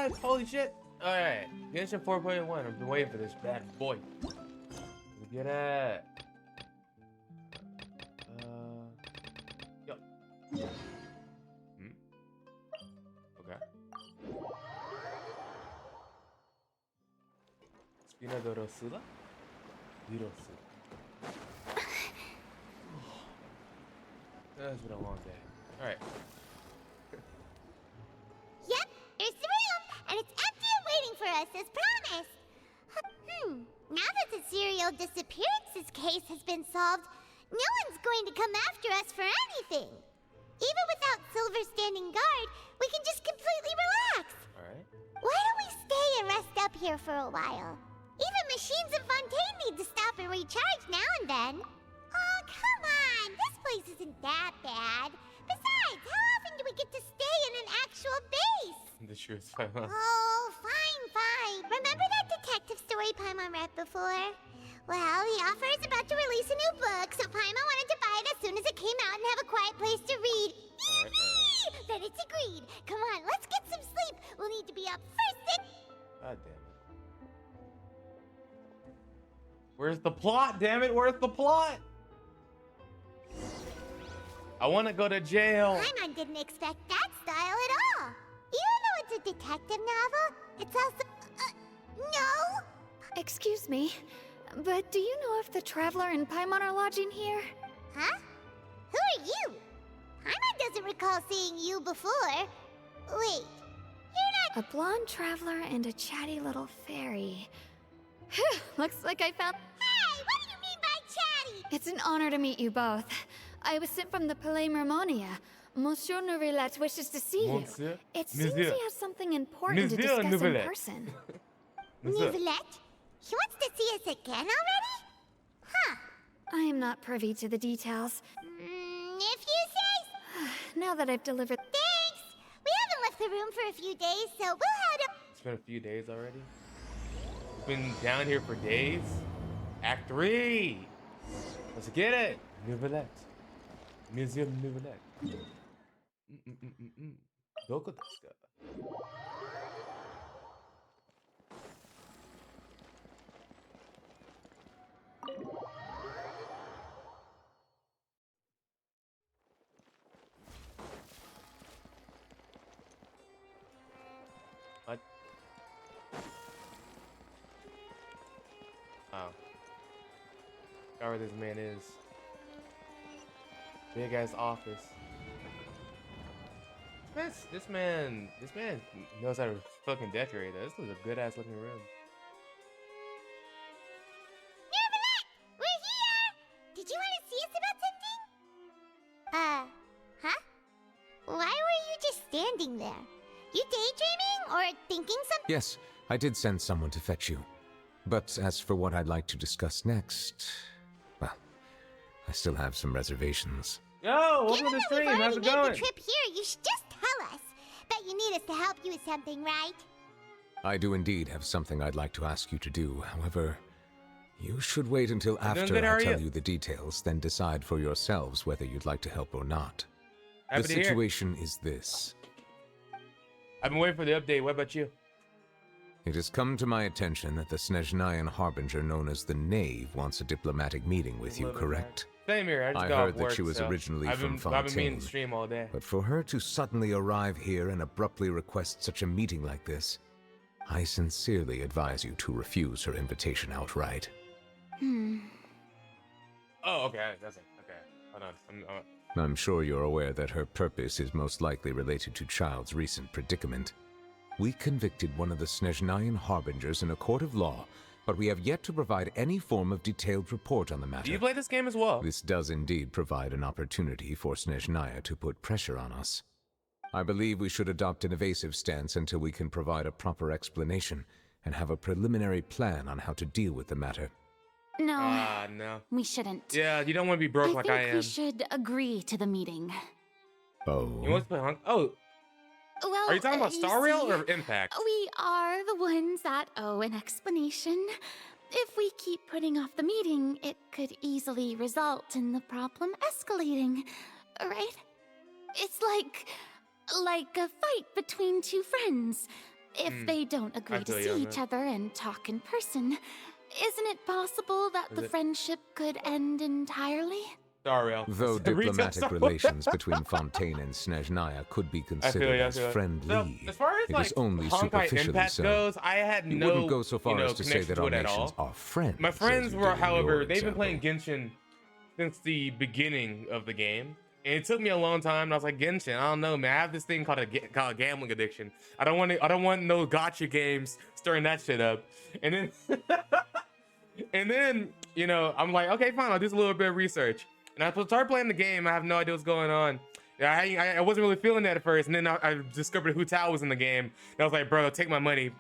what? Holy shit. Alright. Genshin 4.1. I've been waiting for this bad boy. Get it. Yo. Okay. Spina Dorosula? Hirosu. That's been a long day. Alright. Yep, here's the room, and it's empty and waiting for us as promised. Now that the serial disappearances case has been solved, no one's going to come after us for anything. Even without Silver standing guard, we can just completely relax. Alright. Why don't we stay and rest up here for a while? Even machines in Fontaine need to stop and recharge now and then. Oh, come on! This place isn't that bad. Besides, how often do we get to stay in an actual base? The truth, Paimon. Oh, fine. Remember that detective story Paimon read before? Well, the author is about to release a new book, so Paimon wanted to buy it as soon as it came out and have a quiet place to read. Alright. Then it's agreed. Come on, let's get some sleep. We'll need to be up first thing. God damn it. Where's the plot, damn it? Where's the plot? I want to go to jail. Paimon didn't expect that style at all. Even though it's a detective novel, it's also... no? Excuse me, but do you know if the Traveler and Paimon are lodging here? Huh? Who are you? Paimon doesn't recall seeing you before. Wait, you're not... A blonde traveler and a chatty little fairy. Phew, looks like I found... Hey, what do you mean by chatty? It's an honor to meet you both. I was sent from the Palais Mermonia. Monsieur Nouvelette wishes to see Monsieur? you. It seems Monsieur. he has something important to Monsieur discuss Nouvelette. in person. Nicolette? He wants to see us again already? Huh. I am not privy to the details. If you say... Now that I've delivered... Thanks! We haven't left the room for a few days, so we'll head up... It's been a few days already. It's been down here for days. Act 3. Let's get it. Nouvellette. Museum Nouvellette. Doko desu ka? What? Oh. Forgot where this man is. Big ass office. This man knows how to fucking decorate. This is a good ass looking room. Nicolette! We're here! Did you want to see us about something? Huh? Why were you just standing there? You daydreaming or thinking something? Yes, I did send someone to fetch you. But as for what I'd like to discuss next, well, I still have some reservations. Yo, welcome Given to the that we've stream. How's already it made going? the trip here, you should just tell us. Bet you need us to help you with something, right? I do indeed have something I'd like to ask you to do. However, you should wait until I'm doing after good, how I are tell you? you the details, then decide for yourselves whether you'd like to help or not. Happy The to hear. situation is this. I've been waiting for the update. What about you? It has come to my attention that the Snezhnayan harbinger known as the Knave wants a diplomatic meeting with you, correct? Same here. I just I got off heard that work, she was so originally I've been from meaning Fontaine. to stream all day. But for her to suddenly arrive here and abruptly request such a meeting like this, I sincerely advise you to refuse her invitation outright. Oh, okay. That's it. Okay. Hold on. I'm sure you're aware that her purpose is most likely related to Child's recent predicament. We convicted one of the Snezhnayan harbingers in a court of law, but we have yet to provide any form of detailed report on the matter. Do you play this game as well? This does indeed provide an opportunity for Snezhnaya to put pressure on us. I believe we should adopt an evasive stance until we can provide a proper explanation and have a preliminary plan on how to deal with the matter. No, No. we shouldn't. Yeah, you don't want to be broke like I think am. we should agree to the meeting. Oh. You want to play Oh, Well, are you talking about you Star Rail see, or Impact? We are the ones that owe an explanation. If we keep putting off the meeting, it could easily result in the problem escalating, right? It's like a fight between two friends. if they don't agree to feel you see on each that. other and talk in person, isn't it possible that the friendship could end entirely? Sorry, Al. Though Retail diplomatic store. relations between Fontaine and Snezhnaya could be I feel considered you, I as feel you. friendly, So, as far as it like is only Honkai superficially Impact so. goes, I had You no, wouldn't go so far as to say connection that to our it at nations all. are friends. My friends as you were, did in however, your they've been example. playing Genshin since the beginning of the game, and it took me a long time. And I was like, Genshin, I don't know, man. I have this thing called called a gambling addiction. I don't want no gotcha games stirring that shit up. And then, and then, you know, I'm like, okay, fine, I'll do a little bit of research. And I started playing the game. I have no idea what's going on. I wasn't really feeling that at first, and then I discovered Hu Tao was in the game. And I was like, bro, take my money.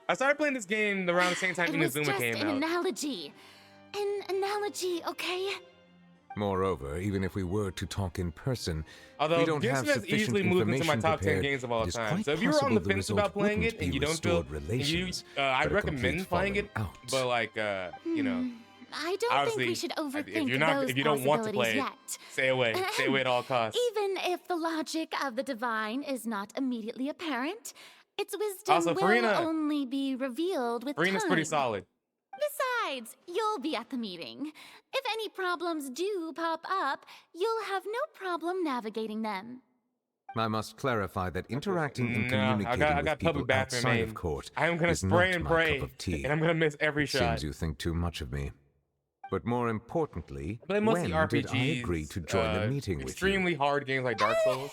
I started playing this game around the same time It was Inazuma just came an out. analogy. An analogy, okay? Moreover, even if we were to talk in person, Although we don't Genshin have has sufficient easily moved into my information top 10 prepared, games of all it is time. quite So if you were on the possible fence result about playing wouldn't it and be you don't feel, restored relations, I'd but a recommend complete playing it. falling out. But like, you know, I don't think obviously, we should overthink if you don't want to play it, yet. stay away at all costs. Even if the logic of the divine is not immediately apparent, its wisdom Also, will Farina- only be revealed with Farina's time. pretty solid. Besides, you'll be at the meeting. If any problems do pop up, you'll have no problem navigating them. I must clarify that interacting and No, communicating I with got people public bathroom outside aim. of court I am gonna is spray not and my pray, cup of tea. and I'm gonna miss every shot. Seems you think too much of me. But more importantly, I play mostly when RPGs. did I agree to join the meeting with you? Extremely hard games like Dark Souls.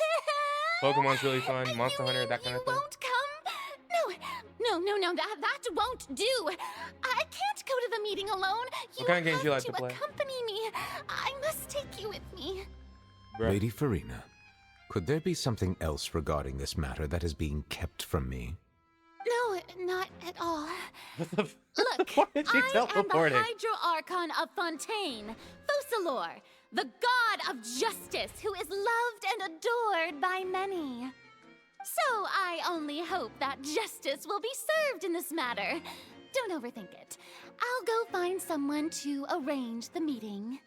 Pokemon's really fun. Monster Hunter, that kind of thing. You won't come? No, that won't do. I can't go to the meeting alone. You What kind of games have you like to to play? accompany me. I must take you with me. Bruh. Lady Farina, could there be something else regarding this matter that is being kept from me? No, not at all. What the Look, Why is she I am the teleporting? Hydro Archon of Fontaine, Focalor, the god of justice who is loved and adored by many. So I only hope that justice will be served in this matter. Don't overthink it. I'll go find someone to arrange the meeting.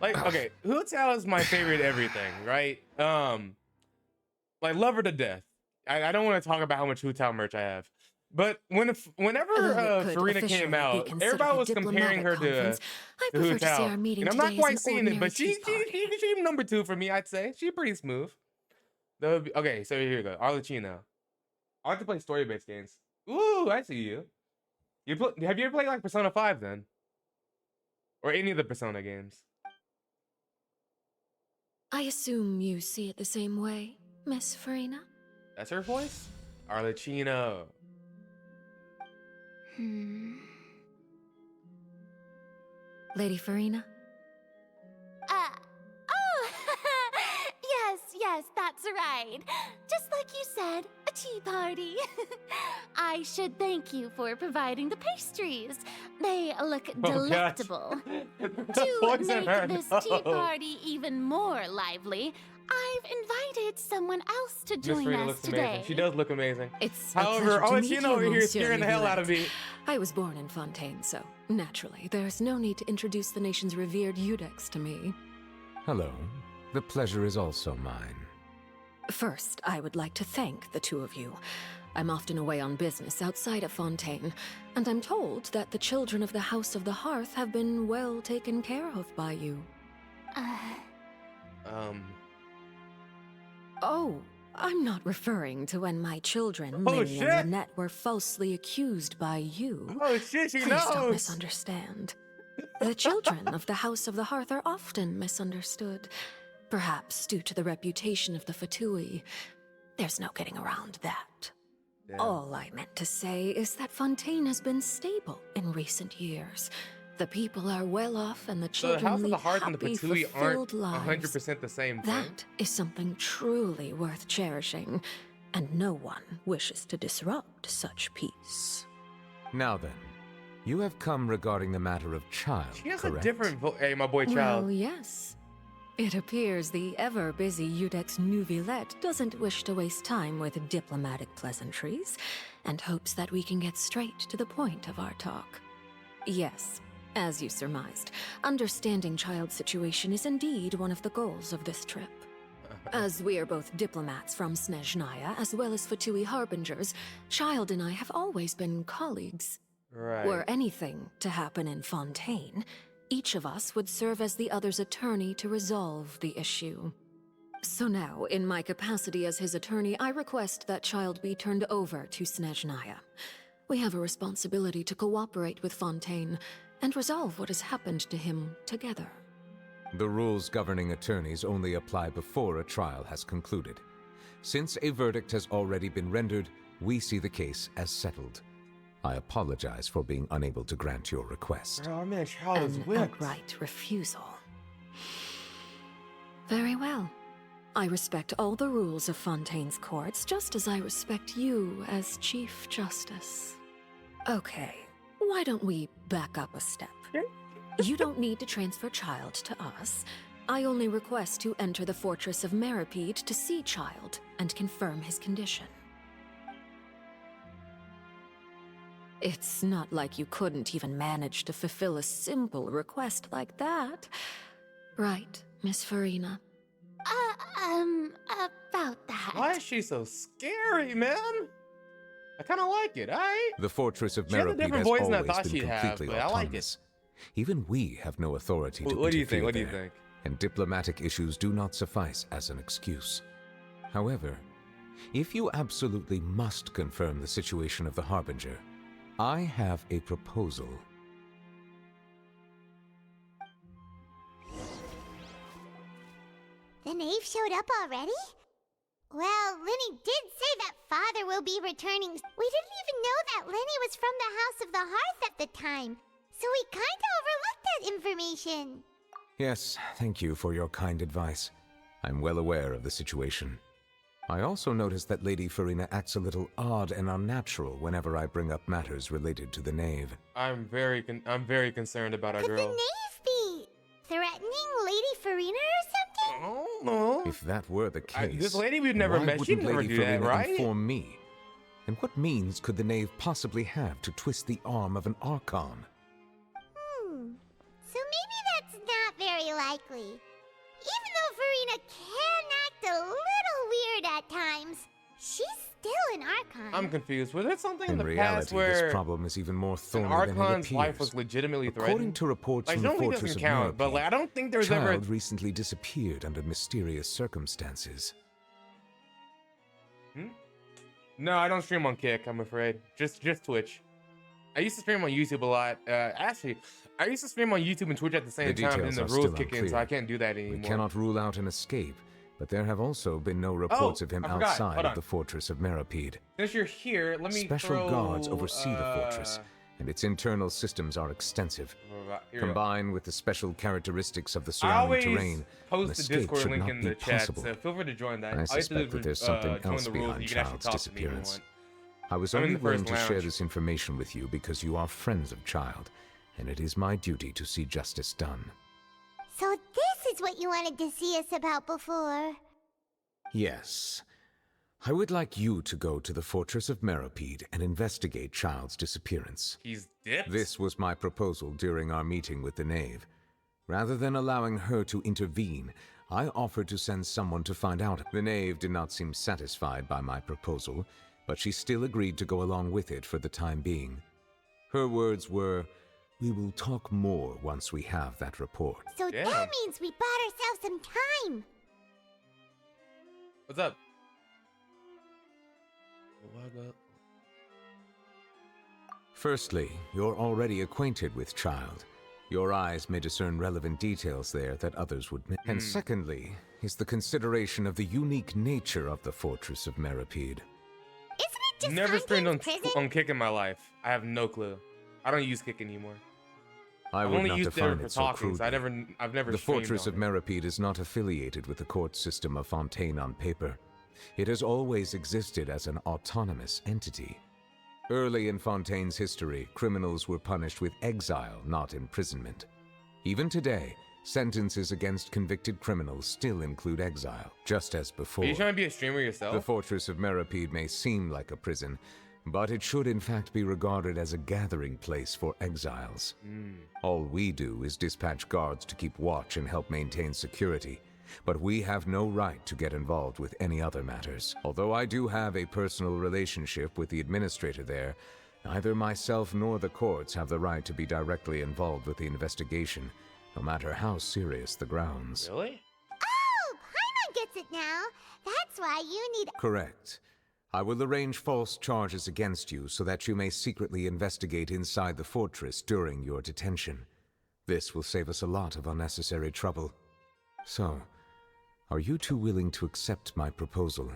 Like, okay, Hu Tao is my favorite everything, right? Like, love her to death. I don't want to talk about how much Hu Tao merch I have. But whenever Although it could Farina officially came be out, considered everybody a was comparing her diplomatic to conference, I Hu prefer to Tao. say our meeting And I'm today not quite is an seeing it, but ordinary tea party. she's number 2 for me, I'd say. She's pretty smooth. Okay, so here you go. Arlecchino. I like to play story-based games. Ooh, I see you. Have you ever played like Persona 5 then? Or any of the Persona games? I assume you see it the same way, Miss Farina? That's her voice? Arlecchino. Lady Farina? Oh, yes, that's right. Just like you said, a tea party. I should thank you for providing the pastries. They look Oh, delectable. To Poison her, make this tea no. party even more lively, I've invited someone else to Miss join Farina us looks today. amazing. She does look amazing. It's However, a pleasure to meet Arlecchino you, over here is Monsieur scaring the hell out of me. Neuvillette. I was born in Fontaine, so naturally, there's no need to introduce the nation's revered Eudex to me. Hello. The pleasure is also mine. First, I would like to thank the two of you. I'm often away on business outside of Fontaine, and I'm told that the children of the House of the Hearth have been well taken care of by you. Oh, I'm not referring to when my children, Oh, Minnie shit. and Lynette, were falsely accused by you. Oh shit, she Please don't knows. misunderstand. The children of the House of the Hearth are often misunderstood, perhaps due to the reputation of the Fatui. There's no getting around that. Damn. All I meant to say is that Fontaine has been stable in recent years. The people are well off and the So the children House of the lead Hearth and the happy, Patui fulfilled aren't lives. 100% the same thing. That is something truly worth cherishing, and no one wishes to disrupt such peace. Now then, you have come regarding the matter of Child, She has correct? a different Hey, my boy Child. Well, yes. It appears the ever-busy Eudex Neuvillette doesn't wish to waste time with diplomatic pleasantries, and hopes that we can get straight to the point of our talk. Yes, as you surmised, understanding Child's situation is indeed one of the goals of this trip. As we are both diplomats from Snezhnaya, as well as Fatui Harbingers, Child and I have always been colleagues. Right. Were anything to happen in Fontaine, each of us would serve as the other's attorney to resolve the issue. So now, in my capacity as his attorney, I request that Child be turned over to Snezhnaya. We have a responsibility to cooperate with Fontaine and resolve what has happened to him together. The rules governing attorneys only apply before a trial has concluded. Since a verdict has already been rendered, we see the case as settled. I apologize for being unable to grant your request. Our man Child is An whipped. outright refusal. Very well. I respect all the rules of Fontaine's courts, just as I respect you as Chief Justice. Okay, why don't we back up a step? You don't need to transfer Child to us. I only request to enter the Fortress of Meripede to see Child and confirm his condition. It's not like you couldn't even manage to fulfill a simple request like that. Right, Miss Farina? About that. Why is she so scary, man? I kind of like it, alright? The Fortress of She had a Meripede different has voice than I always thought been she'd have, completely but I like it. autonomous. Even we have no authority to What do you think? interfere What do you there, think? and diplomatic issues do not suffice as an excuse. However, if you absolutely must confirm the situation of the Harbinger, I have a proposal. The knave showed up already? Well, Lenny did say that Father will be returning. We didn't even know that Lenny was from the House of the Hearth at the time, so we kinda overlooked that information. Yes, thank you for your kind advice. I'm well aware of the situation. I also noticed that Lady Farina acts a little odd and unnatural whenever I bring up matters related to the knave. I'm very concerned about our Could the girl. knave be threatening Lady Farina or something? I don't know. If that were the case, This lady we've never why met, she'd wouldn't never Lady do that, Farina right? inform me? And what means could the knave possibly have to twist the arm of an Archon? So maybe that's not very likely. Even though Farina can act a little weird at times, she's still an Archon. I'm confused. Was there something in In the past reality, where this problem is even more an thorny than it Archon's appears. wife was legitimately According threatened? to reports Like, from the normally Fortress doesn't of count, but Meripede, like I don't think there's ever. Child recently disappeared under mysterious circumstances. No, I don't stream on Kick. I'm afraid. Just Twitch. I used to stream on YouTube a lot. Actually, I used to stream on YouTube and Twitch at the same The time, and then details the are rules still kick in, so unclear. I can't do that anymore. We cannot rule out an escape, but there have also been no reports of him I forgot. outside Hold of on. the Fortress of Meripede. Since you're here, let me Special throw, guards oversee the fortress, and its internal systems are extensive. here we go. Combined with the special characteristics of the I surrounding always terrain, an post the escape Discord should link not in be the chat, possible. so feel free to join that. I All you have to do suspect is, that there's something join else the rules, behind and you can actually Child's talk to me if you disappearance. want. I was I'm in only the willing first to share lounge. this information with you because you are friends of Child, and it is my duty to see justice done. So this is what you wanted to see us about before. Yes. I would like you to go to the Fortress of Meripede and investigate Child's disappearance. He's dipped. This was my proposal during our meeting with the knave. Rather than allowing her to intervene, I offered to send someone to find out. The knave did not seem satisfied by my proposal, but she still agreed to go along with it for the time being. Her words were, "We will talk more once we have that report." So Damn. that means we bought ourselves some time. What's up? Firstly, you're already acquainted with Child. Your eyes may discern relevant details there that others would miss. And secondly, is the consideration of the unique nature of the Fortress of Meripede. Isn't it just Never streamed on Fontain's prison? Kick in my life. I have no clue. I don't use Kick anymore. I I've would only not used it define for it so talking, so crudely. I've never The streamed Fortress on of it. Meripede is not affiliated with the court system of Fontaine on paper. It has always existed as an autonomous entity. Early in Fontaine's history, criminals were punished with exile, not imprisonment. Even today, sentences against convicted criminals still include exile, just as before. Are you trying to be a streamer yourself? The Fortress of Meripede may seem like a prison, but it should in fact be regarded as a gathering place for exiles. All we do is dispatch guards to keep watch and help maintain security, but we have no right to get involved with any other matters. Although I do have a personal relationship with the administrator there, neither myself nor the courts have the right to be directly involved with the investigation, no matter how serious the grounds. Really? Oh, Paimon gets it now. That's why you need... Correct. I will arrange false charges against you so that you may secretly investigate inside the fortress during your detention. This will save us a lot of unnecessary trouble. So, are you two willing to accept my proposal?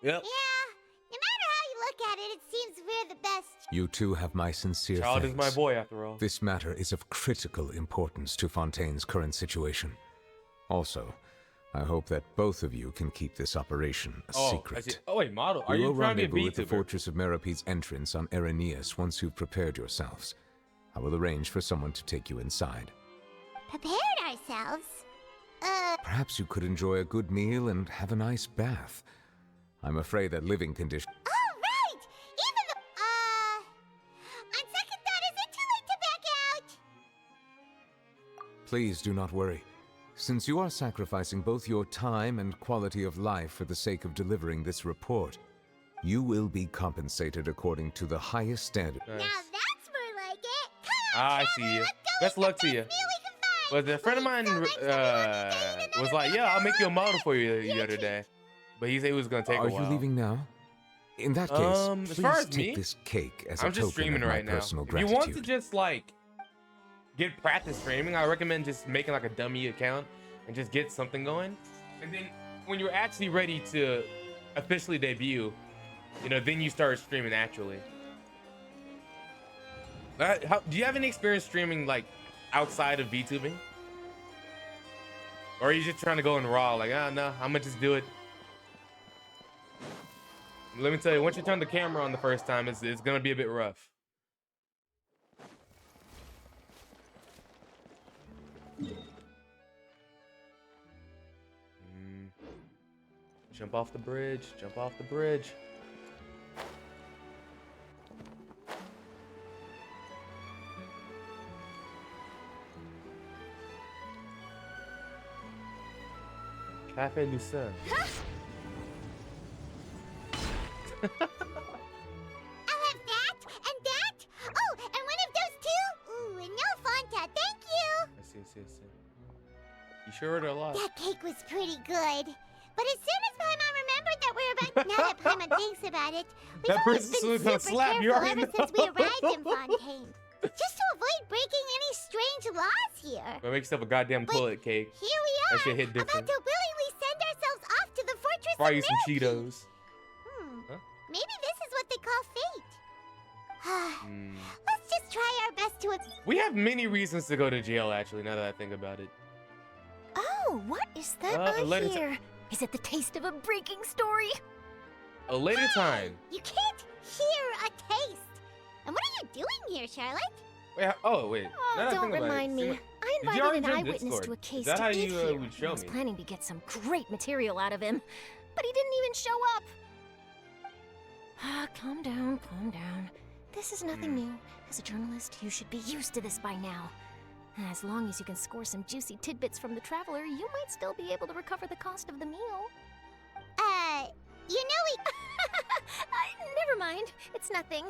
Yep. Yeah, no matter how you look at it, it seems we're the best. You two have my sincere Child thanks. is my boy, after all. This matter is of critical importance to Fontaine's current situation. Also, I hope that both of you can keep this operation a secret. I see. Oh wait, model. Are We you will trying to rendezvous be a at the VTuber? Fortress of Merope's entrance on Erenius once you've prepared yourselves. I will arrange for someone to take you inside. Prepared ourselves? Perhaps you could enjoy a good meal and have a nice bath. I'm afraid that living conditions... Oh, right! Even the... On second thought, is it too late to back out? Please do not worry. Since you are sacrificing both your time and quality of life for the sake of delivering this report, you will be compensated according to the highest standard. Nice. Now that's more like it. Come on, Ah, I see you. let's go Best eat luck the to you. best meal we can find. But a friend of mine So next time we have to gain was another like, "Yeah, I'll make you a member. model for you the other day," but he said he was gonna take Are a while. you leaving now? In that case, As please far as take me, this cake as I'm a just token streaming of my right now. personal If you gratitude. want to just like get practice streaming, I recommend just making like a dummy account and just get something going. And then when you're actually ready to officially debut, you know, then you start streaming actually. Do you have any experience streaming like outside of VTubing? Or are you just trying to go in raw? Like, no, I'm gonna just do it. Let me tell you, once you turn the camera on the first time, it's gonna be a bit rough. Jump off the bridge. Jump off the bridge. Cafe Lucerne. I'll have that and that. Oh, and one of those two. Ooh, and no Fanta. Thank you. I see. You sure ordered a lot. That cake was pretty good. But as soon as Paimon remembered that we were about... Now that Paimon thinks about it, we've That always person's been gonna super slap you careful already ever since we know. arrived in Fontaine. Just to avoid breaking any strange laws here. Go make yourself a goddamn But toilet cake. Here we That are, shit hit about different. to willingly send ourselves off to the fortress Fry of you some Merope. Cheetos. Huh? Maybe this is what they call fate. Hmm. Let's just try our best to... We have many reasons to go to jail, actually, now that I think about it. Oh, what is that a I later ti- hear? Is it the taste of a breaking story? A later time. You can't hear a taste. And what are you doing here, Charlotte? Wait, wait. Oh, Now that I don't think about it, remind see me. what- I Did you invited already an join eyewitness Discord? to a Is case that to how eat you, here. would show I was me? planning to get some great material out of him, but he didn't even show up. Calm down, calm down. This is nothing new. As a journalist, you should be used to this by now. As long as you can score some juicy tidbits from the traveler, you might still be able to recover the cost of the meal. You know we... Never mind. It's nothing.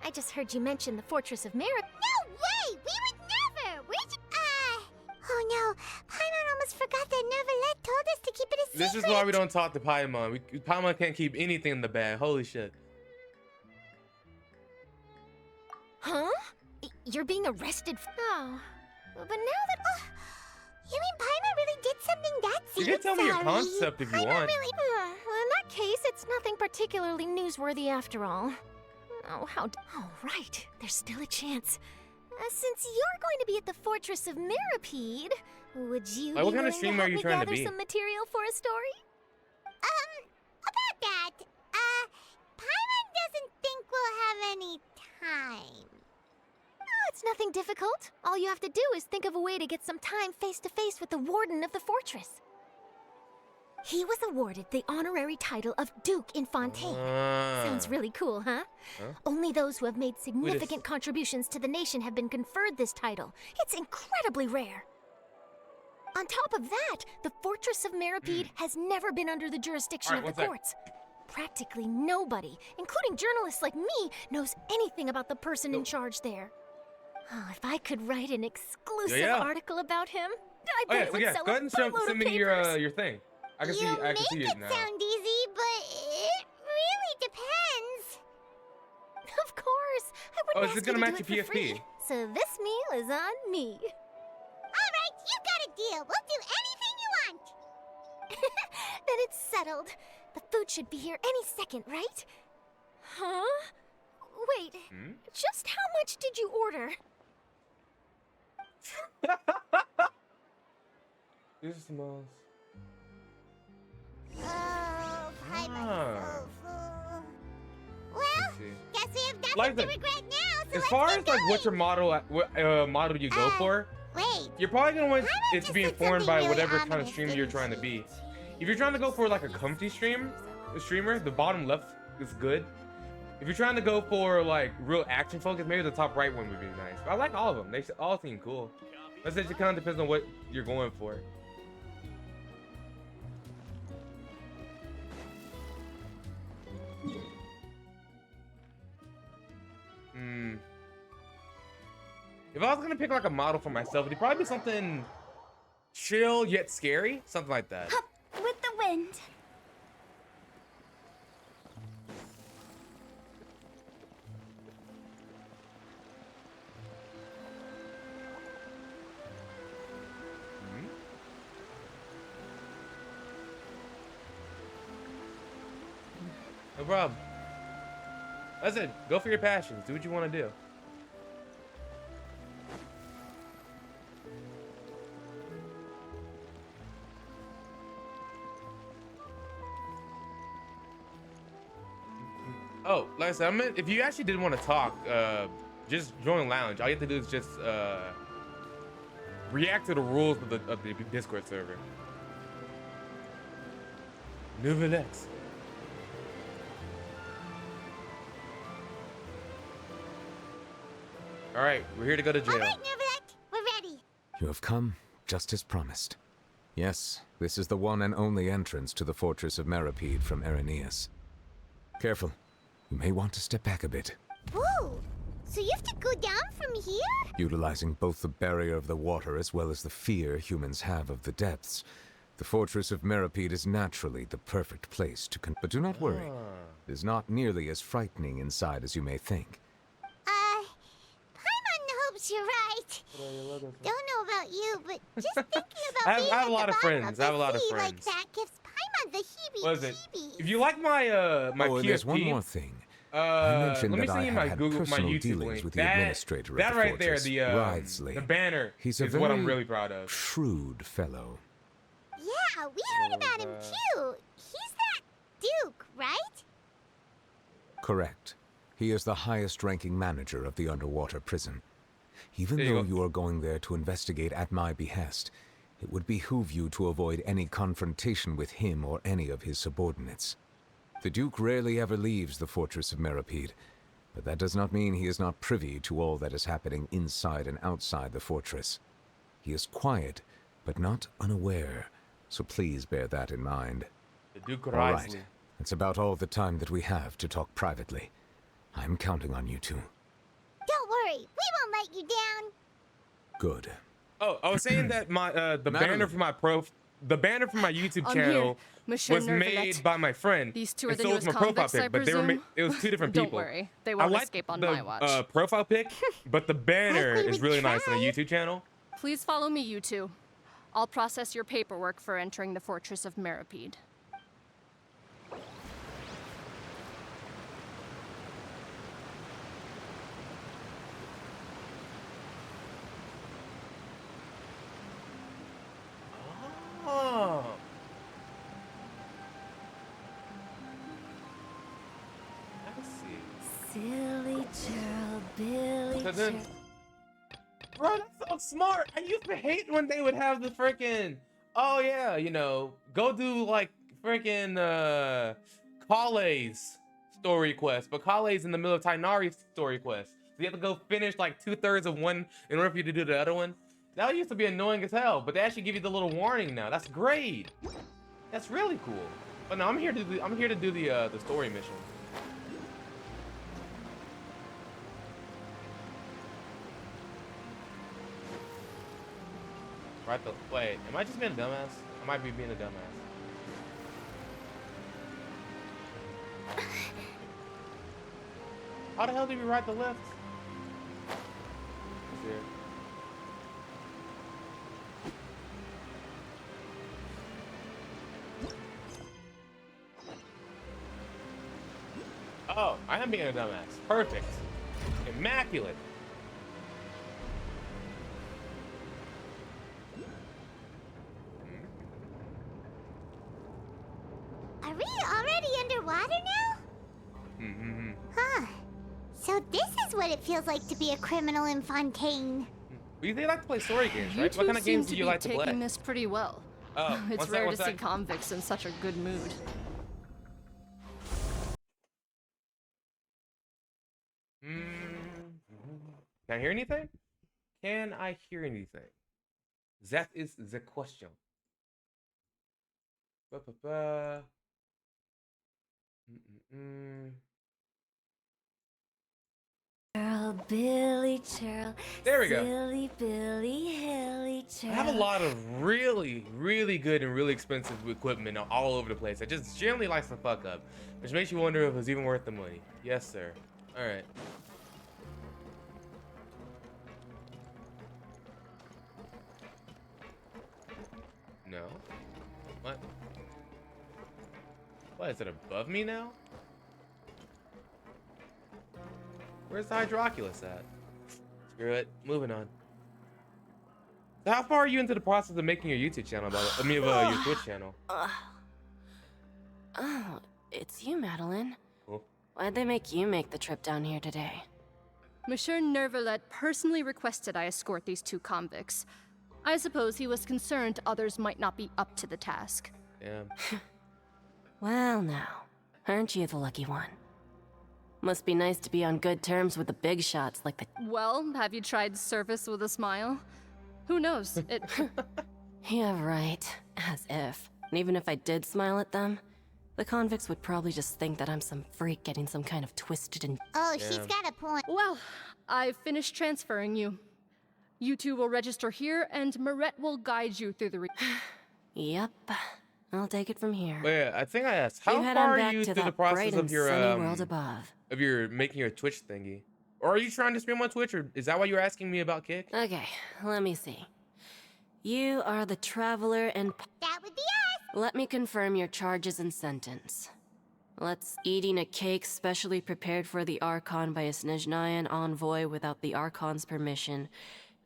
I just heard you mention the Fortress of Merope. No way! We would never! Where'd you... Oh no, Paimon almost forgot that Neverlet told us to keep it a secret. This is why we don't talk to Paimon. Paimon can't keep anything in the bag. Holy shit. Huh? You're being arrested Oh. But now that... You mean Paimon really did something that You secret? can tell me your Sorry. concept if you Paimon want. really... well, in that case, it's nothing particularly newsworthy after all. Oh, oh, right. There's still a chance. Since you're going to be at the Fortress of Meropede, would you Like, what be kind willing of streamer to are help you me trying to gather be? some material for a story? About that, Paimon doesn't think we'll have any time. Oh, it's nothing difficult. All you have to do is think of a way to get some time face-to-face with the warden of the fortress. He was awarded the honorary title of Duke in Fontaine. Sounds really cool, huh? Only those who have made significant contributions to the nation have been conferred this title. It's incredibly rare. On top of that, the Fortress of Meripede has never been under the jurisdiction Alright, of the one sec. courts. Practically nobody, including journalists like me, knows anything about the person in charge there. Oh, if I could write an exclusive Yeah. article about him, I Oh bet yeah, it so would yeah, sell go a ahead and boatload send of me papers. your thing. I can see You I can see make it it now. sound easy, but it really depends. Of course, I Oh, wouldn't is ask it gonna you to match do your it for free. PSP? So this meal is on me. All right, you got a deal. We'll do anything you want. Then it's settled. The food should be here any second, right? Huh? Wait, just how much did you order? This is the most. Oh, pie Ah. so full. Well, see. guess we have nothing Like to the- regret now, so As let's far get as like what your going. model you go for, Wait, you're probably gonna want Why don't it to you be say informed something by really whatever kind of ominous stream you're and trying to be. sweet? If you're trying to go for like a comfy streamer, the bottom left is good. If you're trying to go for like real action focus, maybe the top right one would be nice. But I like all of them. They all seem cool. That's it. Kind of depends on what you're going for. If I was gonna pick like a model for myself, it'd probably be something chill yet scary, something like that. Hup, with the wind. No problem. That's it. Go for your passions. Do what you want to do. Oh, like I said, if you actually didn't want to talk, just join lounge. All you have to do is just react to the rules of the Discord server. Nouvelle X. All right, we're here to go to All jail. right, Nervalek, we're ready. You have come, just as promised. Yes, this is the one and only entrance to the Fortress of Meripede from Irenaeus. Careful. You may want to step back a bit. Whoa, so you have to go down from here? Utilizing both the barrier of the water as well as the fear humans have of the depths, the Fortress of Meripede is naturally the perfect place to But do not worry. It is not nearly as frightening inside as you may think. Paimon hopes you're right. Don't know about you, but just thinking about I being have at a lot the of bottom friends. the I have a lot of sea like friends. that gives Paimon the What is it? heebie-jeebies. If you like my my Oh, and there's one PSP, more thing. I let mentioned me that send I you have my had Google, my personal YouTube dealings link. with the administrator of that the right there, fortress, the Wriothesley. banner He's a is what I'm very really proud of. shrewd fellow. Yeah, we heard about him too. He's that Duke, right? Correct. He is the highest-ranking manager of the underwater prison. Even There you though go. you are going there to investigate at my behest, it would behoove you to avoid any confrontation with him or any of his subordinates. The Duke rarely ever leaves the Fortress of Meripede, but that does not mean he is not privy to all that is happening inside and outside the fortress. He is quiet, but not unaware, so please bear that in mind. The Duke All Risley. right, that's about all the time that we have to talk privately. I'm counting on you two. Don't worry, we won't let you down. Good. Oh, I was saying that my the Madeline. banner for my YouTube I'm channel here, Monsieur was made Nervalette. by my friend. These two are and the so was newest my profile convicts, I pic, but they were presume? it was two different Don't people. worry, they I won't like escape on the my watch. profile pic, but the banner we is would really nice on the try. YouTube channel. Please follow me, you two. I'll process your paperwork for entering the Fortress of Meripede. Oh. Let's see. Silly churl, Billy So then, bro, that's so smart. I used to hate when they would have the freaking, oh yeah, you know, go do like freaking Kale's story quest, but Kale's in the middle of Tainari's story quest. So you have to go finish like 2/3 of one in order for you to do the other one. That used to be annoying as hell, but they actually give you the little warning now. That's great. That's really cool. But no, I'm here to do the story mission. Right the wait, am I just being a dumbass? I might be being a dumbass. How the hell did we ride the lift? Let's see it. Oh, I am being a dumbass. Perfect. Immaculate. Are we already underwater now? Mm-hmm. Huh. So this is what it feels like to be a criminal in Fontaine. Well, they like to play story games, You right? two What kind of seem games do you like to taking play? this pretty well. Oh, It's rare to see convicts in such a good mood. Can I hear anything? Can I hear anything? That is the question. Ba-ba-ba. Churl, Billy, Churl. There we go. Silly Billy, Hilly, Churl. I have a lot of really, really good and really expensive equipment all over the place. That just generally likes to fuck up, which makes you wonder if it's even worth the money. Yes, sir. All right. No. What? What, is it above me now? Where's the Hydroculus at? Screw it. Moving on. So how far are you into the process of making your YouTube channel, by the I mean, your Twitch channel? Oh, it's you, Madeline. Cool. Why'd they make you make the trip down here today? Monsieur Nervalet personally requested I escort these two convicts. I suppose he was concerned others might not be up to the task. Damn. Well, now, aren't you the lucky one? Must be nice to be on good terms with the big shots like the... Well, have you tried service with a smile? Who knows? It... Yeah, right. As if. And even if I did smile at them, the convicts would probably just think that I'm some freak getting some kind of twisted and... Oh, she's got a point. Well, I've finished transferring you. You two will register here, and Marette will guide you through the... Yep. I'll take it from here. Wait, I think I asked, how You head far on are back you to through the that process bright of and your sunny world above. of your making your Twitch thingy? Or are you trying to stream on Twitch, or is that why you're asking me about Kick? Okay, let me see. You are the traveler and... That would be us. Let me confirm your charges and sentence. Let's eating a cake specially prepared for the Archon by a Snezhnayan envoy without the Archon's permission,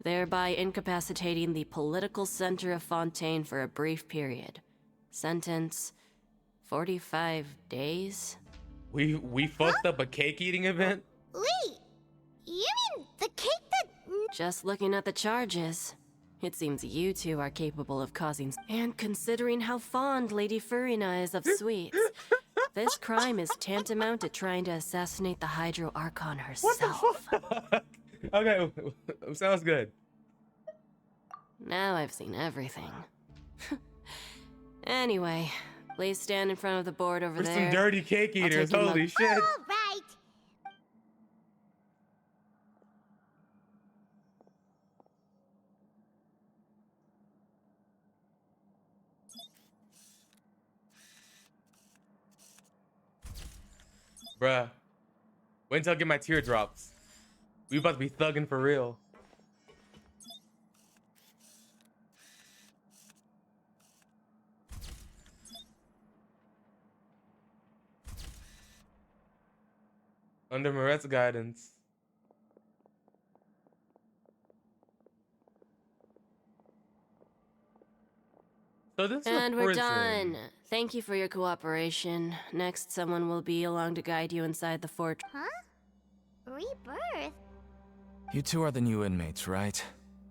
thereby incapacitating the political center of Fontaine for a brief period. Sentence, 45 days? We fucked up a cake eating event? Wait, you mean the cake that... Just looking at the charges, it seems you two are capable of causing... And considering how fond Lady Furina is of sweets, this crime is tantamount to trying to assassinate the Hydro Archon herself. Okay, sounds good. Now I've seen everything. Anyway, please stand in front of the board over We're there. some dirty cake I'll eaters, take your holy mug. shit. All right. Bruh. Wait until I get my teardrops. We about to be thugging for real. Under Moret's guidance. So this is And a we're prison. done. Thank you for your cooperation. Next, someone will be along to guide you inside the fort. Huh? Rebirth? You two are the new inmates, right?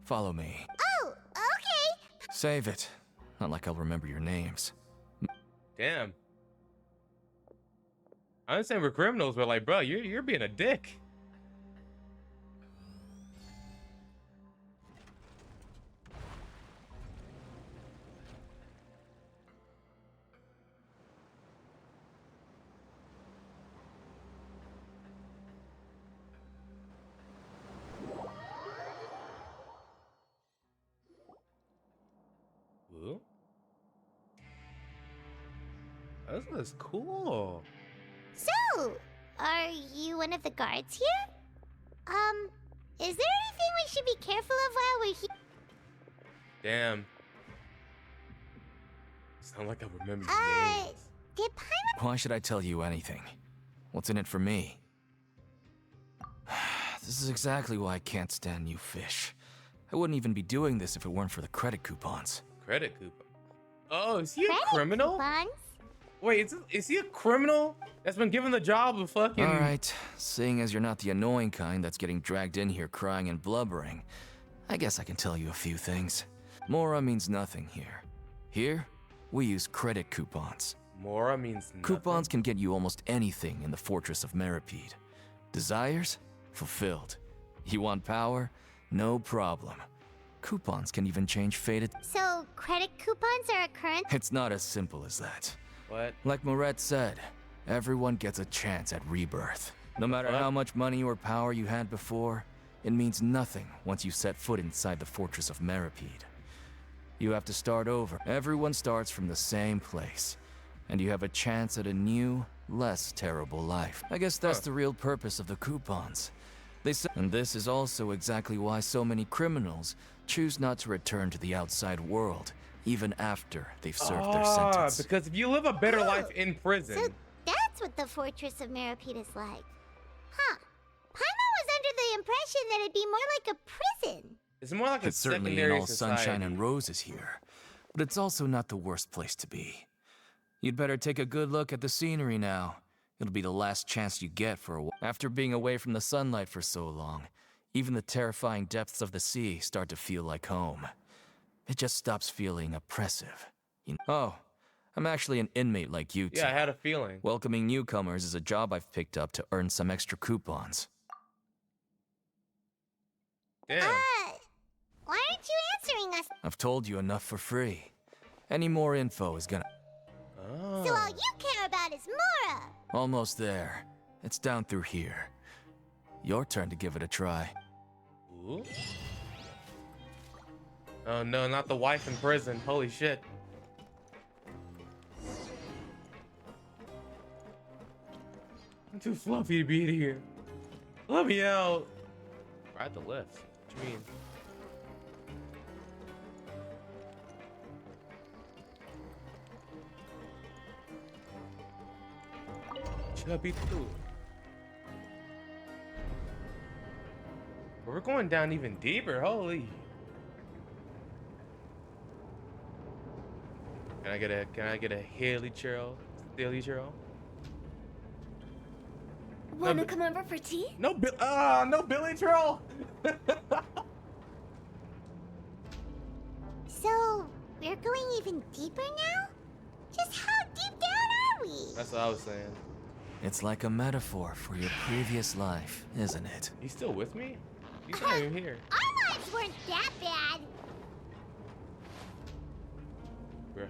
Follow me. Oh, okay. Save it. Not like I'll remember your names. Damn. I understand we're criminals, but like, bro, you're being a dick. This is cool. So, are you one of the guards here? Is there anything we should be careful of while we're here? Damn. Sound like I remember your names. Did Paimon... Why should I tell you anything? What's in it for me? This is exactly why I can't stand you fish. I wouldn't even be doing this if it weren't for the credit coupons. Credit coupon. Oh, is he a Credit criminal? coupons? Wait, is he a criminal that's been given the job of fucking... Alright, seeing as you're not the annoying kind that's getting dragged in here crying and blubbering, I guess I can tell you a few things. Mora means nothing here. Here, we use credit coupons. Mora means nothing. Coupons can get you almost anything in the Fortress of Meripede. Desires? Fulfilled. You want power? No problem. Coupons can even change fated... So, credit coupons are a currency? It's not as simple as that. What? Like Moret said, everyone gets a chance at rebirth. No matter how much money or power you had before, it means nothing once you set foot inside the Fortress of Meripede. You have to start over. Everyone starts from the same place, and you have a chance at a new, less terrible life. I guess that's the real purpose of the coupons. And this is also exactly why so many criminals choose not to return to the outside world, even after they've served their sentence. Because if you live a better life in prison... So that's what the Fortress of Meripede is like. Huh. Paimon was under the impression that it'd be more like a prison. It's more like It's a certainly secondary ain't all society. sunshine and roses here, but it's also not the worst place to be. You'd better take a good look at the scenery now. It'll be the last chance you get for a while. After being away from the sunlight for so long, even the terrifying depths of the sea start to feel like home. It just stops feeling oppressive. Oh, I'm actually an inmate like you two. Yeah, I had a feeling. Welcoming newcomers is a job I've picked up to earn some extra coupons. Damn. Why aren't you answering us? I've told you enough for free. Any more info is gonna... Oh. So all you care about is Mora. Almost there. It's down through here. Your turn to give it a try. Ooh. Oh no, not the wife in prison. Holy shit. I'm too fluffy to be here. Let me out. Ride the lift. What you mean? Chubby too. We're going down even deeper. Holy. Can I get a Haley churro? Daily churro? Wanna come over for tea? No no Billy churro. So, we're going even deeper now? Just how deep down are we? That's what I was saying. It's like a metaphor for your previous life, isn't it? He's still with me? He's not even here. Our lives weren't that bad. Bruh.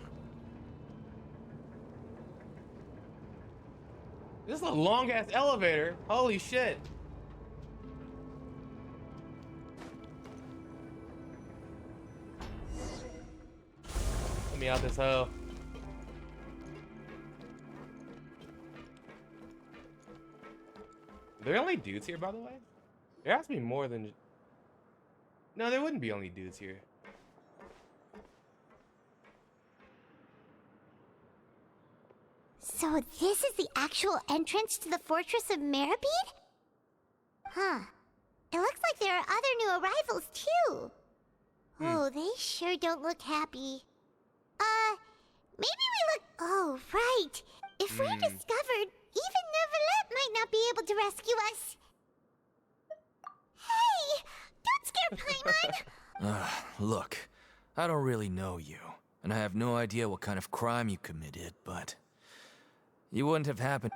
This is a long ass elevator. Holy shit. Let me out this hole. Are there only dudes here, by the way? There has to be more than... No, there wouldn't be only dudes here. So this is the actual entrance to the Fortress of Meripede? Huh. It looks like there are other new arrivals, too. Oh, they sure don't look happy. Maybe we look... Oh, right. If we're discovered, even Nervalette might not be able to rescue us. Hey! Don't scare Paimon! Look, I don't really know you, and I have no idea what kind of crime you committed, but... You wouldn't have happened...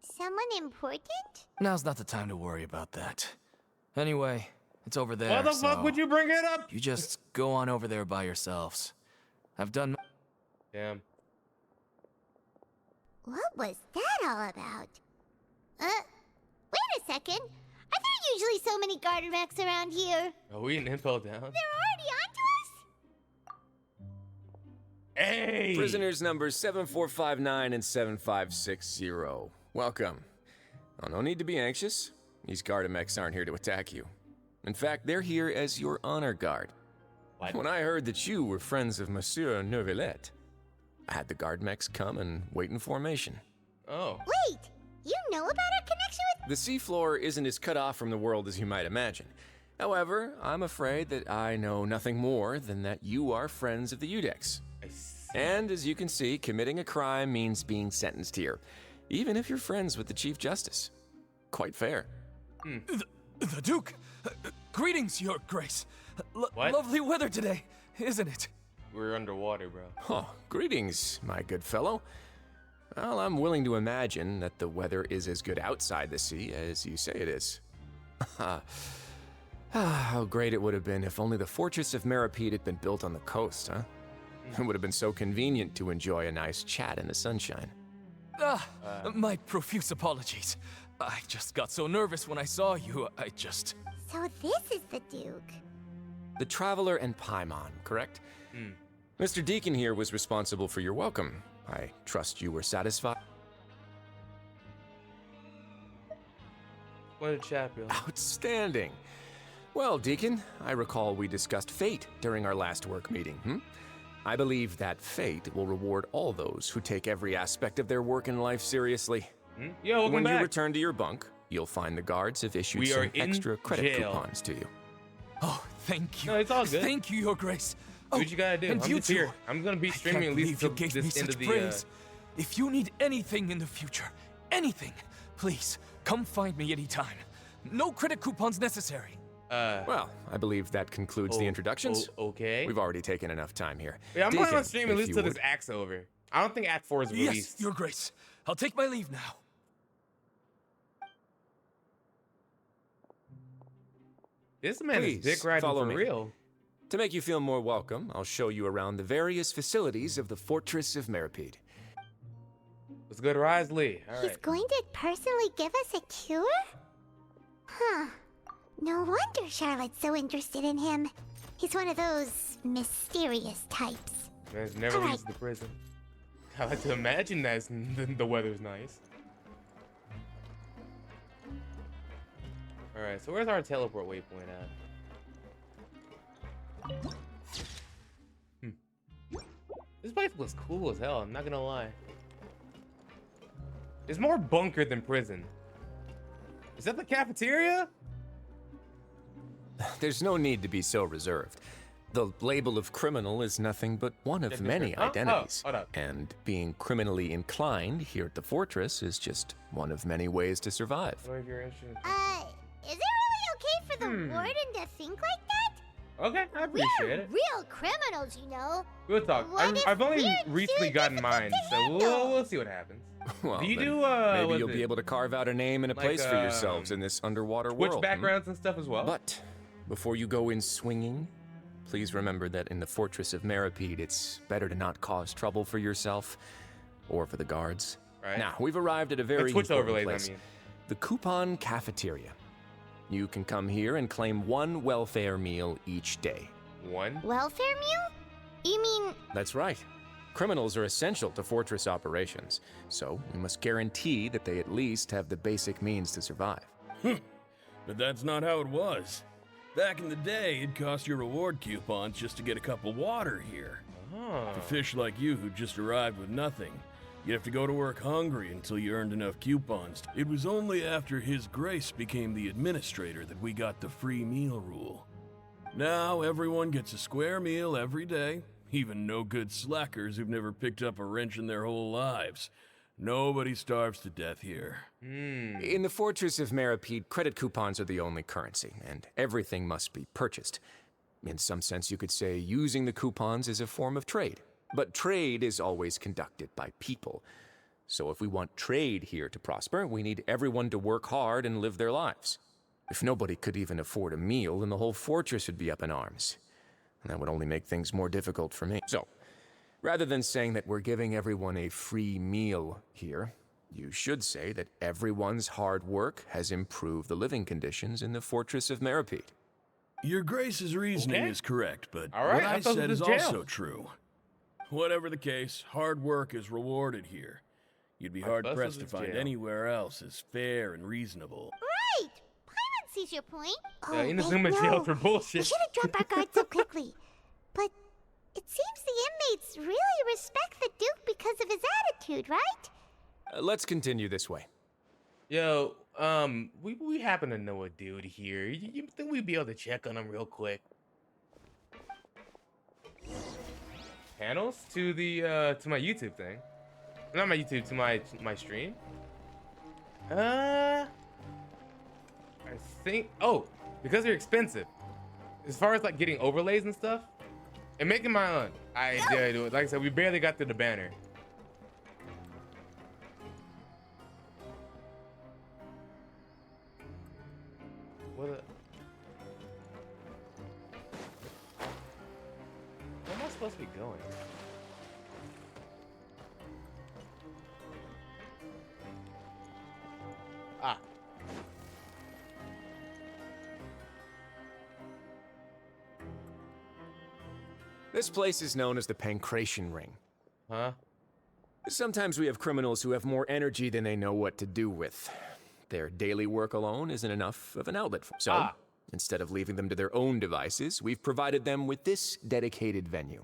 Someone important? Now's not the time to worry about that. Anyway, it's over there, Why the so fuck would you bring it up? you just go on over there by yourselves. I've done... Damn. What was that all about? Wait a second. Are there usually so many garter mechs around here? Are we in info down? They're already onto us? Hey! Prisoners numbers 7459 and 7560. Welcome. Oh, no need to be anxious. These Gardamex aren't here to attack you. In fact, they're here as your honor guard. What? When I heard that you were friends of Monsieur Neuvillette, I had the Gardamex come and wait in formation. Oh. Wait, you know about our connection with... The seafloor isn't as cut off from the world as you might imagine. However, I'm afraid that I know nothing more than that you are friends of the Udex. I see. And as you can see, committing a crime means being sentenced here, even if you're friends with the Chief Justice. Quite fair. The Duke! Greetings, Your Grace. What? Lovely weather today, isn't it? We're underwater, bro. Oh, greetings, my good fellow. Well, I'm willing to imagine that the weather is as good outside the sea as you say it is. How great it would have been if only the Fortress of Meripede had been built on the coast, huh? It would have been so convenient to enjoy a nice chat in the sunshine. My profuse apologies. I just got so nervous when I saw you, So this is the Duke. The Traveler and Paimon, correct? Mr. Deacon here was responsible for your welcome. I trust you were satisfied. What a chat, bro. Outstanding. Well, Deacon, I recall we discussed fate during our last work meeting, I believe that fate will reward all those who take every aspect of their work in life seriously. Yeah, welcome When back. you return to your bunk, you'll find the guards have issued We are some in extra credit jail. coupons to you. Oh, thank you. No, it's all good. Thank you, Your Grace. Do what you gotta do. And I'm you just here. too. I'm gonna be I streaming can't at least believe you till gave me this end such of the. praise. If you need anything in the future, anything, please come find me anytime. No credit coupons necessary. Well, I believe that concludes the introductions. Okay. We've already taken enough time here. Yeah, I'm planning on Deacon, streaming if at least you till this would. act's over. I don't think Act 4 is Yes, released. Your Grace. I'll take my leave now. This man is Please, dick riding follow for me. real. To make you feel more welcome, I'll show you around the various facilities of the Fortress of Meripede. Let's go to Risley. All He's right. going to personally give us a cure? Huh. No wonder Charlotte's so interested in him. He's one of those mysterious types. Man's never All leaves the prison. I like to imagine that the weather's nice. All right, so where's our teleport waypoint at? This place looks cool as hell. I'm not gonna lie. It's more bunker than prison. Is that the cafeteria? There's no need to be so reserved. The label of criminal is nothing but one of many Huh? Oh, identities. hold up. And being criminally inclined here at the Fortress is just one of many ways to survive. What if you're interested? Is it really okay for the warden to think like that? Okay, I We're appreciate it. real criminals, you know. Good talk. What if I've only we're recently too gotten difficult mine, to so handle? we'll see what happens. Well, Do you then do, maybe what's you'll it? be able to carve out a name and a Like, place for yourselves in this underwater Twitch world. backgrounds and stuff as well. But before you go in swinging, please remember that in the Fortress of Meripede, it's better to not cause trouble for yourself or for the guards. Right. Now, we've arrived at a very Twitch important overlays, place. I mean. The Coupon Cafeteria. You can come here and claim one welfare meal each day. One? Welfare meal? You mean That's right. Criminals are essential to Fortress operations, so we must guarantee that they at least have the basic means to survive. But that's not how it was. Back in the day, it cost you reward coupons just to get a cup of water here. Oh. For fish like you who just arrived with nothing, you'd have to go to work hungry until you earned enough coupons. It was only after His Grace became the administrator that we got the free meal rule. Now everyone gets a square meal every day, even no good slackers who've never picked up a wrench in their whole lives. Nobody starves to death here. In the Fortress of Meripede, credit coupons are the only currency, and everything must be purchased. In some sense, you could say using the coupons is a form of trade. But trade is always conducted by people. So if we want trade here to prosper, we need everyone to work hard and live their lives. If nobody could even afford a meal, then the whole fortress would be up in arms. And that would only make things more difficult for me. So, rather than saying that we're giving everyone a free meal here, you should say that everyone's hard work has improved the living conditions in the Fortress of Meripede. Your Grace's reasoning Okay. is correct, but All right, what I I thought said this is was jail. also true. Whatever the case, hard work is rewarded here. You'd be hard pressed to find anywhere else as fair and reasonable. Right! Paimon sees your point. Oh, Yeah, Inazuma wait, jailed no. for We bullshit. should have dropped our guard so quickly. But it seems the inmates really respect the Duke because of his attitude, right? Let's continue this way. Yo, we happen to know a dude here. You think we'd be able to check on him real quick? Panels to the to my YouTube thing. Not my YouTube, to my stream. I think because they're expensive. As far as like getting overlays and stuff, and making my own. I did do it. Like I said, we barely got to the banner. Where am I supposed to be going? Ah. This place is known as the Pancration Ring. Huh? Sometimes we have criminals who have more energy than they know what to do with. Their daily work alone isn't enough of an outlet for. So, instead of leaving them to their own devices, we've provided them with this dedicated venue.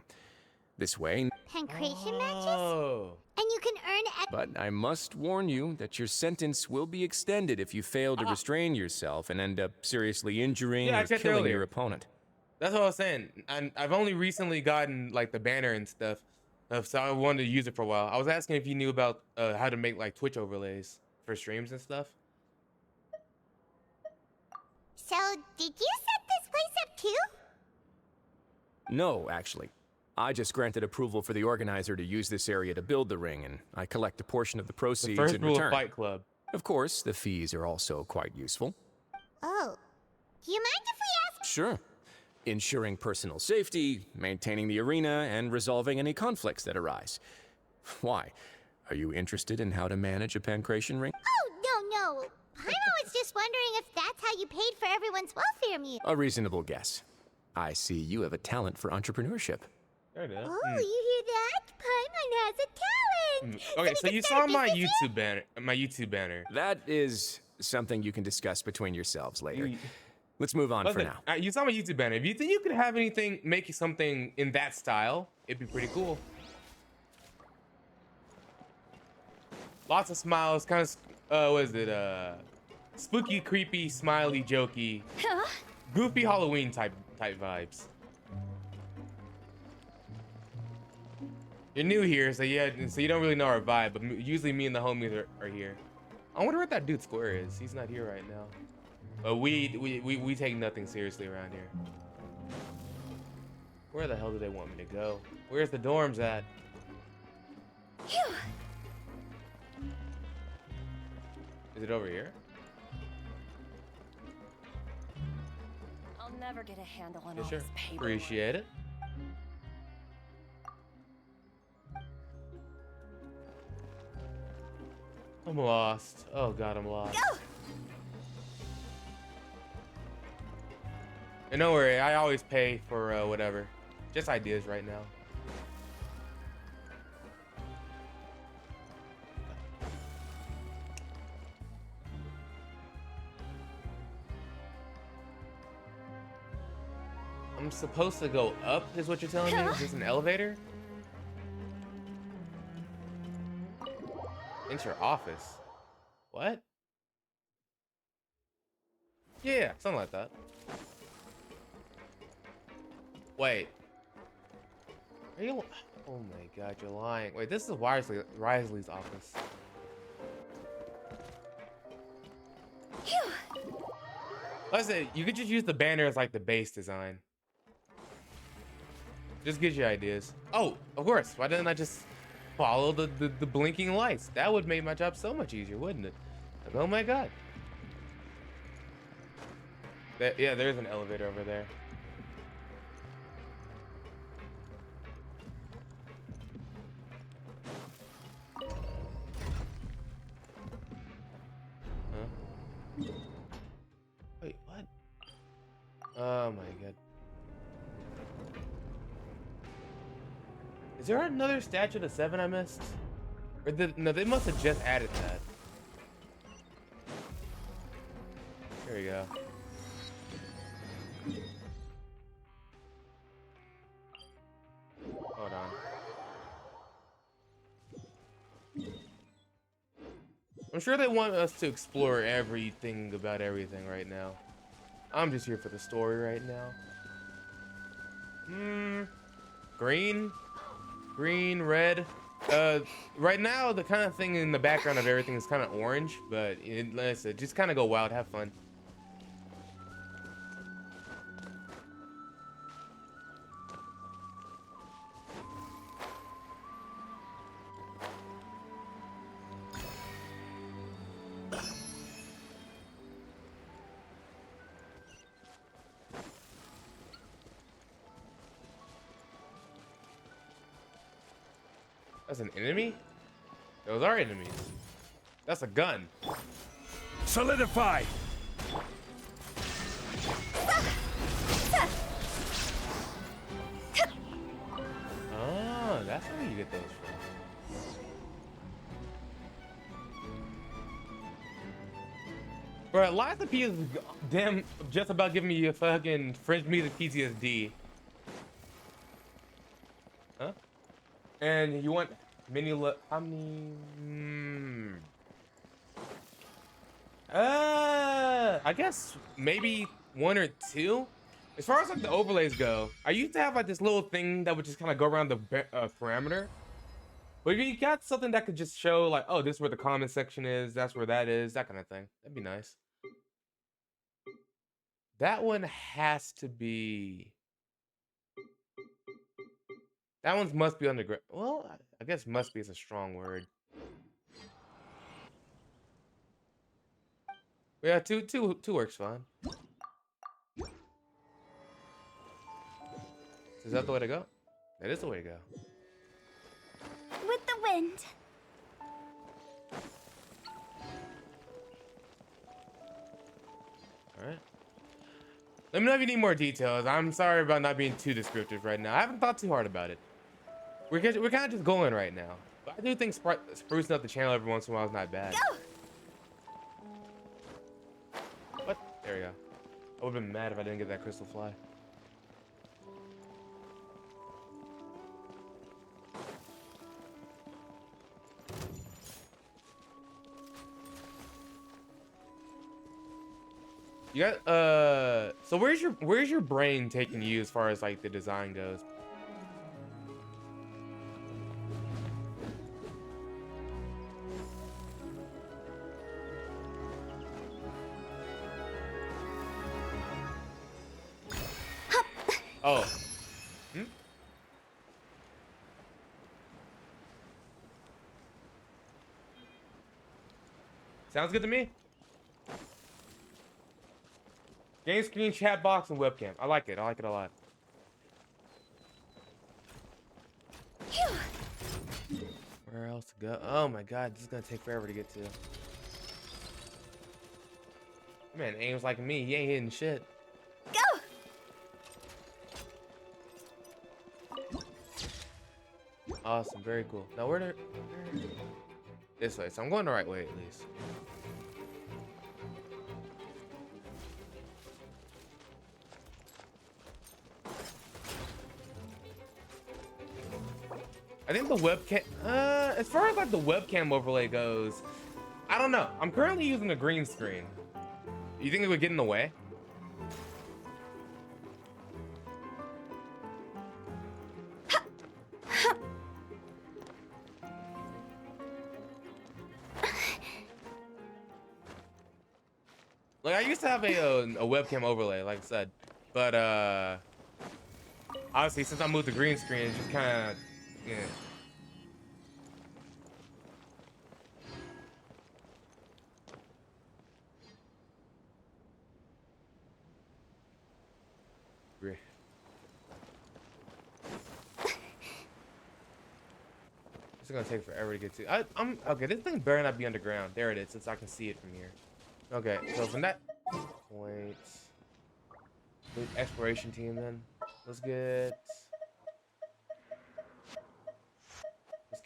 This way... Pancration matches? And you can earn... But I must warn you that your sentence will be extended if you fail to restrain yourself and end up seriously injuring or killing your opponent. That's what I was saying. And I've only recently gotten like the banner and stuff, so I wanted to use it for a while. I was asking if you knew about how to make like Twitch overlays for streams and stuff. So, did you set this place up too? No, actually. I just granted approval for the organizer to use this area to build the ring, and I collect a portion of the proceeds The first in rule return. of Fight Club. Of course, the fees are also quite useful. Oh. Do you mind if we ask? Sure. Ensuring personal safety, maintaining the arena, and resolving any conflicts that arise. Why? Are you interested in how to manage a pancration ring? Oh, no. Paimon was just wondering if that's how you paid for everyone's welfare meal. A reasonable guess. I see you have a talent for entrepreneurship. Oh, you hear that? Paimon has a talent! Okay, so you saw my YouTube banner. That is something you can discuss between yourselves later. Let's move on for now. You saw my YouTube banner. If you think you could have anything, make something in that style, it'd be pretty cool. Lots of smiles, kind of, what is it? Spooky, creepy, smiley, jokey, goofy Halloween type vibes. You're new here, so yeah, so you don't really know our vibe. But usually, me and the homies are here. I wonder what that dude Square is. He's not here right now. But we take nothing seriously around here. Where the hell do they want me to go? Where's the dorms at? Is it over here? I'll never get a handle on all Sure. this paper. Appreciate it. I'm lost. Oh god, I'm lost. And don't worry, I always pay for whatever. Just ideas right now. I'm supposed to go up, is what you're telling me? Is this an elevator? Enter office. What? Yeah, something like that. Wait. Are you? Oh my god, you're lying. Wait, this is Risley's office. Like I said, you could just use the banner as like the base design. Just gives you ideas. Oh, of course. Why didn't I just follow the blinking lights? That would make my job so much easier, wouldn't it? Like, oh my god. Yeah, there's an elevator over there. Huh? Wait, what? Oh my god. there another statue to 7 I missed? Or no, they must have just added that. There we go. Hold on. I'm sure they want us to explore everything about everything right now. I'm just here for the story right now. Green, red. Right now the kind of thing in the background of everything is kind of orange, but listen, just kind of go wild, have fun. That's an enemy? Those are enemies. That's a gun. Solidify! Oh, that's where you get those from. Bro, lots of people damn just about giving me a fucking French music PTSD. Huh? And you want mini how many? I guess maybe 1 or 2. As far as like the overlays go, I used to have like this little thing that would just kind of go around the parameter. But if you got something that could just show like, oh, this is where the comment section is, that's where that is, that kind of thing. That'd be nice. That one has to be. That one's must be underground. Well, I guess must be is a strong word. Yeah, two works fine. Is that the way to go? That is the way to go. With the wind. Alright. Let me know if you need more details. I'm sorry about not being too descriptive right now. I haven't thought too hard about it. We're kind of just going right now. But I do think sprucing up the channel every once in a while is not bad. Go! What? There we go. I would have been mad if I didn't get that crystal fly. You got so where's your brain taking you as far as like the design goes? Oh. Sounds good to me. Game screen, chat box, and webcam. I like it. I like it a lot. Where else to go? Oh my god, this is gonna take forever to get to. Man aims like me. He ain't hitting shit. Go! Awesome. Very cool. Now where this way. So I'm going the right way at least. I think the webcam, as far as like the webcam overlay goes, I don't know. I'm currently using a green screen. You think it would get in the way? Like I used to have a webcam overlay, like I said, but obviously since I moved to green screen, it's just kind of yeah. It's gonna take forever to get to. I'm okay. This thing better not be underground. There it is, since I can see it from here. Okay, so from that point, the exploration team then. Let's get.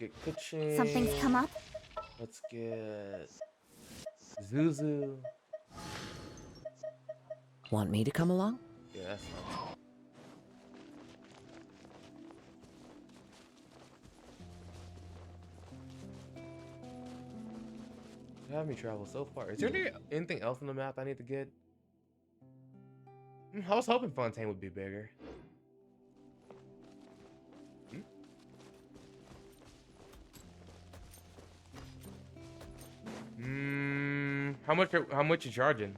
get Kuchin. Something's come up? Let's get Zuzu. Want me to come along? Yeah, that's fine. You have me travel so far. Is there anything else on the map I need to get? I was hoping Fontaine would be bigger. How much you charging?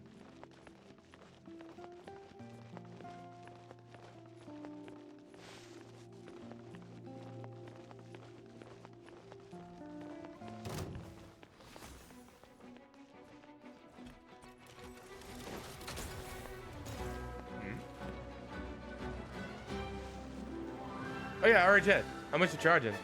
Oh yeah, I already checked. How much you charging?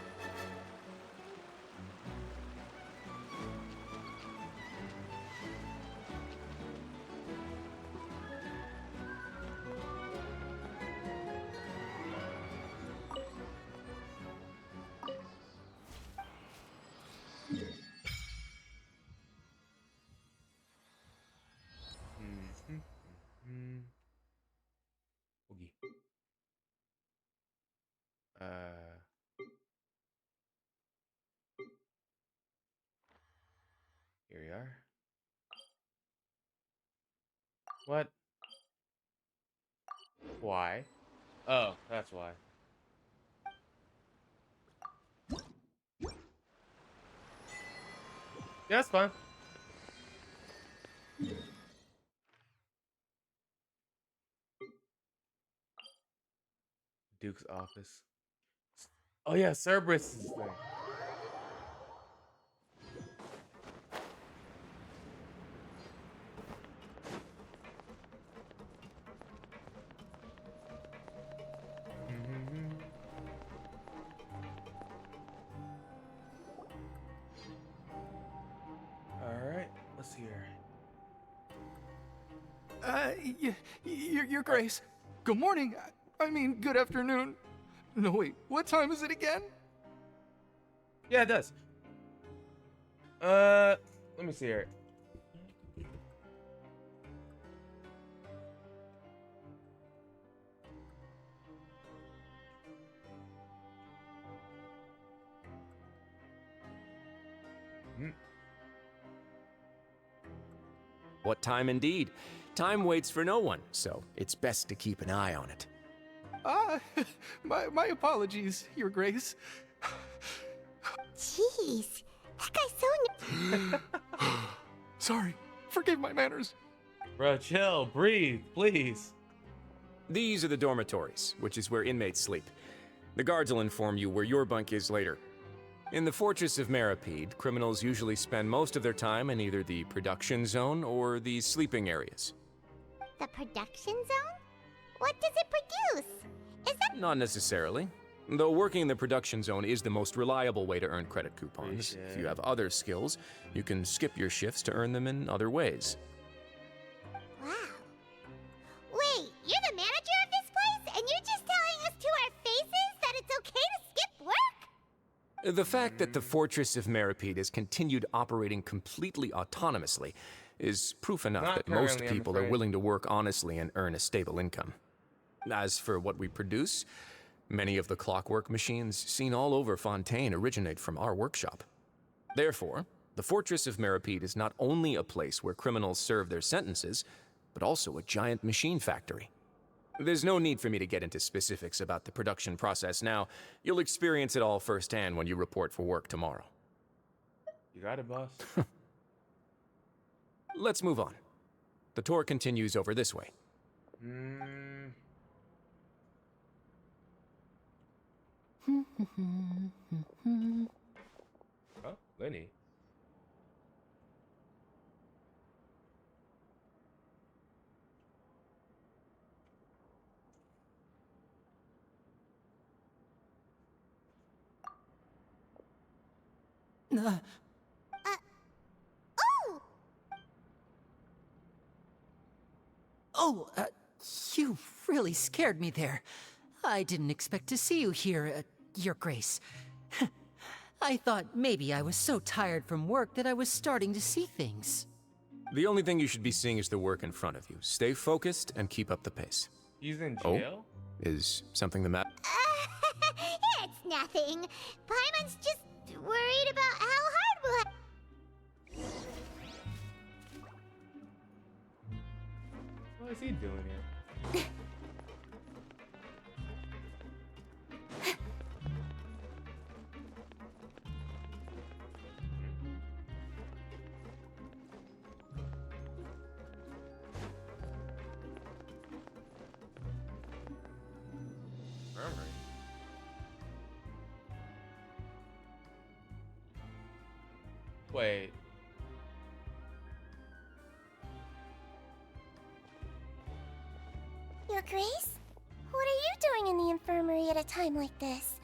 Oogie. Here we are. What? Why? Oh, that's why. Yeah, that's fine. Duke's office. Oh yeah, Cerberus is there. All right, let's see here. Your Grace. Good morning. I mean, good afternoon. No, wait, what time is it again? Yeah, it does. Let me see here. What time indeed? Time waits for no one, so it's best to keep an eye on it. My apologies, Your Grace. Jeez, that guy's so. Sorry, forgive my manners. Bro, chill, breathe, please. These are the dormitories, which is where inmates sleep. The guards will inform you where your bunk is later. In the Fortress of Meripede, criminals usually spend most of their time in either the production zone or the sleeping areas. The production zone? What does it produce? Is that. Not necessarily. Though working in the production zone is the most reliable way to earn credit coupons. If you have other skills, you can skip your shifts to earn them in other ways. Wow. Wait, you're the manager of this place, and you're just telling us to our faces that it's okay to skip work? The fact that the Fortress of Meripede has continued operating completely autonomously is proof enough Not that most currently, I'm people are afraid. willing to work honestly and earn a stable income. As for what we produce, many of the clockwork machines seen all over Fontaine originate from our workshop. Therefore, the Fortress of Meripede is not only a place where criminals serve their sentences, but also a giant machine factory. There's no need for me to get into specifics about the production process now. You'll experience it all firsthand when you report for work tomorrow. You got it, boss. Let's move on. The tour continues over this way. Oh, Lenny. Oh! Oh, you really scared me there. I didn't expect to see you here, Your Grace. I thought maybe I was so tired from work that I was starting to see things. The only thing you should be seeing is the work in front of you. Stay focused and keep up the pace. He's in jail? Is something the matter? It's nothing. Paimon's just worried about how hard we'll have. What is he doing here? Wait. Your Grace? What are you doing in the infirmary at a time like this?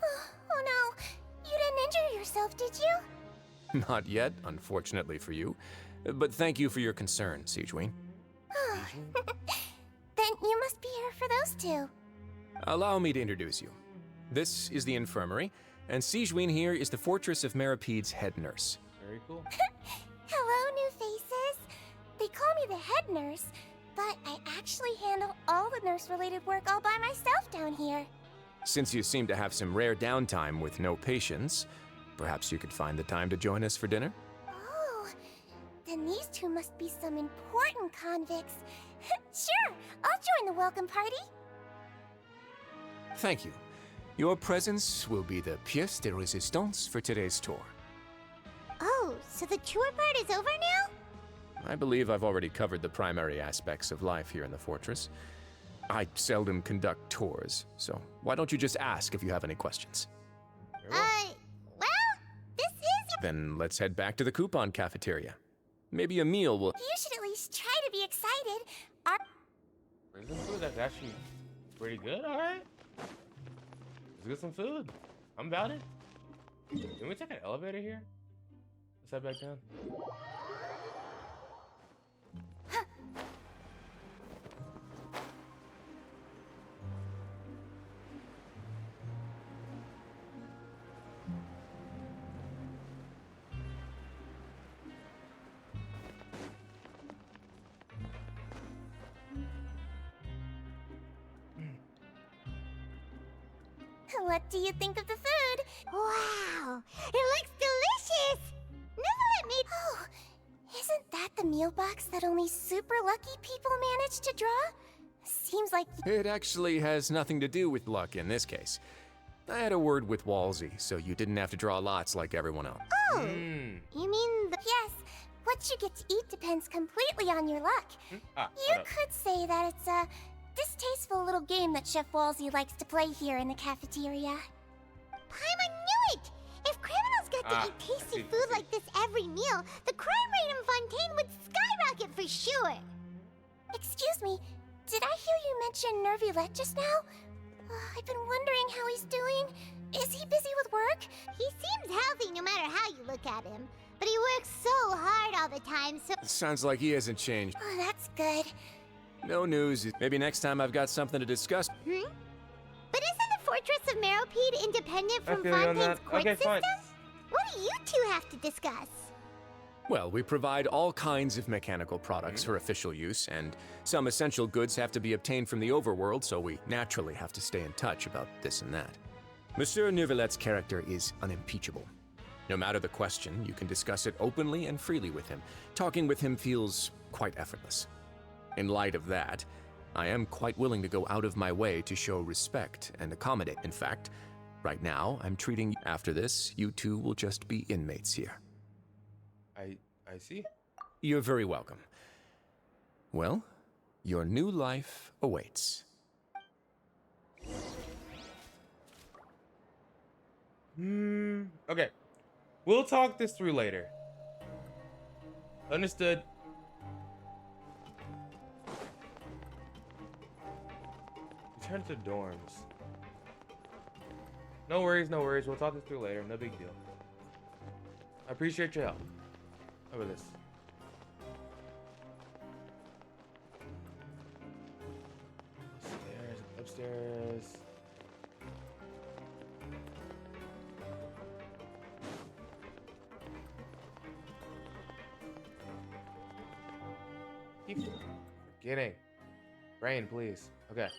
Oh no, you didn't injure yourself, did you? Not yet, unfortunately for you. But thank you for your concern, Sigewin. Then you must be here for those two. Allow me to introduce you. This is the infirmary, and Sigewin here is the Fortress of Merapede's head nurse. Very cool. Hello, new faces. They call me the head nurse, but I actually handle all the nurse-related work all by myself down here. Since you seem to have some rare downtime with no patients, perhaps you could find the time to join us for dinner? Oh, then these two must be some important convicts. Sure, I'll join the welcome party. Thank you. Your presence will be the pièce de résistance for today's tour. Oh, so the tour part is over now? I believe I've already covered the primary aspects of life here in the fortress. I seldom conduct tours, so why don't you just ask if you have any questions? Well, this is... Then let's head back to the coupon cafeteria. Maybe a meal will... You should at least try to be excited. Prison food? That's actually pretty good, alright. Let's get some food. I'm about it. Can we take an elevator here? Let's head back down. What do you think of the food? Wow, it looks delicious! Never made... Oh, isn't that the meal box that only super lucky people manage to draw? Seems like... It actually has nothing to do with luck in this case. I had a word with Walsey, so you didn't have to draw lots like everyone else. Oh, you mean the... Yes, what you get to eat depends completely on your luck. You could say that it's a distasteful little game that Chef Walsey likes to play here in the cafeteria. Paimon knew it! If criminals got to eat tasty food like this every meal, the crime rate in Fontaine would skyrocket for sure! Excuse me, did I hear you mention Nervulette just now? I've been wondering how he's doing. Is he busy with work? He seems healthy no matter how you look at him. But he works so hard all the time, so... Sounds like he hasn't changed. Oh, that's good. No news. Maybe next time I've got something to discuss. But isn't the Fortress of Meropede independent from Okay, Fontaine's court okay, system? fine. What do you two have to discuss? Well, we provide all kinds of mechanical products for official use, and some essential goods have to be obtained from the overworld, so we naturally have to stay in touch about this and that. Monsieur Neuvillette's character is unimpeachable. No matter the question, you can discuss it openly and freely with him. Talking with him feels quite effortless. In light of that, I am quite willing to go out of my way to show respect and accommodate. In fact, right now, I'm treating... After this, you two will just be inmates here. I see. You're very welcome. Well, your new life awaits. Okay. We'll talk this through later. Understood. Return to dorms. No worries, no worries. We'll talk this through later. No big deal. I appreciate your help. How about this? Upstairs, upstairs. Keep forgetting. Brain, please. Okay.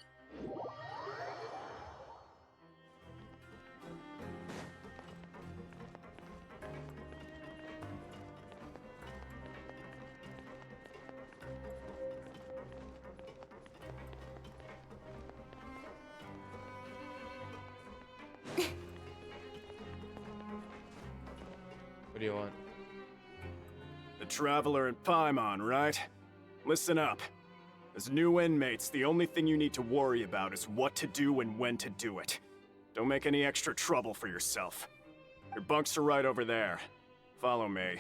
What do you want? The Traveler and Paimon, right? Listen up. As new inmates, the only thing you need to worry about is what to do and when to do it. Don't make any extra trouble for yourself. Your bunks are right over there. Follow me.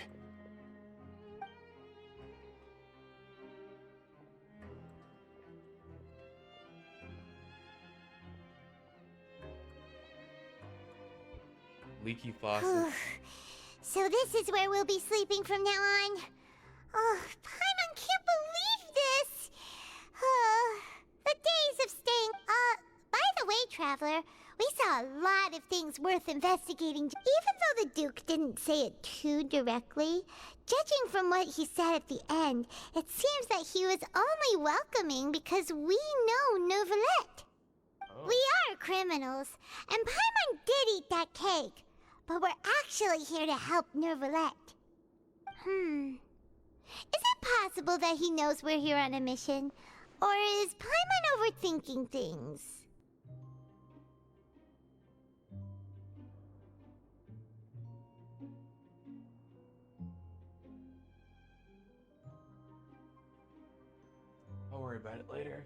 Leaky faucet. So this is where we'll be sleeping from now on. Oh, Paimon can't believe this. The days of staying. By the way, Traveler, we saw a lot of things worth investigating. Even though the Duke didn't say it too directly, judging from what he said at the end, it seems that he was only welcoming because we know Novelette. Oh. We are criminals, and Paimon did eat that cake, but we're actually here to help Novelette. Is it possible that he knows we're here on a mission? Or is Paimon overthinking things? I'll worry about it later.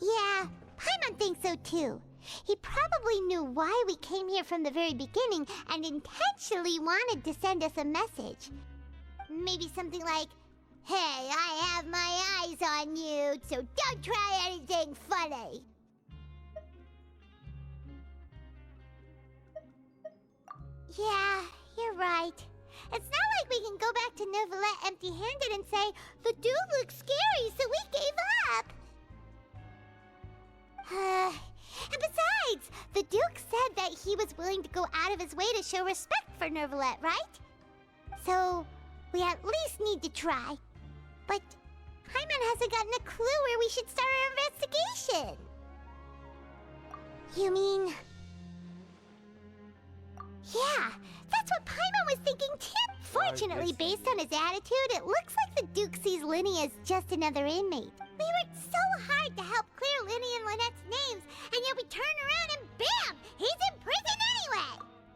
Yeah, Paimon thinks so too. He probably knew why we came here from the very beginning and intentionally wanted to send us a message. Maybe something like, "Hey, I have my eyes on you, so don't try anything funny." Yeah, you're right. It's not like we can go back to Novelette empty-handed and say, "The dude looks scary, so we gave up." And besides, the Duke said that he was willing to go out of his way to show respect for Novelette, right? So, we at least need to try. But Paimon hasn't gotten a clue where we should start our investigation. You mean... Yeah, that's what Paimon was thinking too. Fortunately, based on his attitude, it looks like the Duke sees Linny as just another inmate. We worked so hard to help clear Linny and Lynette's names, and yet we turn around and bam! He's in prison anyway!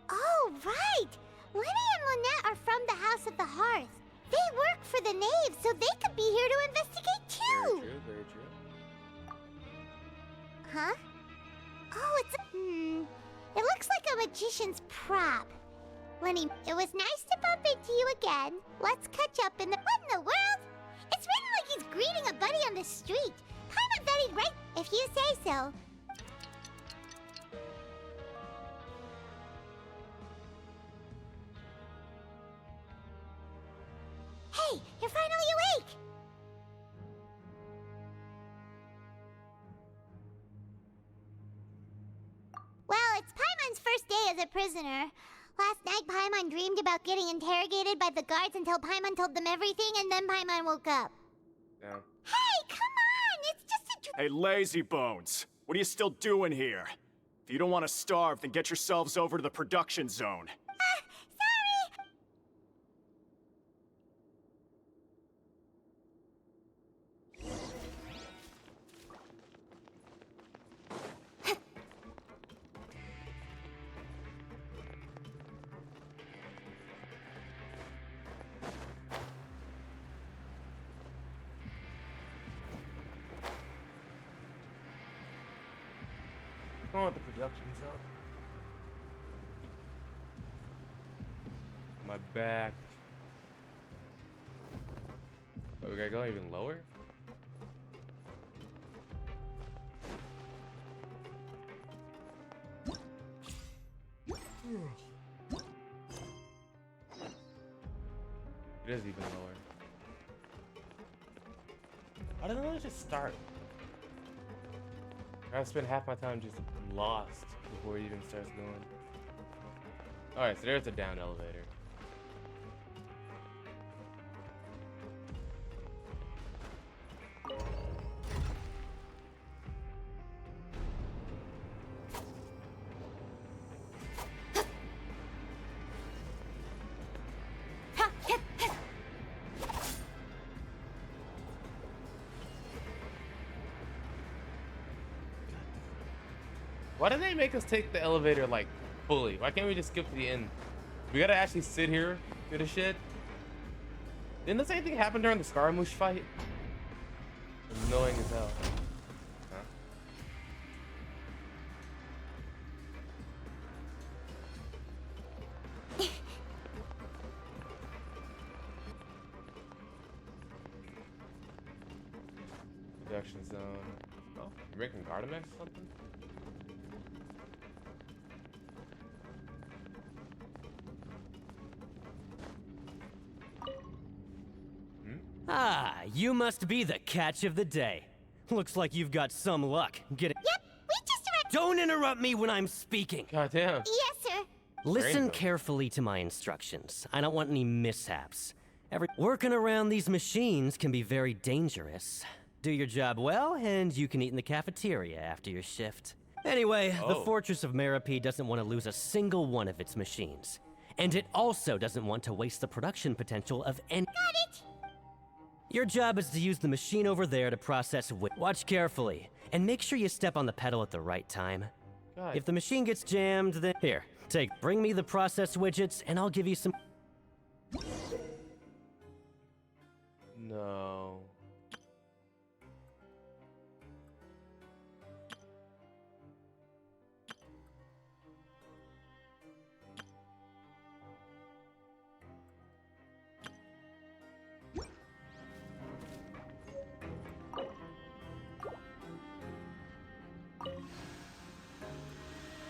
Oh, right! Linny and Lynette are from the House of the Hearth. They work for the Knave, so they could be here to investigate too! Very true, very true. Huh? Oh, it's it looks like a magician's prop. Lenny, it was nice to bump into you again. Let's catch up in the... What in the world? It's written like he's greeting a buddy on the street. Paimon thought he'd write... If you say so. Hey, you're finally awake! Well, it's Paimon's first day as a prisoner. Last night, Paimon dreamed about getting interrogated by the guards until Paimon told them everything, and then Paimon woke up. Yeah. Hey, come on! It's just a Hey, lazy bones! What are you still doing here? If you don't want to starve, then get yourselves over to the production zone. Sorry! Going with the production zone. My back. Oh, we gotta go even lower? It is even lower. I don't know, let's just start. I spent half my time just lost before it even starts going. Alright, so there's a down elevator. Why did they make us take the elevator like fully? Why can't we just skip to the end? We gotta actually sit here do the shit. Didn't the same thing happen during the Scaramouche fight? Annoying as hell. Huh? Production zone. Oh, you're making Gardamex or something? Ah, you must be the catch of the day. Looks like you've got some luck. Get it? Yep, we just arrived. Don't interrupt me when I'm speaking. God damn. Yes, sir. Listen carefully to my instructions. I don't want any mishaps. Working around these machines can be very dangerous. Do your job well, and you can eat in the cafeteria after your shift. Anyway, the Fortress of Meripede doesn't want to lose a single one of its machines. And it also doesn't want to waste the production potential of any— Got it. Your job is to use the machine over there to process Watch carefully, and make sure you step on the pedal at the right time. God. If the machine gets jammed, then— Here, bring me the process widgets, and I'll give you some— No.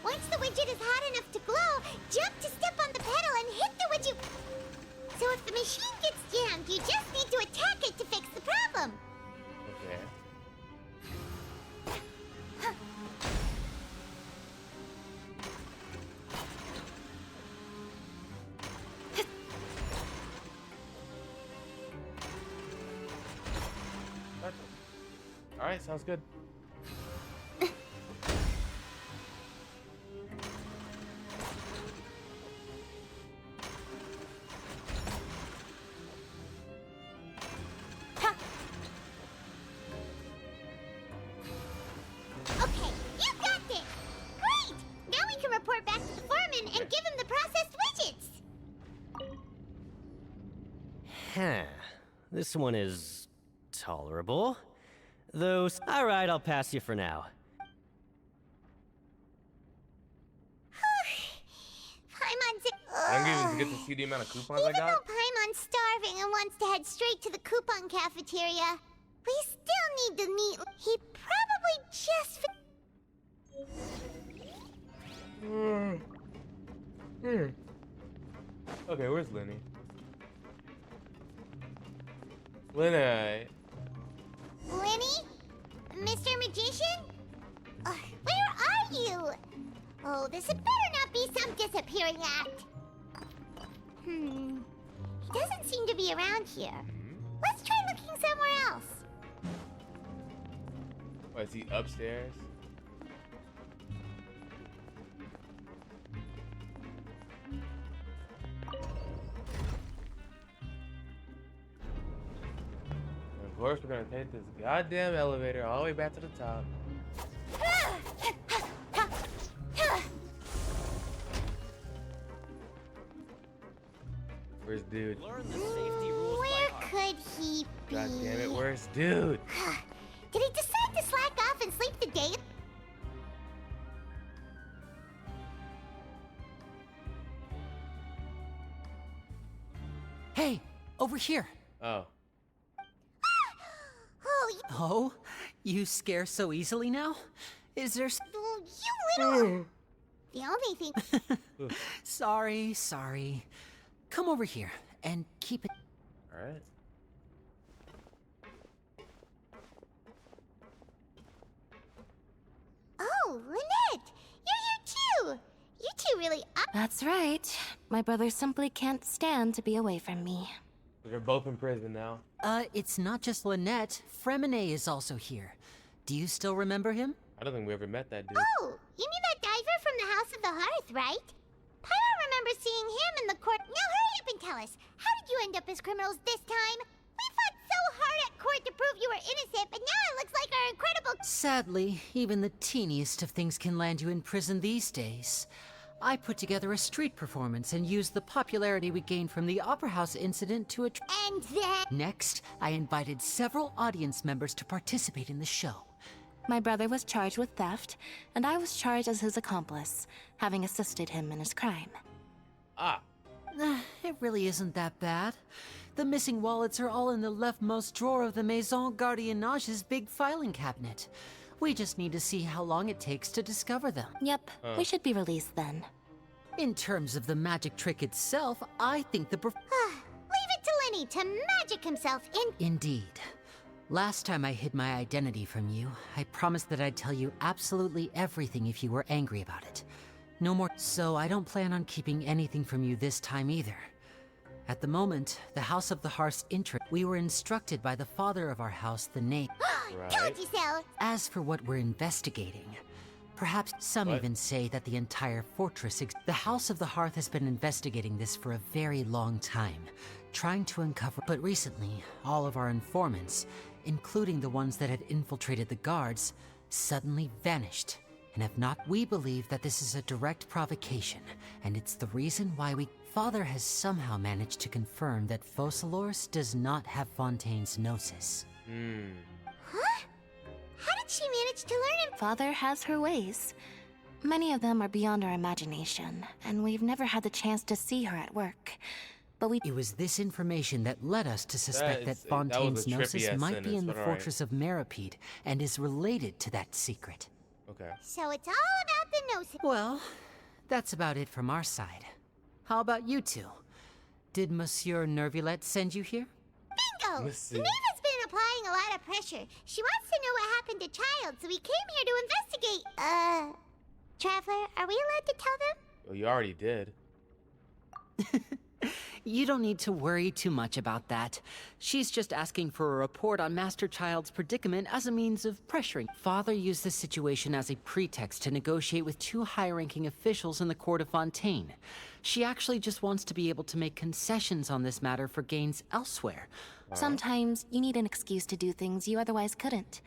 Once the widget is hot enough to glow, jump to step on the pedal and hit the widget. So if the machine gets jammed, you just need to attack it to fix the problem. Okay. All right, sounds good. Okay, you got it. Great. Now we can report back to the foreman and give him the processed widgets. Huh. This one is tolerable. Those— Alright, I'll pass you for now. Paimon's— I don't even get to see the amount of coupons I Even got. though Paimon's starving and wants to head straight to the coupon cafeteria, we still need to meet. He probably just. Okay, where's Lenny? Lenny. Lenny? Mr. Magician? Where are you? Oh, this had better not be some disappearing act. He doesn't seem to be around here. Let's try looking somewhere else. Oh, is he upstairs? Of course, we're gonna take this goddamn elevator all the way back to the top. Where's dude? Learn the safety rules Where could he be? God damn it, where's dude? Did he decide to slack off and sleep the day? Hey, over here. Oh. Oh, you scare so easily now? Is there— You little— The only thing— Sorry. Come over here and keep it— Alright. Oh, Lynette! You're here too! You two really up— That's right. My brother simply can't stand to be away from me. They're both in prison now. It's not just Lynette. Fremine is also here. Do you still remember him? I don't think we ever met that dude. Oh, you mean that diver from the House of the Hearth, right? Pyro remembers seeing him in the court— Now hurry up and tell us, how did you end up as criminals this time? We fought so hard at court to prove you were innocent, but now it looks like our incredible— Sadly, even the teeniest of things can land you in prison these days. I put together a street performance and used the popularity we gained from the Opera House incident to And then... Next, I invited several audience members to participate in the show. My brother was charged with theft, and I was charged as his accomplice, having assisted him in his crime. Ah. It really isn't that bad. The missing wallets are all in the leftmost drawer of the Maison Gardiennage's big filing cabinet. We just need to see how long it takes to discover them. Yep, we should be released then. In terms of the magic trick itself, I think the Leave it to Lenny to magic himself in... Indeed. Last time I hid my identity from you, I promised that I'd tell you absolutely everything if you were angry about it. No more. So I don't plan on keeping anything from you this time either. At the moment, the House of the Hearth's interest, we were instructed by the father of our house the name. Told you so! As for what we're investigating, perhaps some even say that the entire fortress the House of the Hearth has been investigating this for a very long time, trying to uncover. But recently, all of our informants, including the ones that had infiltrated the guards, suddenly vanished. And have not. We believe that this is a direct provocation, and it's the reason why Father has somehow managed to confirm that Focalors does not have Fontaine's gnosis. Huh? How did she manage to learn it? Father has her ways. Many of them are beyond our imagination, and we've never had the chance to see her at work. But It was this information that led us to suspect that Fontaine's gnosis might be in the fortress of Meripede, and is related to that secret. Okay. So it's all about the gnosis. Well, that's about it from our side. How about you two? Did Monsieur Nervulette send you here? Bingo! Neva's been applying a lot of pressure. She wants to know what happened to Child, so we came here to investigate. Traveler, are we allowed to tell them? Well, you already did. You don't need to worry too much about that. She's just asking for a report on Master Child's predicament as a means of pressuring. Father used this situation as a pretext to negotiate with two high-ranking officials in the court of Fontaine. She actually just wants to be able to make concessions on this matter for gains elsewhere. Sometimes you need an excuse to do things you otherwise couldn't.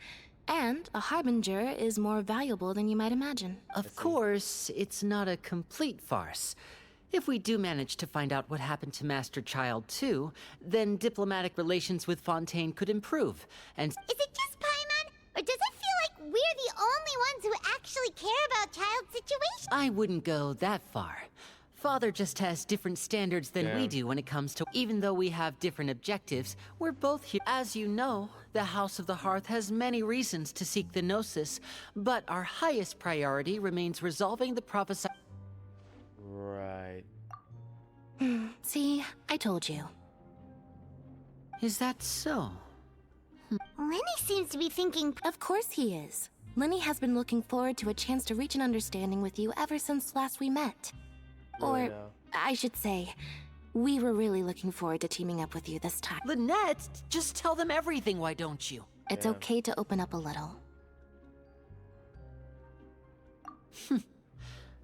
And a harbinger is more valuable than you might imagine. Of course, it's not a complete farce. If we do manage to find out what happened to Master Child too, then diplomatic relations with Fontaine could improve, and— Is it just Paimon? Or does it feel like we're the only ones who actually care about Child's situation? I wouldn't go that far. Father just has different standards than we do when it comes to— Even though we have different objectives, we're both here. As you know, the House of the Hearth has many reasons to seek the Gnosis, but our highest priority remains resolving the prophesy— Right. See, I told you. Is that so? Lenny seems to be thinking— Of course he is. Lenny has been looking forward to a chance to reach an understanding with you ever since last we met. Or, I should say, we were really looking forward to teaming up with you this time. Lynette, just tell them everything, why don't you? It's okay to open up a little.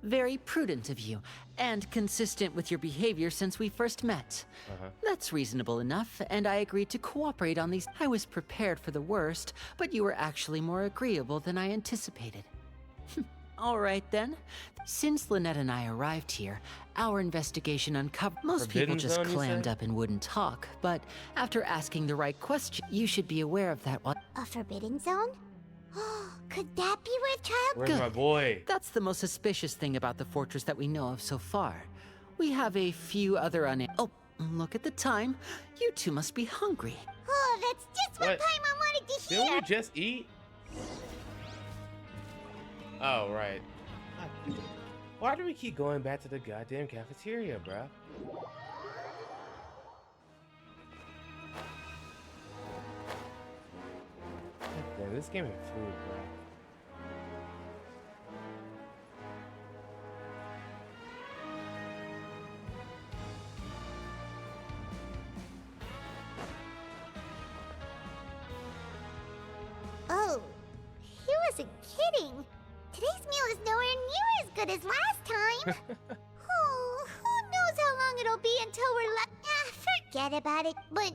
Very prudent of you, and consistent with your behavior since we first met. That's reasonable enough, and I agreed to cooperate on these. I was prepared for the worst, but you were actually more agreeable than I anticipated. All right then. Since Lynette and I arrived here, our investigation uncovered— Most people just clammed up and wouldn't talk, but after asking the right question, you should be aware of that one. A forbidden zone? Could that be where Child— Where's my boy? That's the most suspicious thing about the fortress that we know of so far. We have a few other Oh, look at the time. You two must be hungry. Oh, that's just what Paimon wanted to hear! Didn't we just eat? Oh, right. Why do we keep going back to the goddamn cafeteria, bruh? Damn, this game is food, bro. Oh, he wasn't kidding. Today's meal is nowhere near as good as last time. Oh, who knows how long it'll be until we're forget about it, but...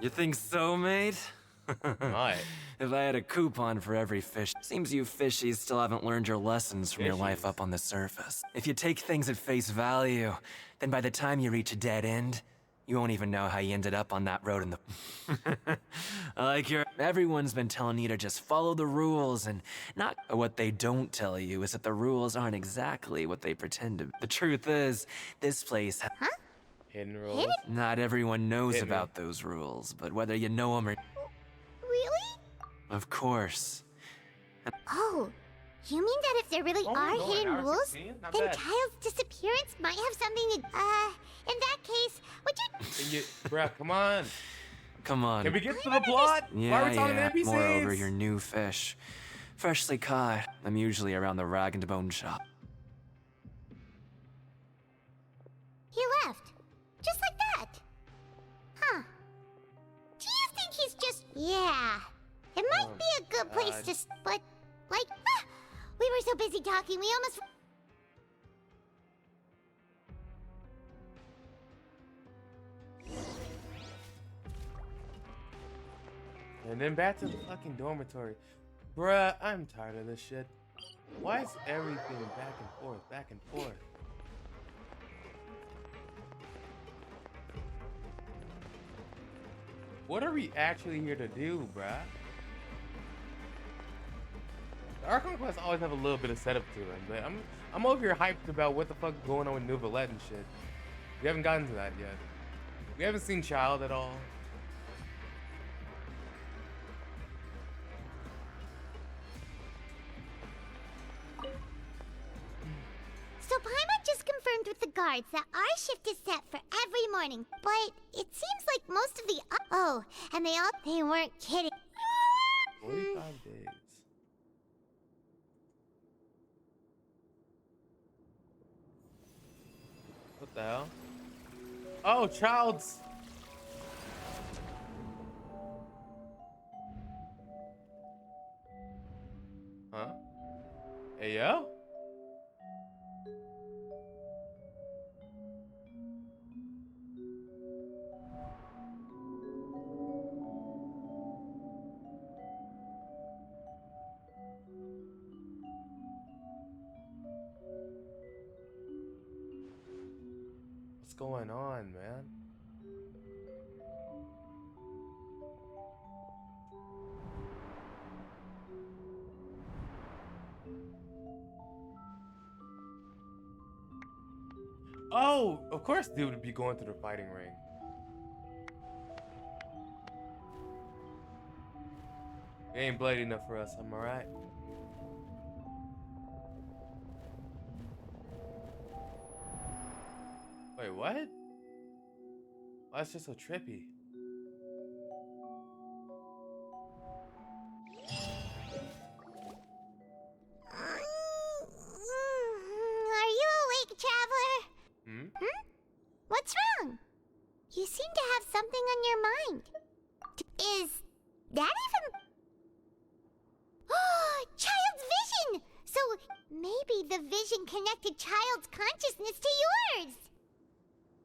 You think so, mate? Right. If I had a coupon for every fish, seems you fishies still haven't learned your lessons from your life up on the surface. If you take things at face value, then by the time you reach a dead end, you won't even know how you ended up on that road in the... Everyone's been telling you to just follow the rules and not... What they don't tell you is that the rules aren't exactly what they pretend to be. The truth is, this place... Huh? Hidden rules? Not everyone knows about those rules, but whether you know them or... Really? Of course. Oh, you mean that if there really are no, hidden an hour rules, 16? Not then bad. Child's disappearance might have something to... in that case, would you... Bruh, come on. Come on. Can we get to the plot? Yeah, Why are we talking yeah. to NPCs? Moreover, your new fish. Freshly caught. I'm usually around the rag and bone shop. He left. Just like that. Huh. Do you think he's just... Yeah. It might be a good place to... But, like... we were so busy talking, we almost... And then back to the fucking dormitory. Bruh, I'm tired of this shit. Why is everything back and forth, back and forth? What are we actually here to do, bruh? The Archon quests always have a little bit of setup to them, but I'm over here hyped about what the fuck going on with Nouvellette and shit. We haven't gotten to that yet. We haven't seen Child at all. So Paimon just confirmed with the guards that our shift is set for every morning, but it seems like most of the... Oh, and they weren't kidding. 45 days. What the hell? Oh, Child's... Huh? Hey, yo? What's going on, man? Oh, of course dude would be going to the fighting ring. It ain't bloody enough for us, am I right? Wait, what? Why that's just so trippy. Are you awake, traveler? Hmm? What's wrong? You seem to have something on your mind. Is that even... Oh, Child's vision! So maybe the vision connected Child's consciousness to yours.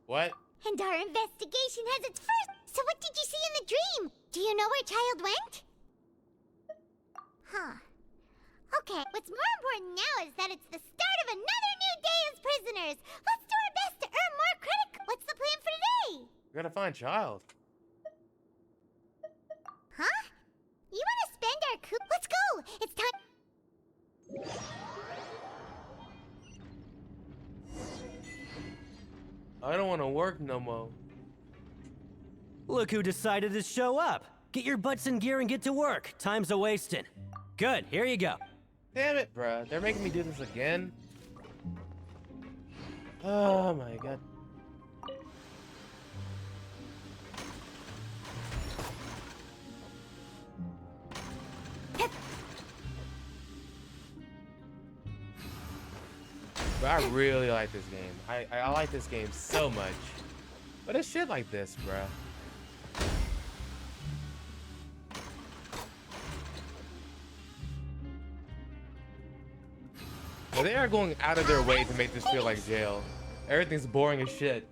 What? And our investigation has its first... So what did you see in the dream? Do you know where Child went? Huh. Okay, what's more important now is that it's the start of another new day as prisoners. Let's do our best to earn more credit. What's the plan for today? We gotta find Child. Huh? You want to spend our coup? Let's go! It's time... I don't want to work no more. Look who decided to show up. Get your butts in gear and get to work. Time's a wasting. Good, here you go. Damn it, bruh. They're making me do this again. Oh my god. But I really like this game. I like this game so much. But it's shit like this, bruh. Well, they are going out of their way to make this feel like jail. Everything's boring as shit.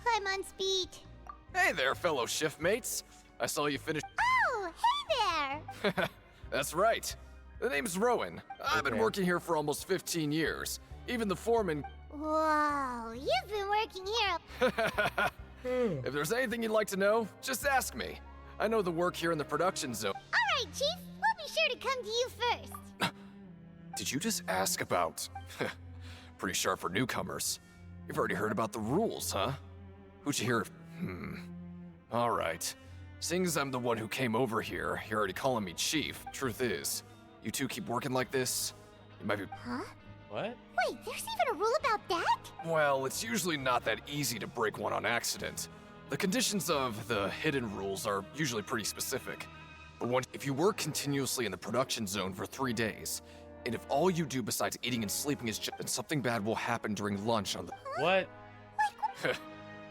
I'm on speed. Hey there, fellow shift mates. I saw you finish. Oh, hey there! That's right. The name's Rowan. I've been working here for almost 15 years. Even the foreman. Whoa, you've been working here. If there's anything you'd like to know, just ask me. I know the work here in the production zone. All right, Chief. We'll be sure to come to you first. Did you just ask about? Pretty sharp for newcomers. You've already heard about the rules, huh? Who'd you hear? All right. Seeing as I'm the one who came over here, you're already calling me Chief. Truth is, you two keep working like this, you might be. Huh? What? Wait, there's even a rule about that? Well, it's usually not that easy to break one on accident. The conditions of the hidden rules are usually pretty specific. But if you work continuously in the production zone for 3 days, and if all you do besides eating and sleeping is then something bad will happen during lunch on the. What?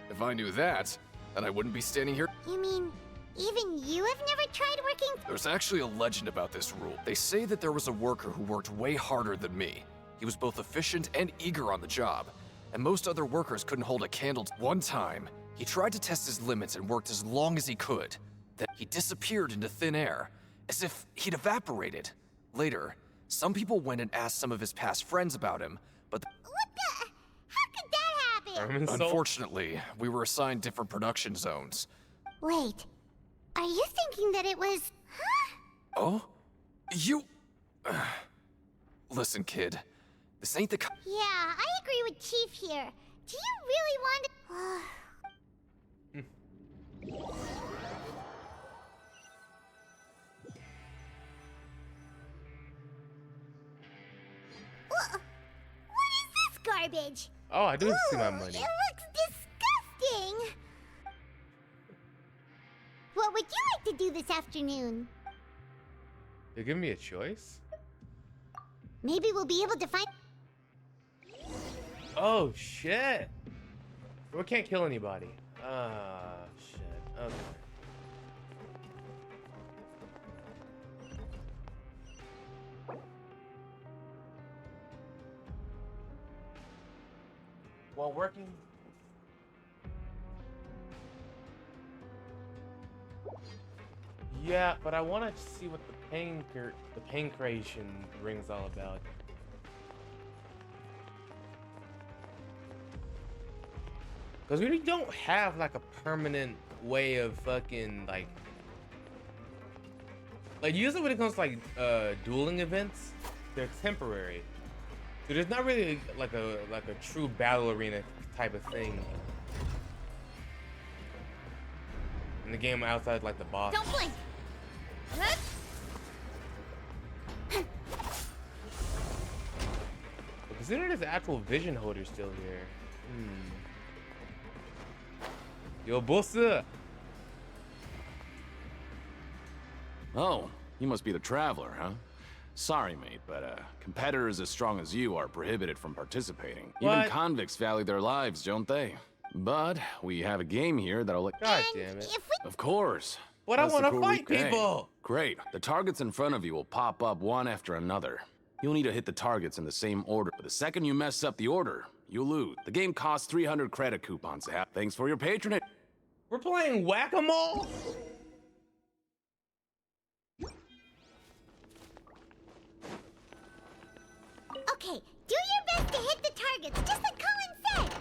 If I knew that, then I wouldn't be standing here. You mean, even you have never tried working? There's actually a legend about this rule. They say that there was a worker who worked way harder than me. He was both efficient and eager on the job, and most other workers couldn't hold a candle to. One time, he tried to test his limits and worked as long as he could. Then he disappeared into thin air, as if he'd evaporated. Later, some people went and asked some of his past friends about him, but What the? How could that happen? unfortunately, we were assigned different production zones. Wait, are you thinking that it was... Huh? Oh? You... Listen, kid. This ain't the Yeah, I agree with Chief here. Do you really want to... What is this garbage? Oh, I do see my money. It looks disgusting. What would you like to do this afternoon? You're giving me a choice? Maybe we'll be able to find... Oh, shit. We can't kill anybody. Ah, shit. Okay. While working... Yeah, but I want to see what the pain creation ring's all about. Because we don't have like a permanent way of fucking like usually when it comes to like dueling events, they're temporary. So there's not really like a true battle arena type of thing in the game outside like the boss. Don't blink. But consider there's actual vision holder still here. Yo, boss. Oh, you must be the Traveler, huh? Sorry, mate, but competitors as strong as you are prohibited from participating. What? Even convicts value their lives, don't they? But we have a game here that'll let. God damn it. Of course. But That's I the want to cool fight hey, people. Great. The targets in front of you will pop up one after another. You'll need to hit the targets in the same order. But the second you mess up the order, you lose. The game costs 300 credit coupons to have. Thanks for your patronage. We're playing whack-a-mole? Okay, do your best to hit the targets, just like Colin said.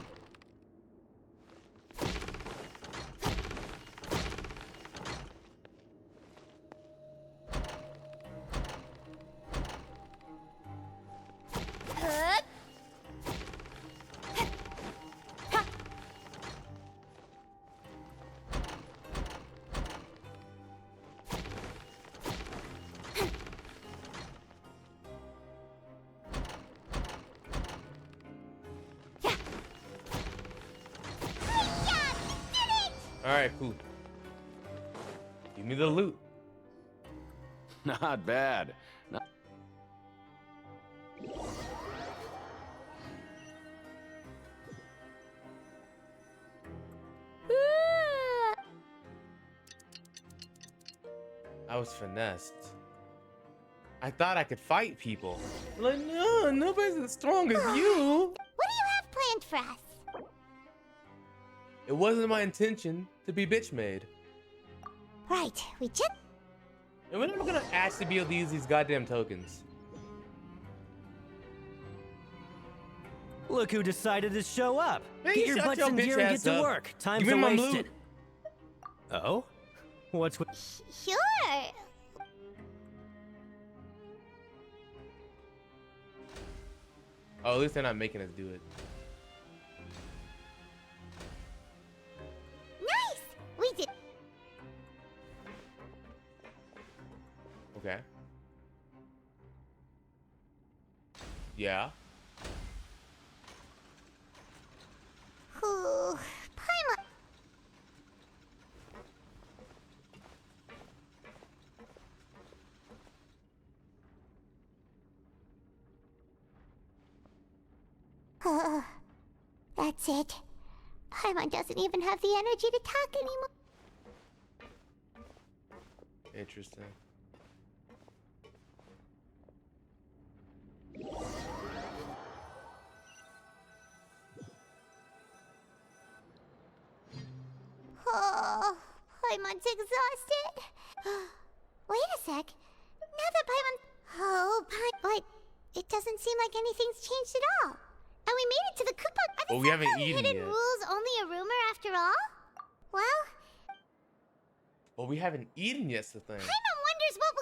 Alright, cool. Give me the loot. Not bad. Not I was finessed. I thought I could fight people. Like, no, nobody's as strong as you. What do you have planned for us? It wasn't my intention to be bitch made. Right, we just... And we're never gonna actually be able to use these goddamn tokens. Look who decided to show up. Man, Get you your shut butts your in bitch gear and get ass to up. work. Time's Give me my wasted. loot. Oh? What's with... Sure. Oh, at least they're not making us do it. Nice! We did... Okay. Yeah. Ooh, Paimon... That's it. Paimon doesn't even have the energy to talk anymore. Interesting. Oh, Paimon's exhausted. Wait a sec. Now that Paimon... Oh, but it doesn't seem like anything's changed at all. And we made it to the coupon. Are Oh, the we haven't so-called eaten hidden yet. rules only a rumor after all? Well, Well, we haven't eaten yet's the thing. Paimon wonders what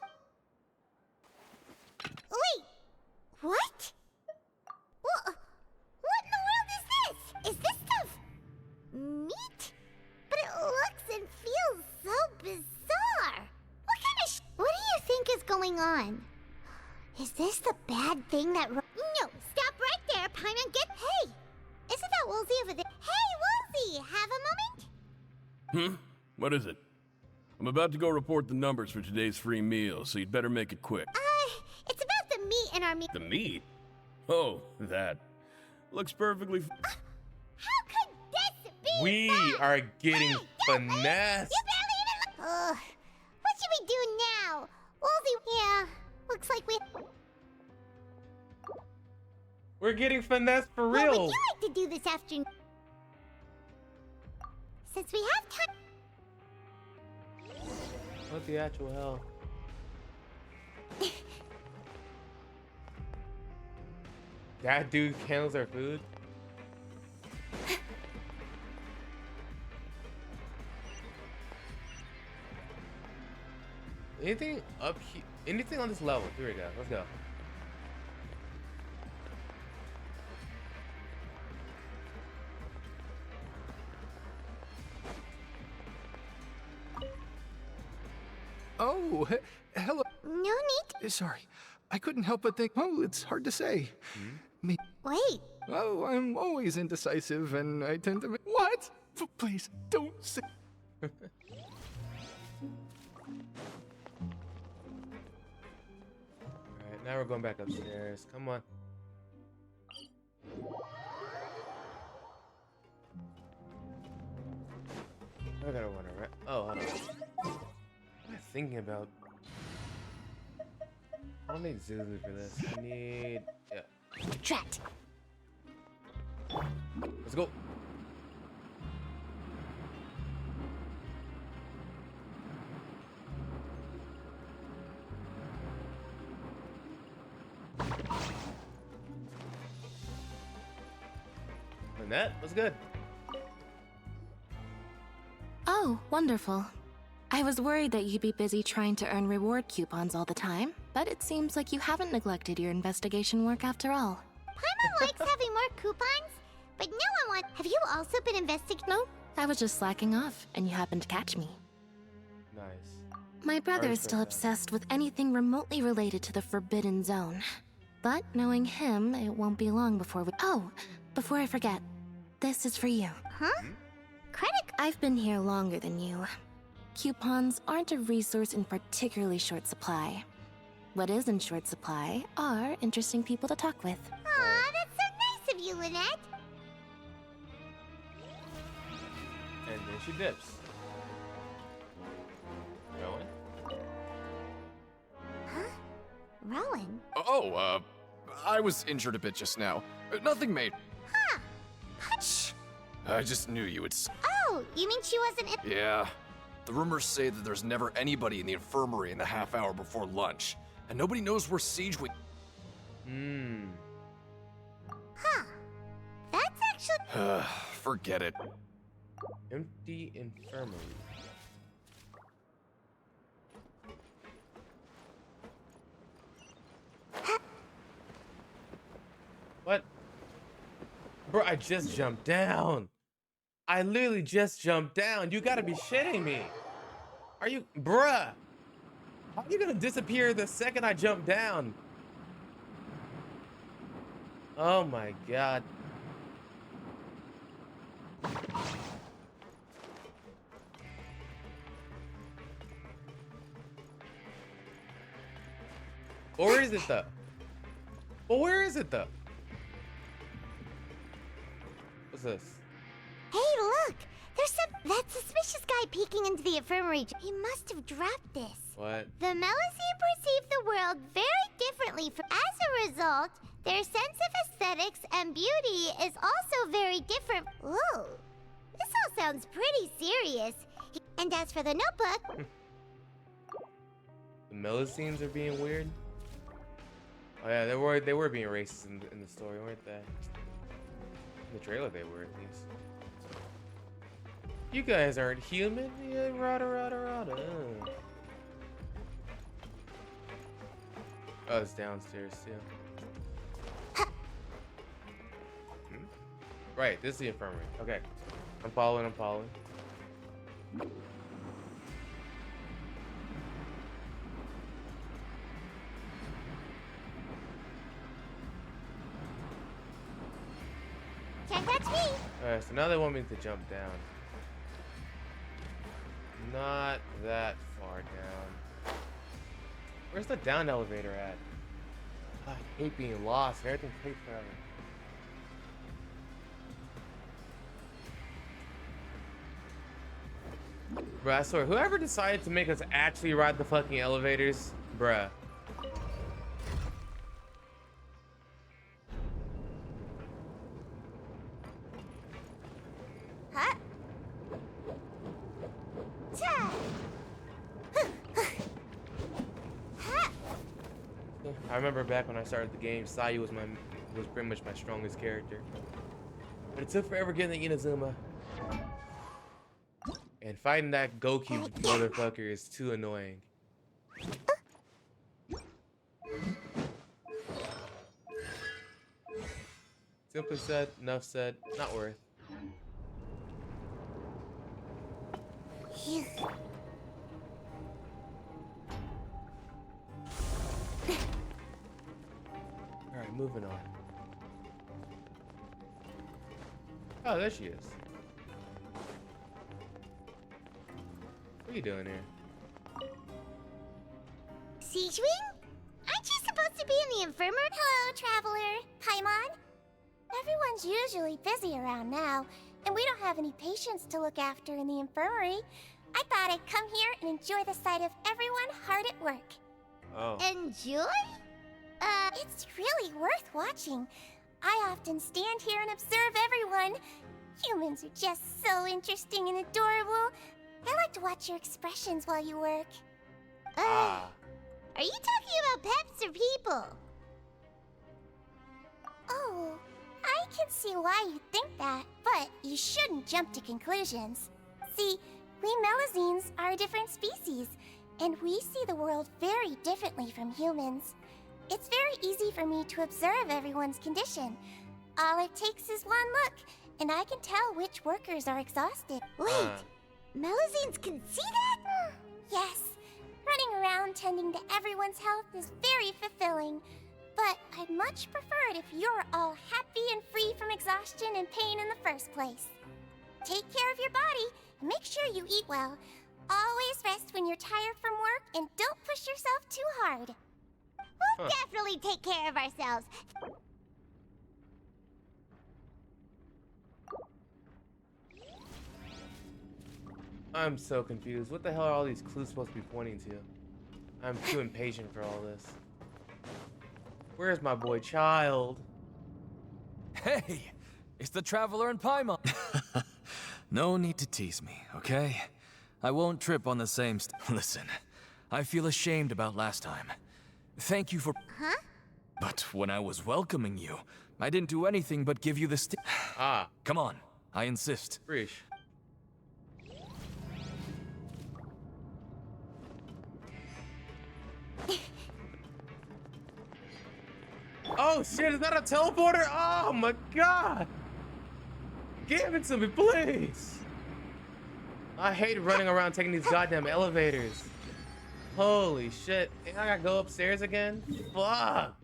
Wait, what? What in the world is this? Is this stuff meat? But it looks and feels so bizarre. What kind of What do you think is going on? Is this the bad thing that... No, stop right there, Paimon. Hey! Isn't that Woolsey over there? Hey, Woolsey! Have a moment? What is it? I'm about to go report the numbers for today's free meal, so you'd better make it quick. It's about the meat in our meat... The meat? Oh, that. Looks perfectly How could this be We bad? are getting Hey, finessed. You barely even... what should we do now? Woolsey... Yeah, looks like we... We're getting finessed for What real. would you like to do this afternoon? Since we have time... What the actual hell? That dude handles our food? Anything up here? Anything on this level? Here we go. Let's go. Oh, hello. No need... Sorry, I couldn't help but think. Oh, it's hard to say. Me. Wait. Oh, I'm always indecisive, and I tend to. What? Please don't say. Alright, now we're going back upstairs. Come on. I gotta run around. Oh, hold on. What am I thinking about? I don't need Zulu for this. I need... Yeah. Trapped. Let's go. Annette, what's good? Oh, wonderful. I was worried that you'd be busy trying to earn reward coupons all the time, but it seems like you haven't neglected your investigation work after all. Paimon likes having more coupons, but no one wants... Have you also been investigating? No, I was just slacking off, and you happened to catch me. Nice. My brother is First still person. obsessed with anything remotely related to the Forbidden Zone. But knowing him, it won't be long before we... Oh, before I forget, this is for you. Huh? Credit... I've been here longer than you. Coupons aren't a resource in particularly short supply. What is in short supply are interesting people to talk with. Aw, that's so nice of you, Lynette. And then she dips. Going. Rowan? Oh, I was injured a bit just now. Nothing made. Huh. Shh. I just knew you would. Oh, Oh, you mean she wasn't in— Yeah. The rumors say that there's never anybody in the infirmary in the half hour before lunch, and nobody knows where Siege went. Huh. That's actually— Forget it. Empty infirmary. What? Bro, I just jumped down. I literally just jumped down. You gotta be shitting me. Are you, bruh? How are you gonna disappear the second I jump down? Oh my god. Or is it though? Well, where is it though? What's this? Hey, look! There's that suspicious guy peeking into the infirmary. He must have dropped this. What? The Melusine perceive the world very differently. As a result, their sense of aesthetics and beauty is also very different. Whoa, this all sounds pretty serious. And as for the notebook, The Melusines are being weird. Oh yeah, they were being racist in the story, weren't they? In the trailer, they were at least. You guys aren't human. Yeah, rada. Oh, it's downstairs too. Right, this is the infirmary. Okay, I'm following. can't catch me. Alright, so now they want me to jump down. Not that far down. Where's the down elevator at? I hate being lost. Everything takes forever. Bruh, I swear, whoever decided to make us actually ride the fucking elevators, bruh. Huh? I remember back when I started the game, Sayu was pretty much my strongest character. But it took forever getting the Inazuma. And fighting that Goku motherfucker is too annoying. Simply said, enough said, not worth. Alright, moving on. Oh, there she is. What are you doing here? Siege Wing? Aren't you supposed to be in the infirmary? Hello, Traveler. Paimon. Everyone's usually busy around now, and we don't have any patients to look after in the infirmary. I thought I'd come here and enjoy the sight of everyone hard at work. Oh. Enjoy? It's really worth watching. I often stand here and observe everyone. Humans are just so interesting and adorable. I like to watch your expressions while you work. Are you talking about pets or people? Oh, I can see why you think that, but you shouldn't jump to conclusions. See, we Melusines are a different species, and we see the world very differently from humans. It's very easy for me to observe everyone's condition. All it takes is one look, and I can tell which workers are exhausted. Wait, Melusines can see that? Yes, running around tending to everyone's health is very fulfilling. But I'd much prefer it if you're all happy and free from exhaustion and pain in the first place. Take care of your body and make sure you eat well. Always rest when you're tired from work and don't push yourself too hard. We'll definitely take care of ourselves. I'm so confused. What the hell are all these clues supposed to be pointing to? I'm too impatient for all this. Where's my boy Child? Hey, it's the Traveler and Paimon. No need to tease me, okay? I won't trip on the same Listen, I feel ashamed about last time. Thank you for— Huh? But when I was welcoming you, I didn't do anything but give you the Come on, I insist. Rish. Oh shit, is that a teleporter? Oh my god! Give it to me, please! I hate running around taking these goddamn elevators. Holy shit. And I gotta go upstairs again? Fuck!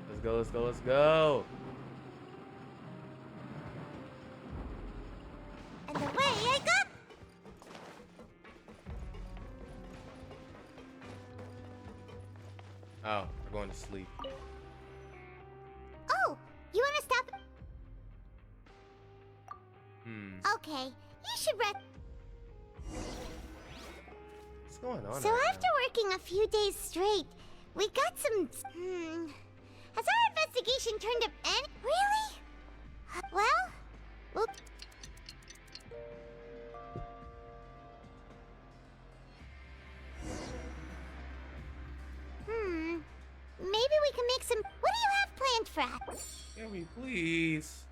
Let's go, let's go, let's go! And away I go! Oh, we're going to sleep. Oh, you wanna stop? Okay, you should rest. What's going on? So right after working a few days straight, we got some. Has our investigation turned up any? Really? Well, whoop. Maybe we can make some. What do you have planned for us? Can we please?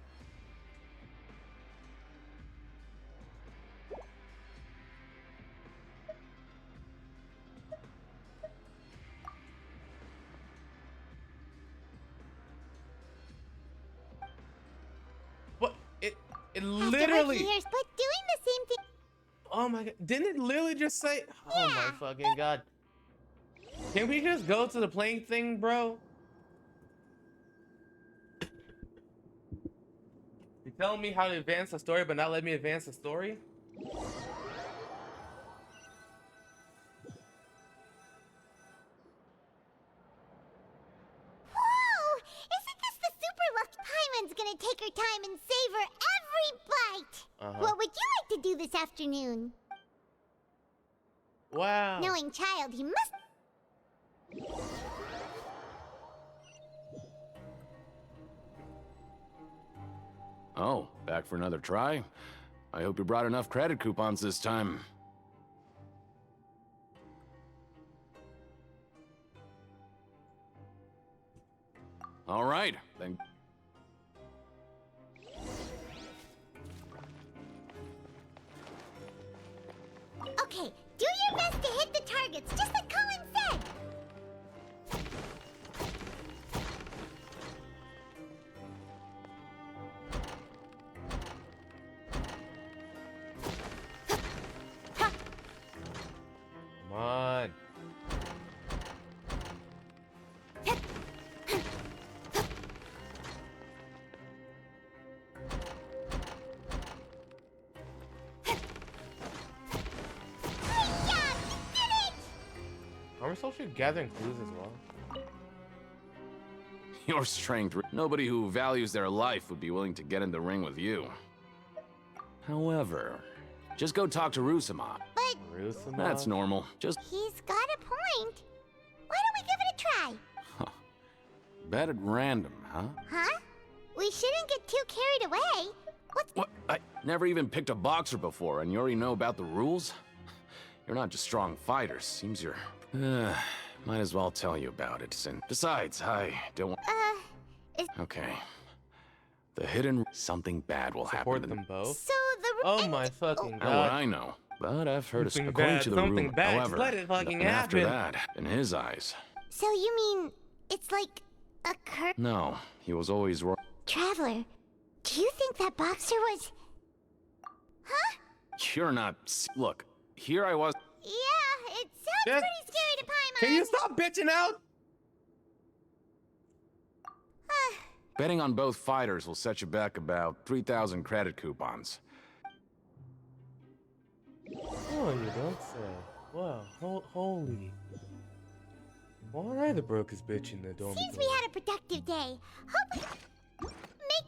What? It literally. Years, but doing the same thing. Oh my god! Didn't it literally just say? Oh my fucking god! Can we just go to the playing thing, bro? You're telling me how to advance the story, but not let me advance the story? Whoa! Isn't this the super lucky Paimon's gonna take her time and savor every bite? What would you like to do this afternoon? Wow. Knowing child, he must. Oh, back for another try? I hope you brought enough credit coupons this time. All right, then. Okay, do your best to hit the targets, just like Colin said. Come on. Are we supposed to be gathering clues as well? Your strength. Nobody who values their life would be willing to get in the ring with you. However, just go talk to Rusama. But Rusama? That's normal. Just he's got a point. Why don't we give it a try? bet at random, huh? Huh? We shouldn't get too carried away. What? I never even picked a boxer before, and you already know about the rules? You're not just strong fighters. Seems you're... might as well tell you about it. And besides, I don't want... Okay. The hidden... Something bad will Support happen. them both? So the... Oh my fucking god. Not what I know. But I've heard Something according bad, to the something rumor. bad. However, Let it fucking and after happen. that, in his eyes... So you mean it's like a curse? No, he was always... Traveler, do you think that boxer was... Huh? You're not... Look, here I was... Yeah, it sounds pretty scary to Paimon. Can you stop bitching out? Betting on both fighters will set you back about 3,000 credit coupons. Oh, you don't say. Wow, holy. Why are the brokers bitching the dorm? Seems we had a productive day. Hope we make...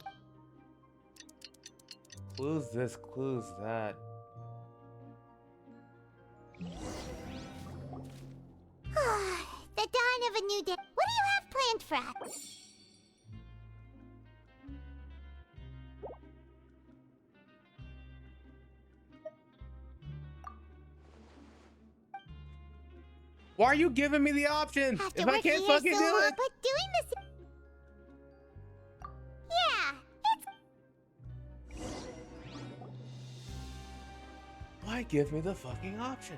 Clues this, clues that. The dawn of a new day. What do you have planned for us? Why are you giving me the option After if I can't here fucking so do long, it? but doing this. Yeah, it's. Why give me the fucking option?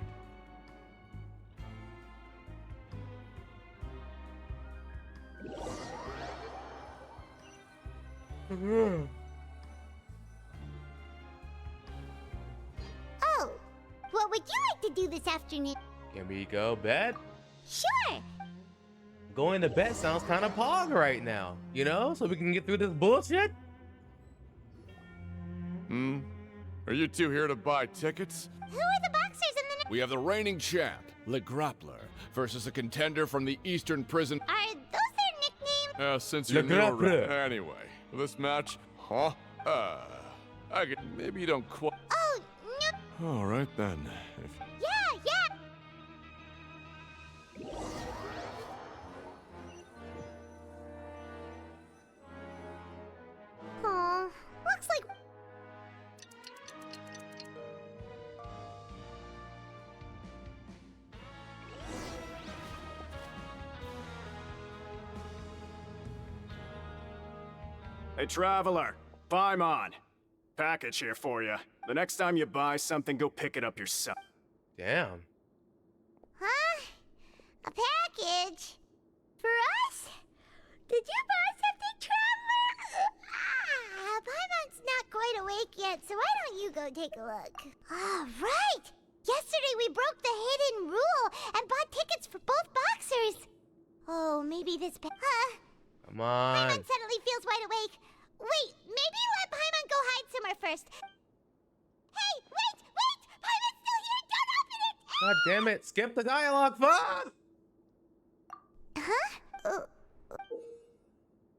Oh, what would you like to do this afternoon? Can we go bed? Sure. Going to bed sounds kind of pog right now, you know? So we can get through this bullshit? Are you two here to buy tickets? Who are the boxers in the? We have the reigning champ, Le Grappler, versus a contender from the Eastern Prison. Are those their nicknames? Since Le you're new around. Grappler. Anyway, this match, I could, maybe you don't quite. Oh no. All right then. If Yeah, yeah. Oh, looks like. Hey, Traveler. Paimon. Package here for you. The next time you buy something, go pick it up yourself. Damn. Huh? A package? For us? Did you buy something, Traveler? Paimon's not quite awake yet, so why don't you go take a look? All right! Yesterday we broke the hidden rule and bought tickets for both boxers. Oh, maybe this Come on. Paimon suddenly feels wide awake. Wait, maybe let Paimon go hide somewhere first. Hey, wait! Paimon's still here! Don't open it! God damn it. Skip the dialogue. Fuck! Huh?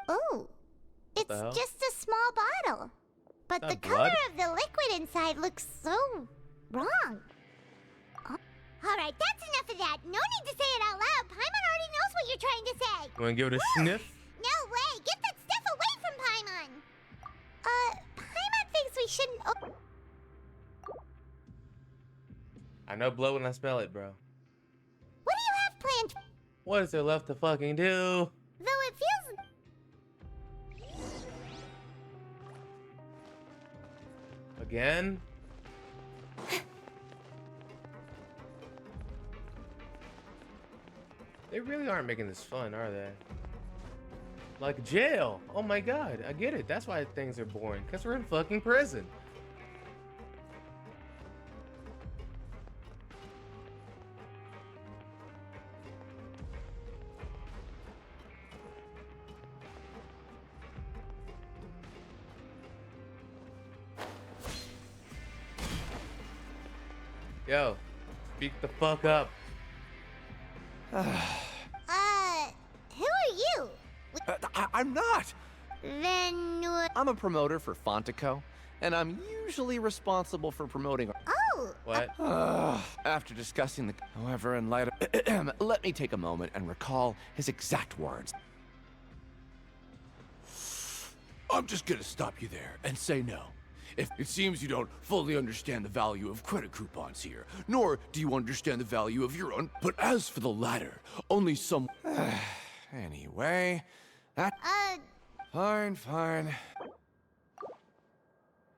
Oh. It's the hell? just a small bottle. But Is the that color blood? of the liquid inside looks so wrong. Alright, that's enough of that. No need to say it out loud. Paimon already knows what you're trying to say. You wanna give it a sniff? No way! Get that stuff away from Paimon! Paimon thinks we shouldn't. I know blood when I smell it, bro. What do you have planned? What is there left to fucking do? Though it feels. Again? They really aren't making this fun, are they? Like jail. Oh my god, I get it. That's why things are boring. Because we're in fucking prison. Yo, speak the fuck up. Who are you? I'm not. Then. I'm a promoter for Fontico, and I'm usually responsible for promoting. Oh! What? After discussing the. However, in light of. Let me take a moment and recall his exact words. I'm just gonna stop you there and say no. If it seems you don't fully understand the value of credit coupons here, nor do you understand the value of your own, but as for the latter, only some. Anyway, that. Fine.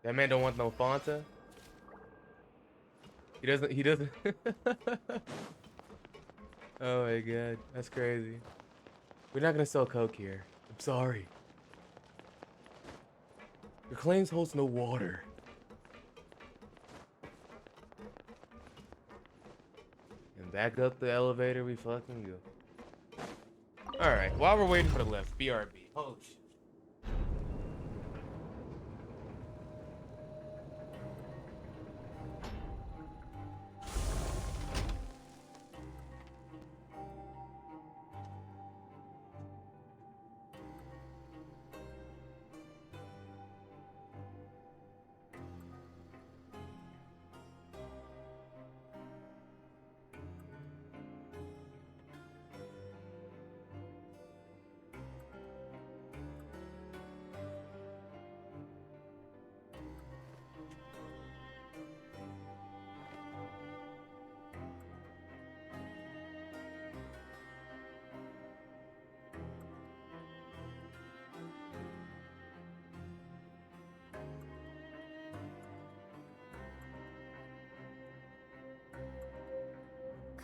That man don't want no Fanta. He doesn't. Oh my god, that's crazy. We're not gonna sell Coke here. I'm sorry. Your claims holds no water. And back up the elevator we fucking go. Alright, while we're waiting for the lift, BRB. Holy shit.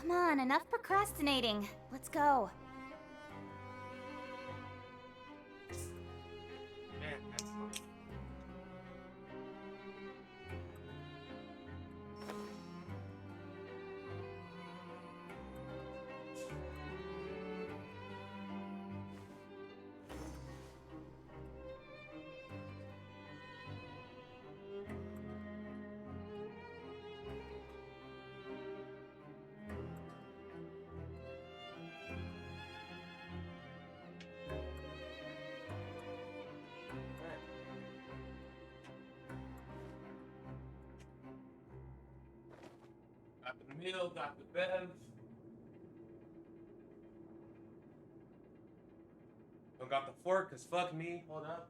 Come on, enough procrastinating. Let's go. Man, that's fun. Got the meal, got the bev. Don't got the fork, cause fuck me. Hold up.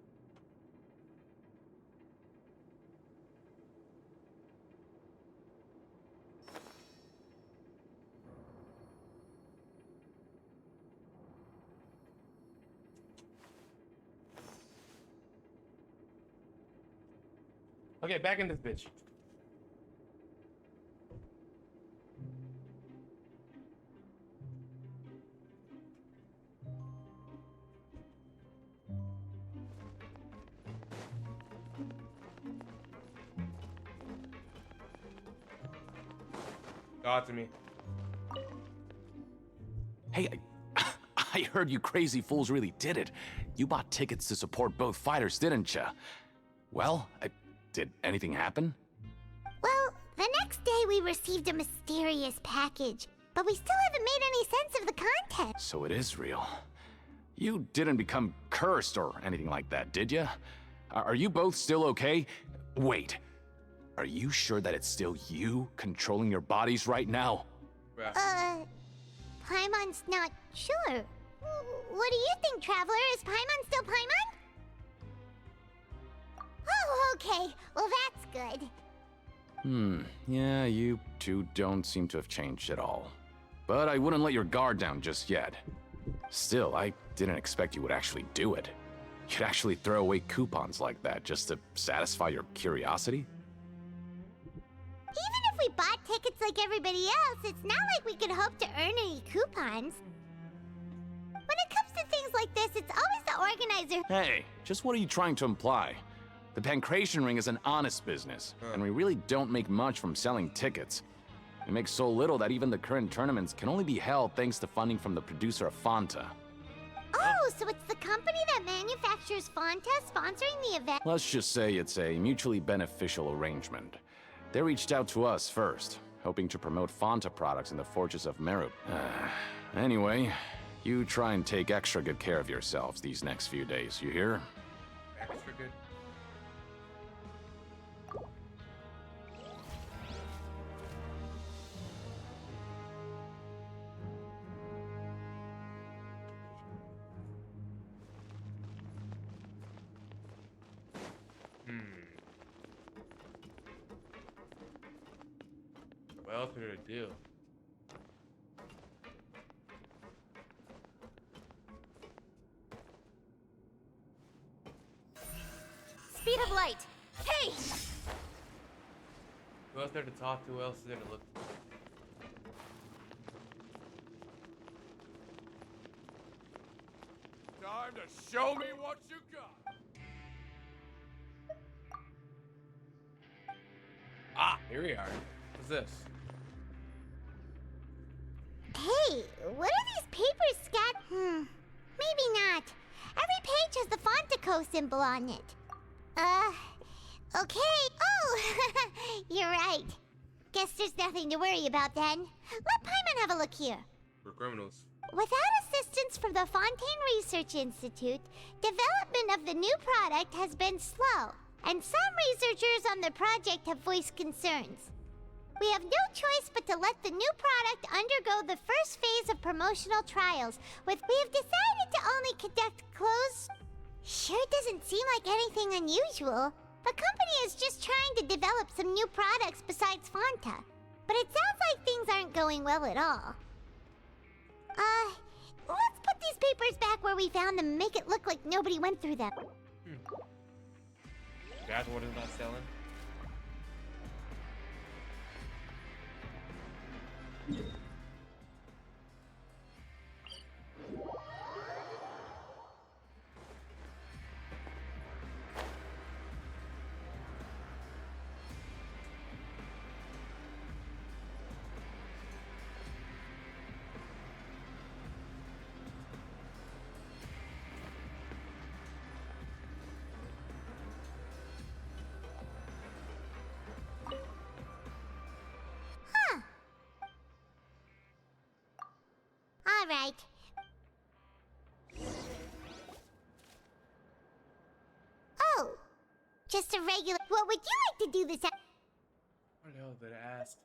Okay, back in this bitch. Talk to me. Hey, I heard you crazy fools really did it. You bought tickets to support both fighters, didn't ya? Well, did anything happen? Well, the next day we received a mysterious package, but we still haven't made any sense of the content. So it is real. You didn't become cursed or anything like that, did ya? Are you both still okay? Wait. Are you sure that it's still you controlling your bodies right now? Paimon's not sure. What do you think, Traveler? Is Paimon still Paimon? Oh, okay. Well, that's good. Yeah, you two don't seem to have changed at all. But I wouldn't let your guard down just yet. Still, I didn't expect you would actually do it. You'd actually throw away coupons like that just to satisfy your curiosity? Even if we bought tickets like everybody else, it's not like we could hope to earn any coupons. When it comes to things like this, it's always the organizer. Hey, just what are you trying to imply? The Pancration Ring is an honest business, and we really don't make much from selling tickets. We make so little that even the current tournaments can only be held thanks to funding from the producer of Fanta. Oh, so it's the company that manufactures Fanta sponsoring the event? Let's just say it's a mutually beneficial arrangement. They reached out to us first, hoping to promote Fanta products in the Fortress of Meru. Anyway, you try and take extra good care of yourselves these next few days, you hear? Extra good. What else could it do? Speed of light. Hey! Who else there to talk to? Who else is there to look for? Time to show me what you got. Ah, here we are. What's this? Hey, what are these papers, Scott? Maybe not. Every page has the Fontico symbol on it. Okay. Oh, you're right. Guess there's nothing to worry about then. Let Paimon have a look here. For criminals. Without assistance from the Fontaine Research Institute, development of the new product has been slow, and some researchers on the project have voiced concerns. We have no choice but to let the new product undergo the first phase of promotional trials. We have decided to only conduct closed... Sure doesn't seem like anything unusual. The company is just trying to develop some new products besides Fanta. But it sounds like things aren't going well at all. Let's put these papers back where we found them and make it look like nobody went through them. That's what is not selling. Alright. Oh, just a regular. What would you like to do this? What the hell did I ask?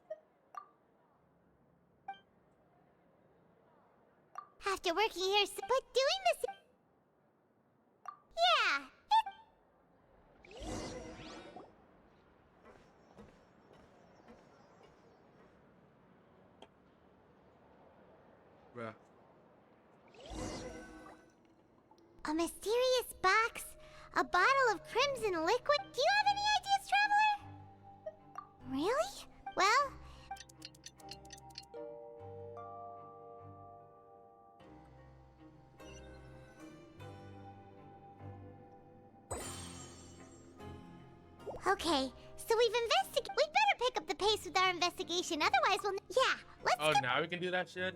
After working here, but doing this. Yeah. Bruh. A mysterious box, a bottle of crimson liquid. Do you have any ideas, Traveler? Really? Well. Okay, so we've investigated. We'd better pick up the pace with our investigation, otherwise we'll. Yeah, let's Oh, go. now we can do that shit?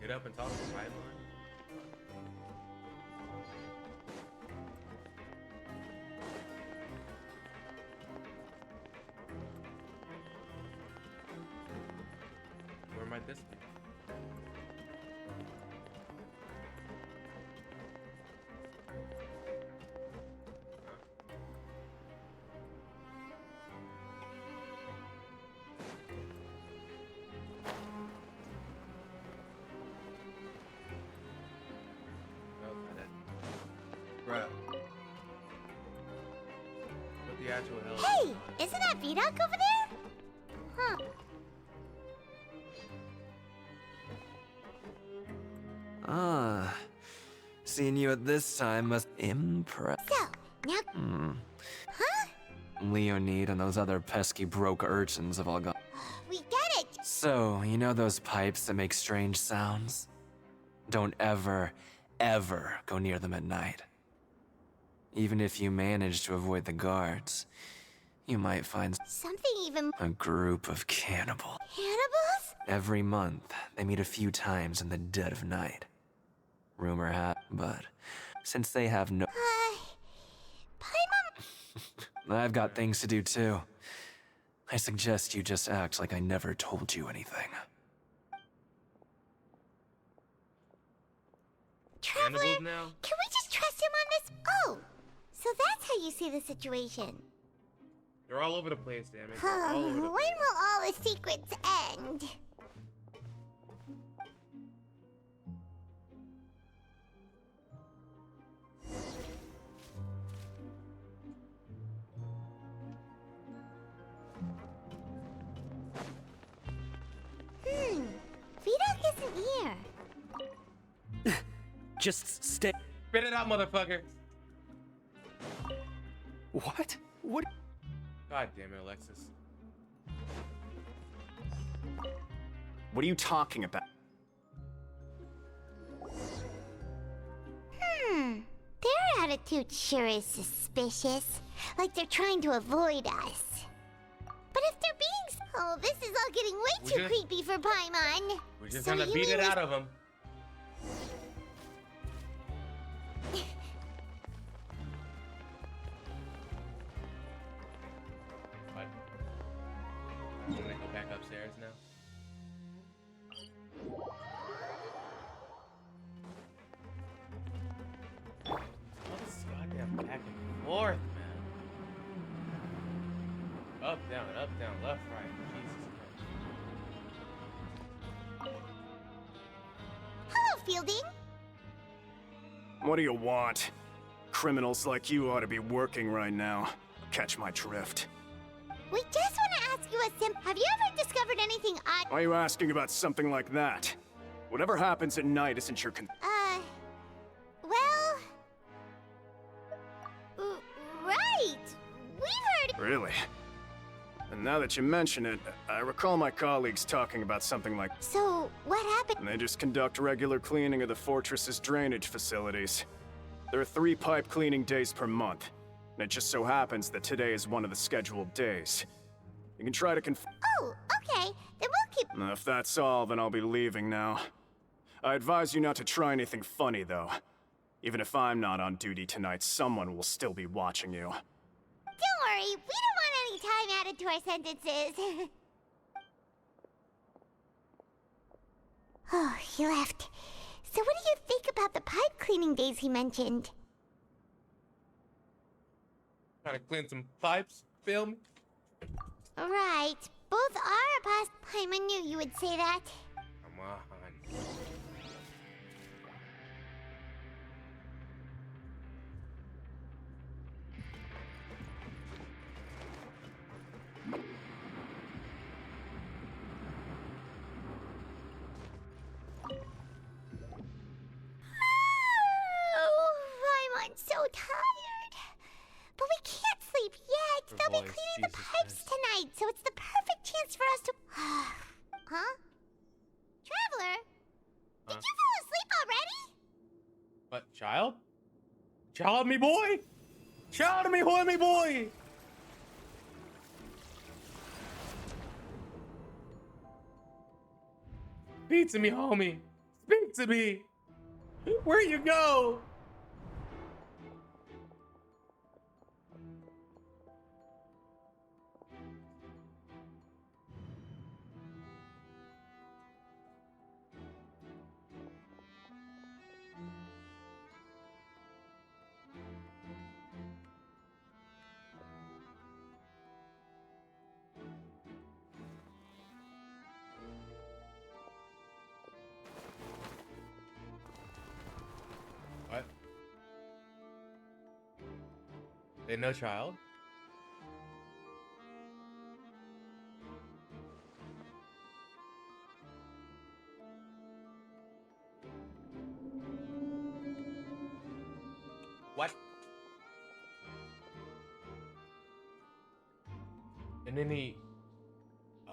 Get up and talk to the timeline. Where might this be? Bruh. What the actual hell? Hey, isn't that Vidoc over there? Huh. Ah, seeing you at this time must impress. So, now. Huh? Leonid and those other pesky broke urchins have all gone. We get it. So, you know those pipes that make strange sounds? Don't ever, ever go near them at night. Even if you manage to avoid the guards, you might find Something even. a group of cannibals. Cannibals? Every month, they meet a few times in the dead of night. Rumor but since they have no... Paimon. I've got things to do too. I suggest you just act like I never told you anything. Traveler, Cannibals now? can we just trust him on this? Oh, so that's how you see the situation. They're all over the place, damn it. They're all over When the will place. all the secrets end? Vidoc isn't here. Just stay. Spit it out, motherfucker. What? What? God damn it, Alexis. What are you talking about? Their attitude sure is suspicious. Like they're trying to avoid us. But if they're being... Oh, this is all getting way We too just- creepy for Paimon. We're just So gonna you beat mean it we- out of them. What? I'm gonna go back upstairs now. All this goddamn back and forth, man. Up, down, left, right. Jesus Christ. Hello, Fielding. What do you want? Criminals like you ought to be working right now. Catch my drift. We just want to ask you a Have you ever discovered anything odd? Why are you asking about something like that? Whatever happens at night isn't your Well... Right. We've heard... Really? And now that you mention it, I recall my colleagues talking about something like... So, what happened? They just conduct regular cleaning of the fortress's drainage facilities. There are 3 pipe cleaning days per month, and it just so happens that today is one of the scheduled days. You can try to Oh, okay. Then we'll keep... If that's all, then I'll be leaving now. I advise you not to try anything funny, though. Even if I'm not on duty tonight, someone will still be watching you. Don't worry, we don't want any time added to our sentences. Oh, he left. So what do you think about the pipe cleaning days he mentioned? Trying to clean some pipes, feel me? Right. Both are a past. Paimon knew you would say that. Come on. Oh, Paimon's so tired. But we can't sleep yet. Her They'll be voice, cleaning the Jesus pipes Christ. tonight, so it's the perfect chance for us to. Huh? Traveler? Did you fall asleep already? What, child? Child me boy? Child me boy, me boy! Speak to me, homie. Speak to me. Where you go? What? They no child? What? And then he...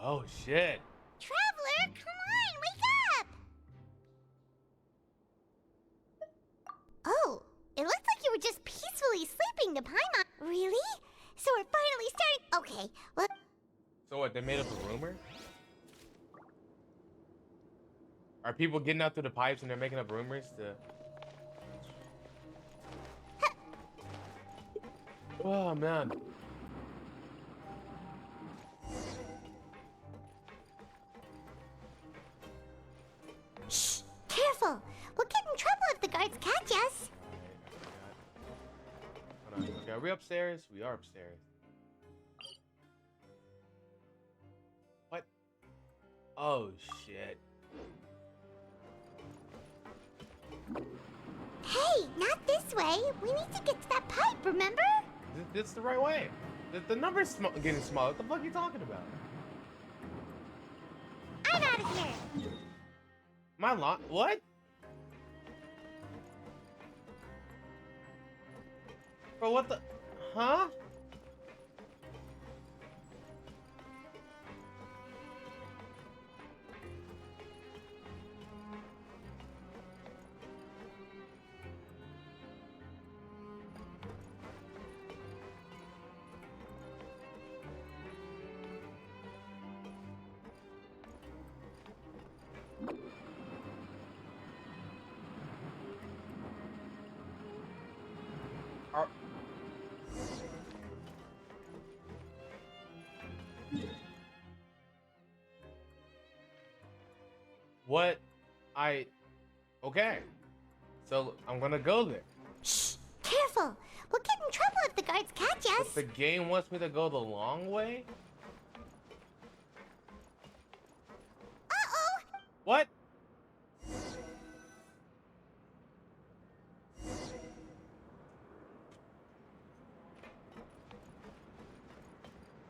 Oh, shit. Traveler, come on, wake up! Oh, it looks like you were just peacefully sleeping to Paimon. Really? So we're finally starting. Okay, well. So what, they made up a rumor? Are people getting out through the pipes and they're making up rumors to... Oh, man. Shh! Careful! We'll get in trouble if the guards catch us. Hold on. Okay, are we upstairs? We are upstairs. What? Oh, shit. Hey, not this way. We need to get to that pipe, remember? This is the right way. The number's getting smaller. What the fuck are you talking about? I'm out of here. My lot? What? Bro, what the? Huh? What? Okay. So I'm gonna go there. Shh! Careful! We'll get in trouble if the guards catch us. But the game wants me to go the long way? Uh-oh! What?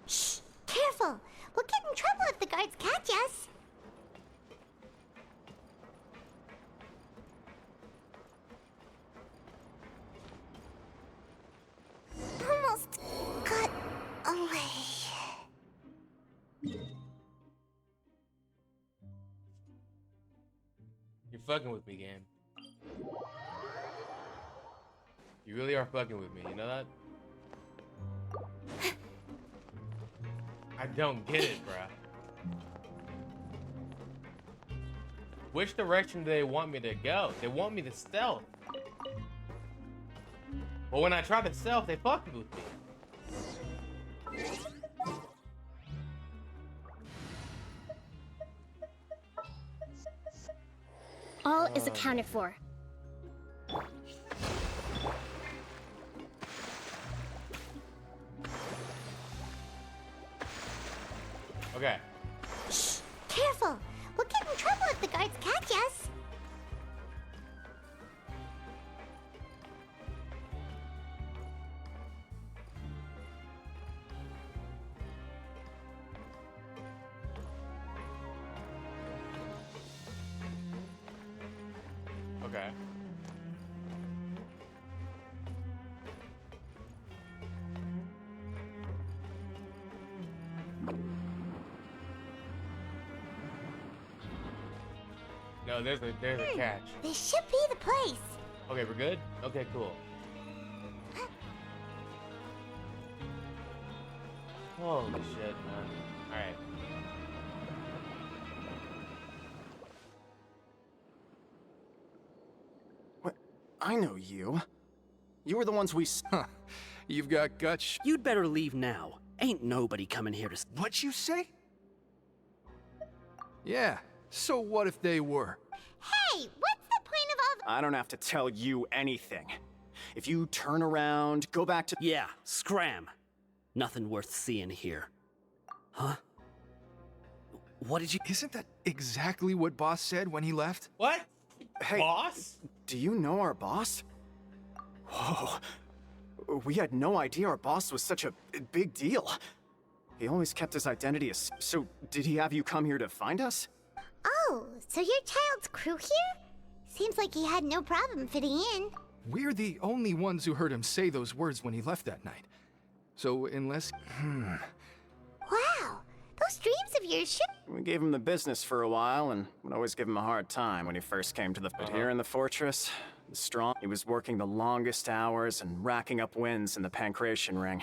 Shh! Careful! We'll get in trouble if the guards catch us. Almost got away. You're fucking with me, game. You really are fucking with me, you know that? I don't get it, bruh. Which direction do they want me to go? They want me to stealth. But when I try to stealth, they fucking with me. All is accounted for. Okay. Shh! Careful! We'll get in trouble if the guards catch us. Okay. No, there's a catch. This should be the place. Okay, we're good? Okay, cool. Holy shit, man. Alright. What? I know you. You were the ones we Huh. You've got guts. You'd better leave now. Ain't nobody coming here to... What you say? Yeah, so what if they were? Hey, what's the point of all the... I don't have to tell you anything. If you turn around, go back to... Yeah, scram. Nothing worth seeing here. Huh? What did you... Isn't that exactly what Boss said when he left? What? Hey, boss? Do you know our boss? Whoa. We had no idea our boss was such a big deal. He always kept his identity as... So, did he have you come here to find us? Oh, so your child's crew here? Seems like he had no problem fitting in. We're the only ones who heard him say those words when he left that night. So, unless... Wow, those dreams of yours should... We gave him the business for a while and would always give him a hard time when he first came to the... But here in the fortress, the strong... He was working the longest hours and racking up wins in the Pancration Ring.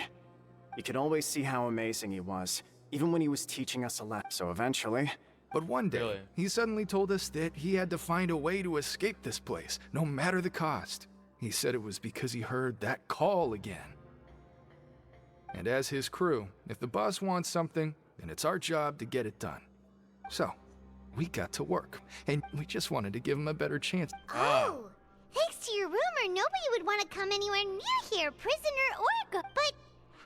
You could always see how amazing he was, even when he was teaching us a lesson. So eventually... But one day, he suddenly told us that he had to find a way to escape this place, no matter the cost. He said it was because he heard that call again. And as his crew, if the boss wants something, then it's our job to get it done. So, we got to work, and we just wanted to give him a better chance. Oh, thanks to your rumor, nobody would want to come anywhere near here, prisoner or go. But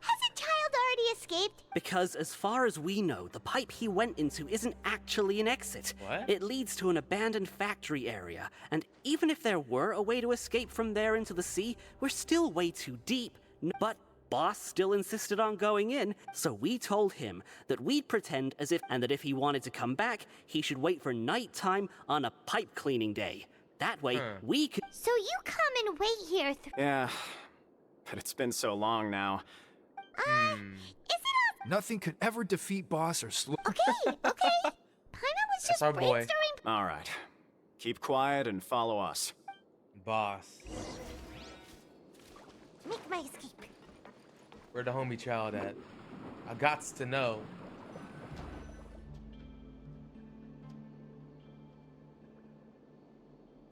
has a child already escaped? Because as far as we know, the pipe he went into isn't actually an exit. What? It leads to an abandoned factory area, and even if there were a way to escape from there into the sea, we're still way too deep. But Boss still insisted on going in, so we told him that we'd pretend as if, and that if he wanted to come back, he should wait for nighttime on a pipe cleaning day. That way, we could... So you come and wait here Yeah, but it's been so long now. Is it Nothing could ever defeat Boss or slow... Okay. Paimon was just our boy. brainstorming... All right. Keep quiet and follow us. Boss. Make my escape. Where the homie child at? I gots to know.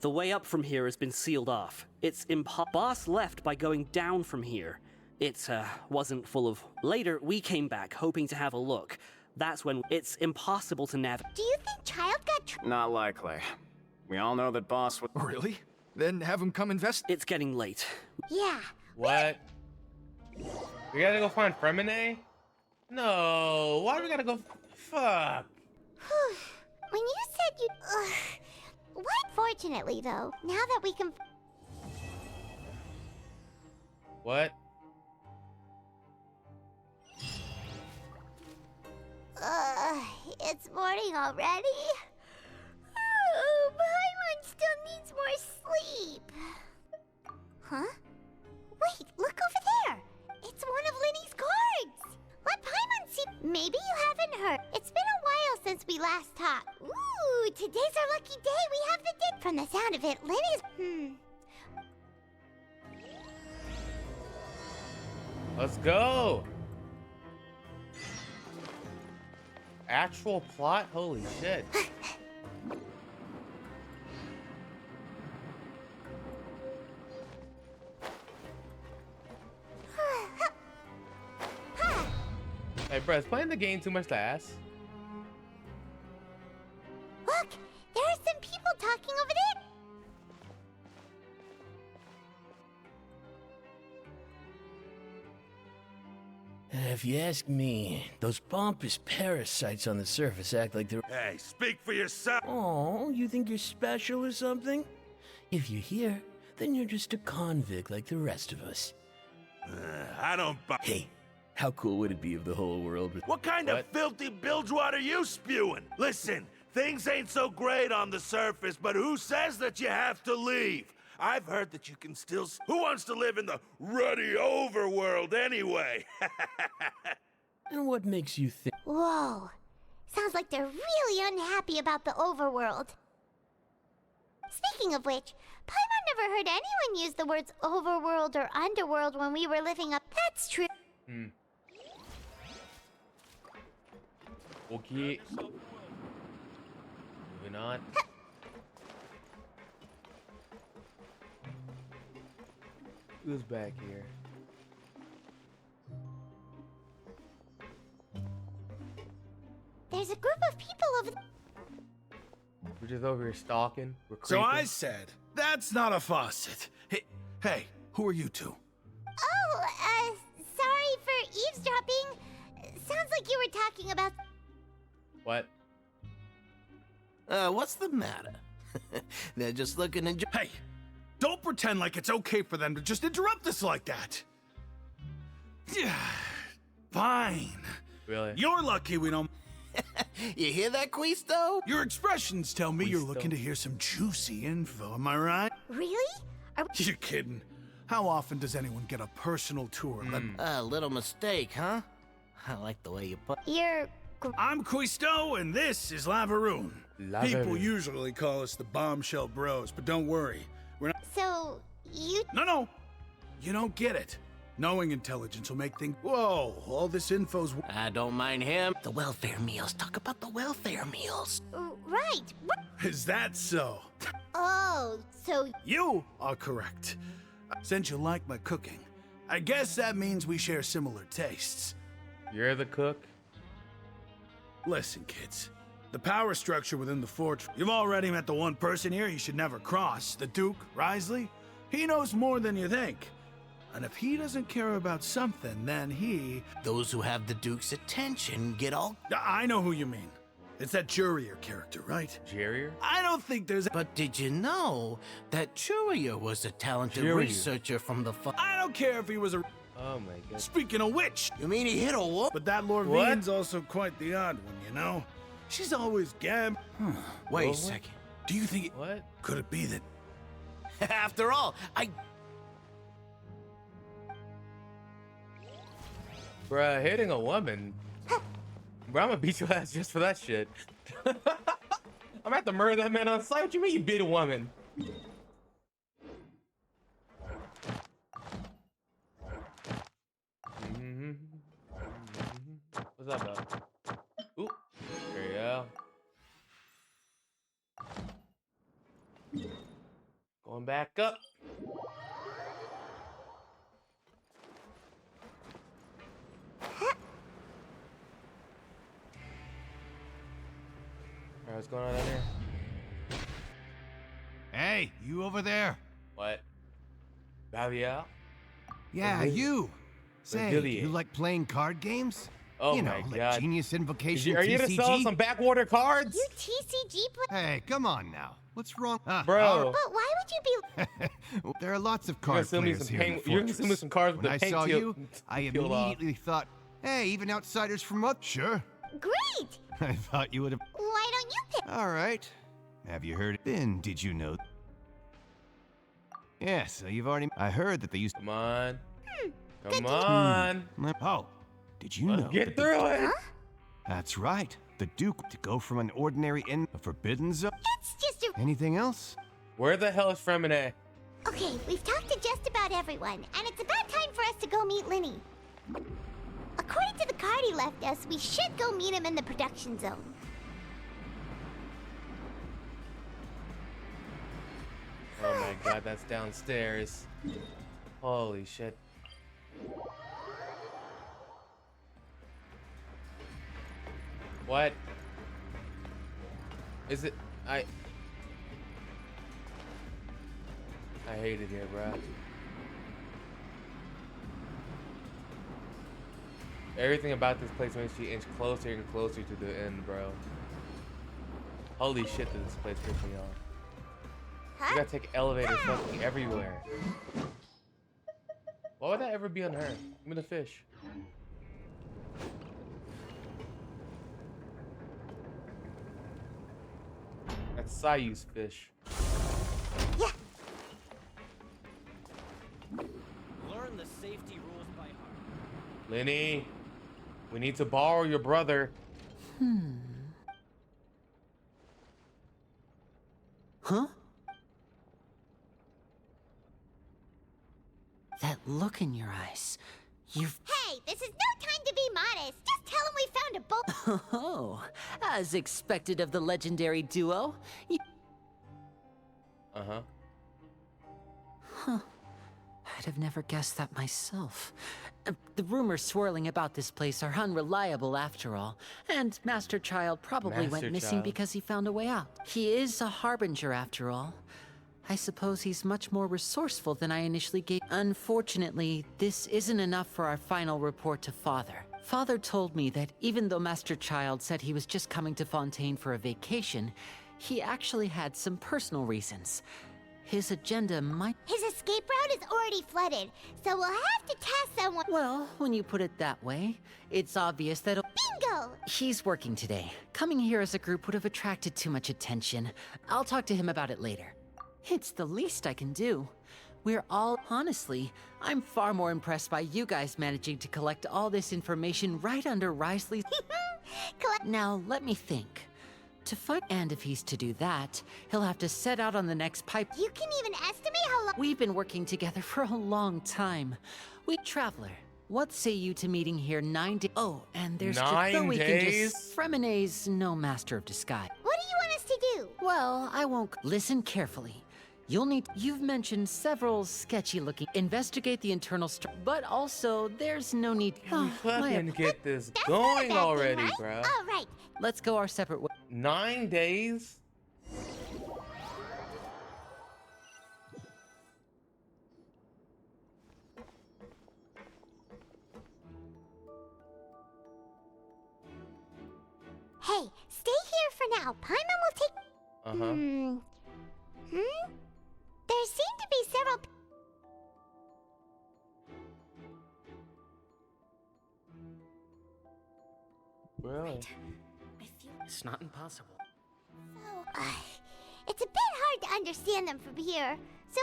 The way up from here has been sealed off. It's Boss left by going down from here. It wasn't full of... Later, we came back hoping to have a look. That's when it's impossible to navigate. Do you think child got... Not likely. We all know that Boss would... Really? Then have him come investigate. It's getting late. Yeah. What? We gotta go find Fremine? No, why do we gotta go? Fuck. When you said you... What? Fortunately, though, now that we can... What? It's morning already? Oh, Paimon still needs more sleep. Huh? Wait, look over there. It's one of Linny's cards. Let Paimon see. Maybe you haven't heard. It's been a while since we last talked. Ooh, today's our lucky day. We have the date. From the sound of it, Linny's... Let's go. Actual plot? Holy shit. Hey, bro, is playing the game too much to ask? Look, There are some people talking over there. If you ask me, those pompous parasites on the surface act like they're— Hey, speak for yourself! Oh, you think you're special or something? If you're here, then you're just a convict like the rest of us. I don't buy— Hey, how cool would it be if the whole world was— What kind of filthy bilgewater are you spewing? Listen, things ain't so great on the surface, but who says that you have to leave? I've heard that you can still— Who wants to live in the ruddy overworld anyway? And what makes you think— Whoa. Sounds like they're really unhappy about the overworld. Speaking of which, Paimon never heard anyone use the words overworld or underworld when we were living up. That's true. Okay. Moving on. Who's back here? There's a group of people over there. We're just over here stalking. We're So creeping. I said, that's not a faucet. Hey, who are you two? Oh, sorry for eavesdropping. Sounds like you were talking about... What? What's the matter? They're just looking at... Hey, don't pretend like it's okay for them to just interrupt us like that. Yeah, fine. Really? You're lucky we don't... You hear that, Quisto? Your expressions tell me you're looking to hear some juicy info, am I right? Really? You're kidding. How often does anyone get a personal tour? A little mistake, huh? I like the way you put... I'm Quisto, and this is Lavaroon. People usually call us the Bombshell Bros, but don't worry. We're not... So, you... No. You don't get it. Knowing intelligence will make things... Whoa, all this info's... I don't mind him. The welfare meals. Talk about the welfare meals. Right. Is that so? Oh, so... You are correct. Since you like my cooking, I guess that means we share similar tastes. You're the cook? Listen, kids. The power structure within the fortress... You've already met the one person here you should never cross. The Duke, Risley. He knows more than you think. And if he doesn't care about something, then he... Those who have the Duke's attention get all... I know who you mean. It's that Jurier character, right? Jurier? I don't think there's... But did you know that Jurier was a talented researcher from the... I don't care if he was a... Oh my god. Speaking of which... You mean he hit a wall? But that Lorvine's also quite the odd one, you know? She's always Wait a second. Do you think... What? Could it be that... After all, Bruh, hitting a woman. Bro, I'm gonna beat your ass just for that shit. I'm gonna have to murder that man on sight. What you mean you beat a woman? What's up, though? Ooh, there you go. Going back up. Alright, what's going on down here? Hey, you over there? What? Baviel? Yeah, you. Say, Bavillier. you like playing card games? Oh you my know, god. Like Genius Invocation, Are you gonna sell some backwater cards? You TCG play... Hey, come on now. What's wrong? Bro. But why would you be... There are lots of card players here in the You're gonna send me fortress. some cards with When the I paint saw peel- you, I peeled off. immediately thought, hey, even outsiders from up... Sure. Great! I thought you would have... Why don't you pick... All right. Have you heard? Then, did you know? Yeah, so you've already... I heard that they used... Come on. Good Come to- on. Oh, did you Let's know? get that through it. Huh? That's right. The Duke to go from an ordinary inn, a forbidden zone. It's just a... Anything else? Where the hell is Fremine? Okay, we've talked to just about everyone, and it's about time for us to go meet Linny. According to the card he left us, we should go meet him in the production zone. Oh my god, that's downstairs. Holy shit. What? Is it? I hate it here, bro. Everything about this place makes you inch closer and closer to the end, bro. Holy shit, does this place piss me off. You gotta take elevators fucking everywhere. Why would that ever be on her? Give me the fish. That's Sayu's fish. Yeah. Learn the safety rules by heart. Lenny, we need to borrow your brother. Huh? That look in your eyes. You've... Hey, this is no time to be modest. Just tell him we found a boat. Oh, as expected of the legendary duo. Uh-huh. Huh. I'd have never guessed that myself. The rumors swirling about this place are unreliable after all, and Master Child probably went missing because he found a way out. He is a harbinger after all. I suppose he's much more resourceful than I initially gave. Unfortunately, this isn't enough for our final report to Father. Father told me that even though Master Child said he was just coming to Fontaine for a vacation, he actually had some personal reasons. His agenda might... His escape route is already flooded, so we'll have to task someone... Well, when you put it that way, it's obvious that... Bingo! He's working today. Coming here as a group would have attracted too much attention. I'll talk to him about it later. It's the least I can do. We're all... Honestly, I'm far more impressed by you guys managing to collect all this information right under Risley's... Now, let me think. To find... And if he's to do that, he'll have to set out on the next pipe... You can even estimate how long... We've been working together for a long time. Traveler, what say you to meeting here 9 days... Oh, and there's... 9 days? Fremonet's no master of disguise. What do you want us to do? Well, I won't... Listen carefully. You'll need... You've mentioned several sketchy-looking... Investigate the internal but also, there's no need... Fucking get this going already, right? bro. All right. Let's go our separate ways. 9 days? Hey, stay here for now. Paimon will take... Uh-huh. There seem to be several... Really? It's not impossible. So, it's a bit hard to understand them from here. So...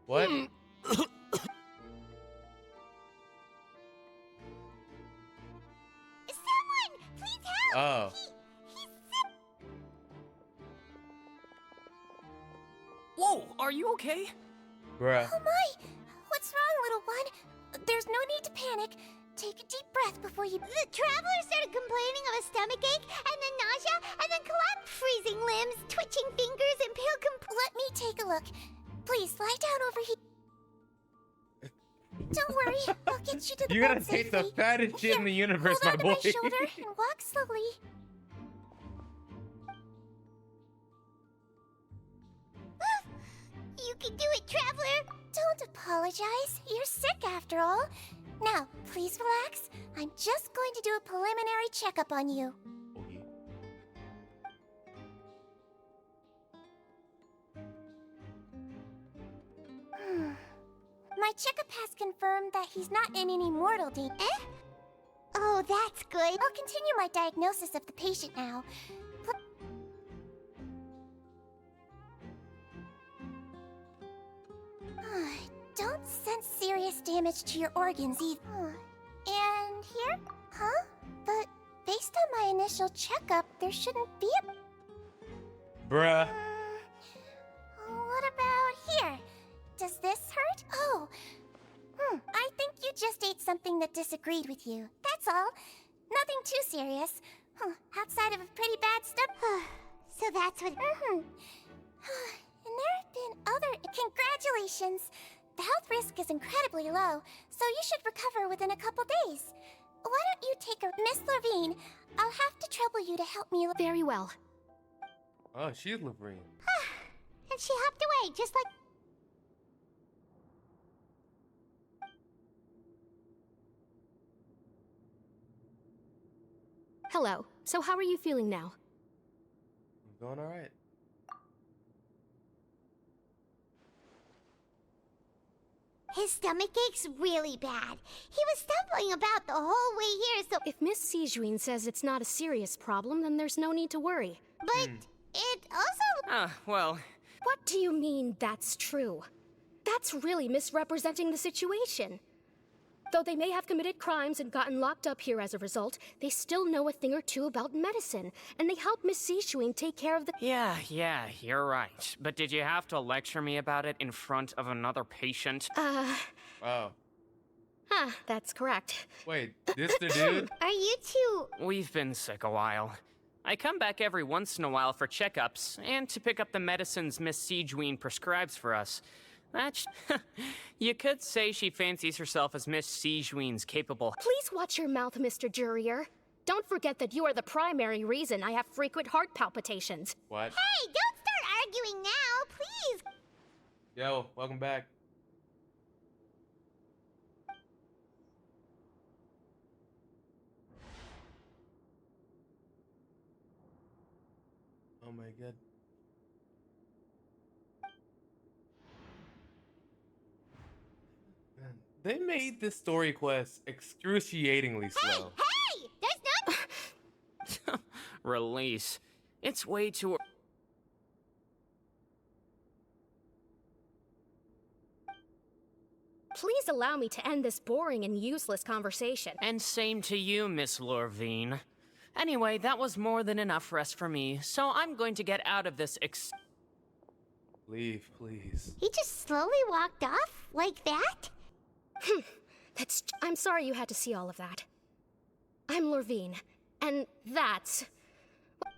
What? Someone! Please help! Oh. He's sick! Whoa, are you okay? Bruh. Oh my! What's wrong, little one? There's no need to panic. Take a deep breath before you... The traveler started complaining of a stomachache, and then nausea, and then collapsed, freezing limbs, twitching fingers, and pale Let me take a look. Please, lie down over here. Don't worry, I'll get you to the You bed gotta take the safely. fattest shit in the universe, Hold my on to boy. my shoulder and walk slowly. You can do it, traveler! Don't apologize. You're sick after all. Now, please relax. I'm just going to do a preliminary checkup on you. My checkup has confirmed that he's not in any mortal danger. Eh? Oh, that's good. I'll continue my diagnosis of the patient now. Don't sense serious damage to your organs either. And here? Huh? But based on my initial checkup, there shouldn't be a... Bruh. What about here? Does this hurt? Oh. I think you just ate something that disagreed with you. That's all. Nothing too serious. Outside of a pretty bad stomach. So that's what... And there have been other... Congratulations! The health risk is incredibly low, so you should recover within a couple days. Why don't you take a Miss Levine? I'll have to trouble you to help me. Very well. Oh, she's Lavrine. And she hopped away, just like... Hello. So how are you feeling now? I'm going alright. His stomach ache's really bad. He was stumbling about the whole way here, so... If Miss Sijuin says it's not a serious problem, then there's no need to worry. But it also... Well... What do you mean that's true? That's really misrepresenting the situation. Though they may have committed crimes and gotten locked up here as a result, they still know a thing or two about medicine, and they help Miss Sijuin take care of the— Yeah, you're right. But did you have to lecture me about it in front of another patient? Oh. That's correct. Wait, this the dude? Are you two... We've been sick a while. I come back every once in a while for checkups, and to pick up the medicines Miss Sijuin prescribes for us. That's... You could say she fancies herself as Miss Sijuin's capable... Please watch your mouth, Mr. Jurier. Don't forget that you are the primary reason I have frequent heart palpitations. What? Hey, don't start arguing now, please! Yo, welcome back. Oh my god. Man, they made this story quest excruciatingly slow. Hey! There's no... Release. It's way too... Please allow me to end this boring and useless conversation. And same to you, Miss Lorvine. Anyway, that was more than enough rest for me, so I'm going to get out of this Leave, please. He just slowly walked off? Like that? I'm sorry you had to see all of that. I'm Lorvine, and that's...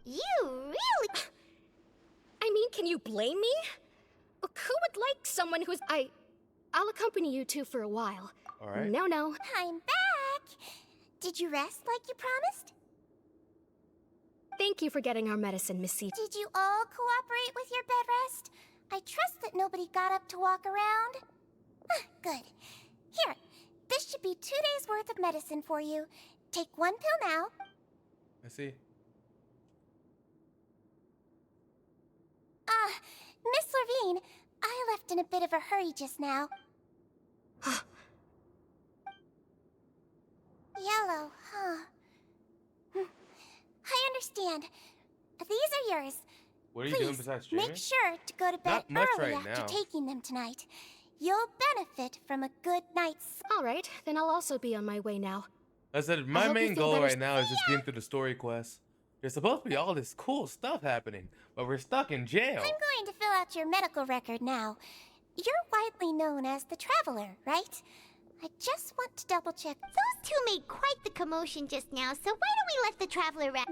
You really... I mean, can you blame me? Who would like someone who's... I'll accompany you two for a while. Alright. No. I'm back! Did you rest like you promised? Thank you for getting our medicine, Miss C. Did you all cooperate with your bed rest? I trust that nobody got up to walk around. Good. Here, this should be 2 days' worth of medicine for you. Take 1 pill now. I see. Miss Levine, I left in a bit of a hurry just now. Yellow, huh? I understand. These are yours. What are you doing besides streaming? Make sure to go to bed Not much early right after now. taking them tonight. You'll benefit from a good night's... All right, then I'll also be on my way now. I said my main goal right now is just getting through the story quest. There's supposed to be all this cool stuff happening, but we're stuck in jail. I'm going to fill out your medical record now. You're widely known as the Traveler, right? I just want to double check. Those two made quite the commotion just now, so why don't we let the Traveler rest?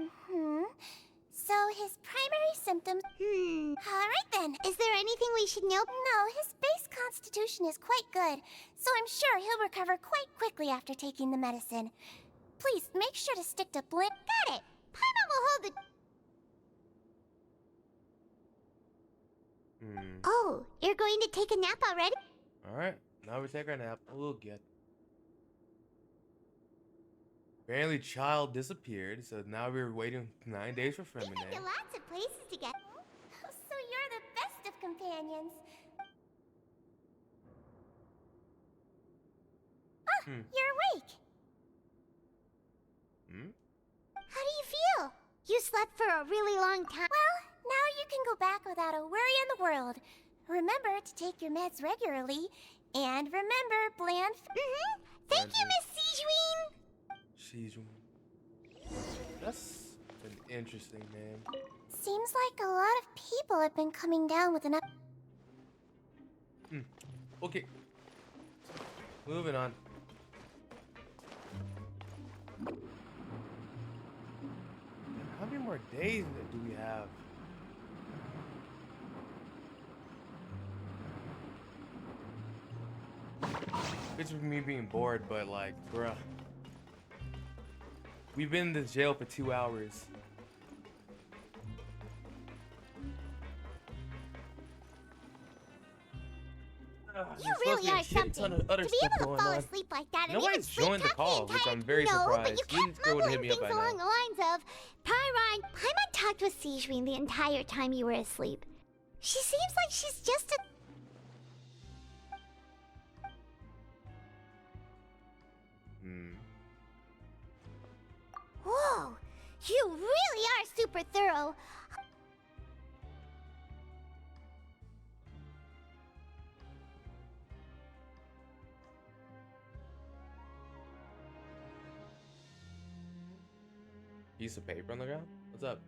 So his primary symptoms... Alright then. Is there anything we should know? No, his base constitution is quite good, so I'm sure he'll recover quite quickly after taking the medicine. Please, make sure to stick to Blink. Got it. Paimon will hold the... Oh, you're going to take a nap already? Alright, now we take our nap. Oh, good. Apparently, child disappeared, so now we're waiting 9 days for We can Fremine. get lots of places to get. So you're the best of companions. You're awake. How do you feel? You slept for a really long time. Well, now you can go back without a worry in the world. Remember to take your meds regularly, and remember bland... Thank you, Miss Sijuin. That's an interesting name. Seems like a lot of people have been coming down with an up... Okay. Moving on. How many more days do we have? It's me being bored, but like, bruh. We've been in this jail for 2 hours. You really are something. To be able to fall asleep like that and even Nobody's sleep joined the past call, the which entire... I'm very no, surprised. but you You kept girl would hit mumbling me up things by now. along the lines of, Paimon talked with Sijwin the entire time you were asleep. She seems like she's just a... Whoa, you really are super thorough. Piece of paper on the ground? What's up?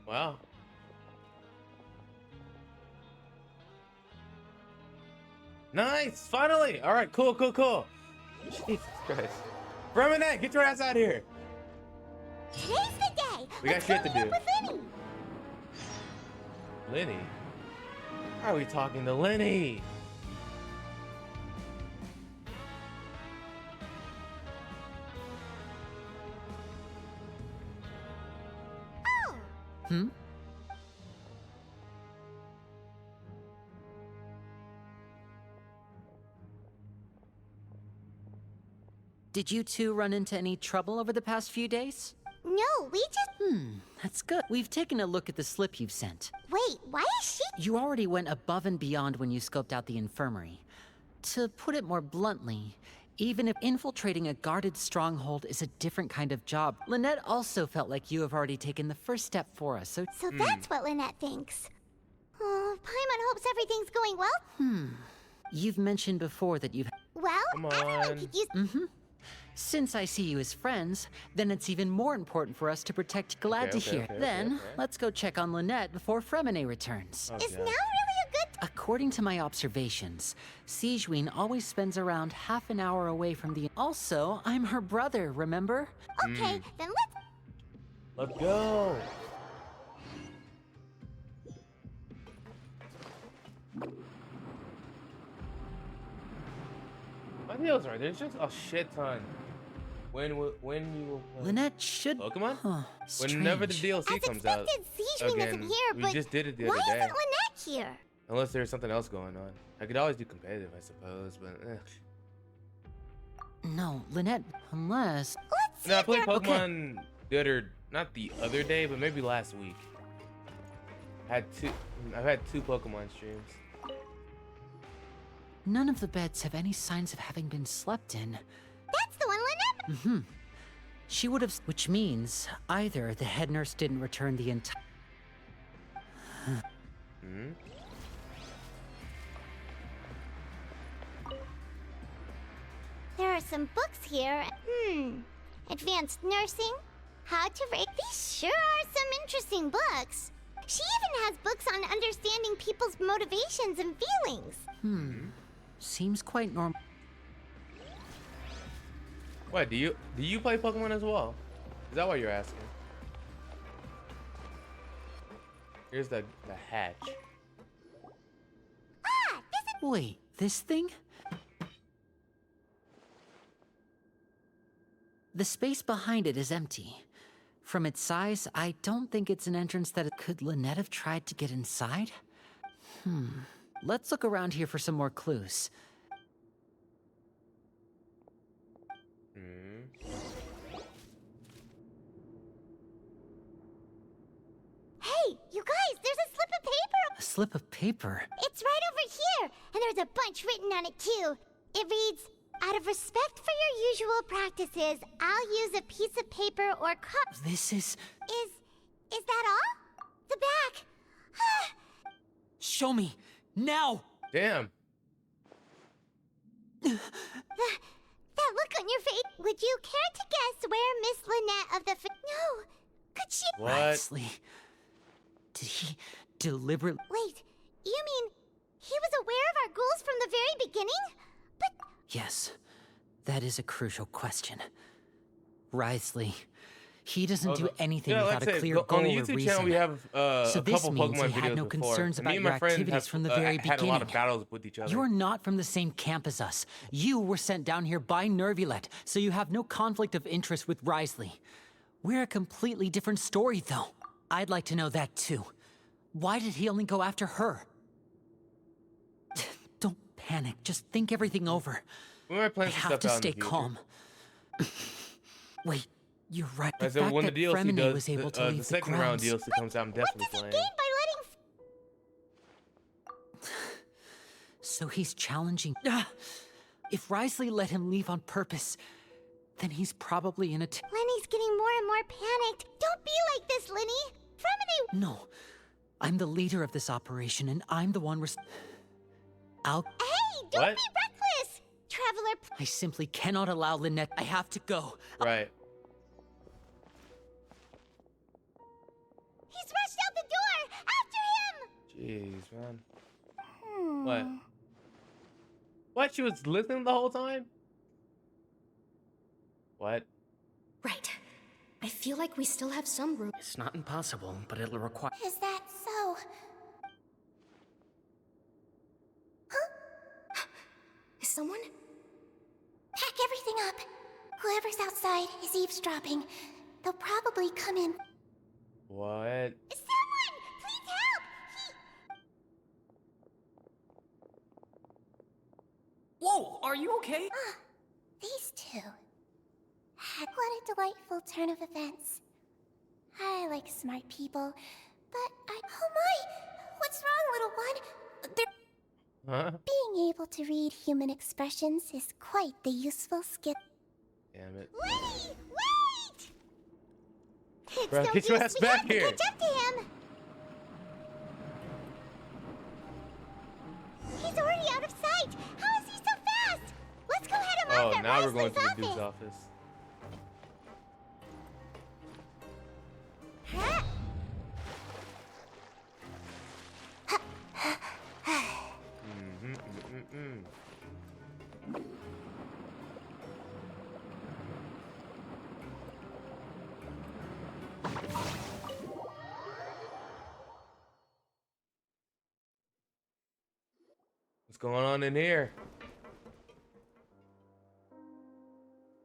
Wow. Nice! Finally! Alright, cool. Jesus Christ. Bremonette, get your ass out here! Today's the day. We got shit to do. With Lenny. Lenny? How are we talking to Lenny? Hmm? Did you two run into any trouble over the past few days? No, we just... That's good. We've taken a look at the slip you've sent. Wait, why is she... You already went above and beyond when you scoped out the infirmary. To put it more bluntly, even if infiltrating a guarded stronghold is a different kind of job, Lynette also felt like you have already taken the first step for us, so... So that's what Lynette thinks. Oh, Paimon hopes everything's going well. You've mentioned before that you've... Well, everyone could use... Since I see you as friends, then it's even more important for us to protect. Glad to hear. Then, let's go check on Lynette before Fremine returns. Is now really a good... According to my observations, Sijwin always spends around half an hour away from the... Also, I'm her brother, remember? Okay, then Let's go! My deal's right. There's just a shit ton. When you will play Lynette should... Pokemon? Strange. Whenever the DLC comes out. Sijwin isn't here, we but just did it the why other day. isn't Lynette here? Unless there's something else going on. I could always do competitive, I suppose, but No, Lynette, unless... No, I played Pokemon the other, not the other day, but maybe last week. I've had two Pokemon streams. None of the beds have any signs of having been slept in. That's the one Lynette... She would have... Which means, either the head nurse didn't return the entire... There are some books here. Advanced nursing. How to rate. These sure are some interesting books. She even has books on understanding people's motivations and feelings. Seems quite normal. What, do you play Pokemon as well? Is that what you're asking? Here's the hatch. Wait, this thing? The space behind it is empty. From its size, I don't think it's an entrance that... Could Lynette have tried to get inside? Let's look around here for some more clues. Hey, you guys, there's a slip of paper. A slip of paper? It's right over here, and there's a bunch written on it too. It reads, out of respect for your usual practices, I'll use a piece of paper or cup. This is... Is that all? The back. Show me! Now! Damn. That look on your face. Would you care to guess where Miss Lynette of the... No. Could she... What? Honestly, did he deliberately... Wait, you mean he was aware of our goals from the very beginning? But... Yes. That is a crucial question. Wriothesley, he doesn't do Okay. anything Yeah, like without I a said, clear on goal the or YouTube reason. channel we have So a this couple means Pokemon he had videos no before. concerns And me about and your my friends activities have from the very had a lot of beginning. battles with each other. You're not from the same camp as us. You were sent down here by Nervulet, so you have no conflict of interest with Wriothesley. We're a completely different story, though. I'd like to know that, too. Why did he only go after her? Don't panic. Just think everything over. We might plan I some have stuff to out in the stay future. calm. Wait, you're right. The I said fact when the that DLC Fremine does, was able to the leave the second round grounds. DLC comes out, I'm definitely playing. Gain by letting So he's challenging. If Wriothesley let him leave on purpose, then he's probably in a. Lenny's getting more and more panicked. Don't be like this, Lenny. Fremine. No, I'm the leader of this operation, and I'm the one. I'll. Hey, don't be reckless, Traveler. I simply cannot allow Lynette. I have to go. Right. He's rushed out the door. After him. Jeez, man. What? What? She was listening the whole time? What? Right. I feel like we still have some room. It's not impossible, but it'll require. Is that so? Is someone? Pack everything up. Whoever's outside is eavesdropping. They'll probably come in. What? Someone, please help. Whoa, are you okay? These two. What a delightful turn of events. I like smart people, but I. Oh my! What's wrong, little one? Huh? Being able to read human expressions is quite the useful skill. Damn it. Lenny, wait! It's Bro, no get your use. ass We back have to here. catch up to him. He's already out of sight. How is he so fast? Let's go head him Oh, off at now we're going to the Wriothesley's dude's office. office. Huh? What's going on in here?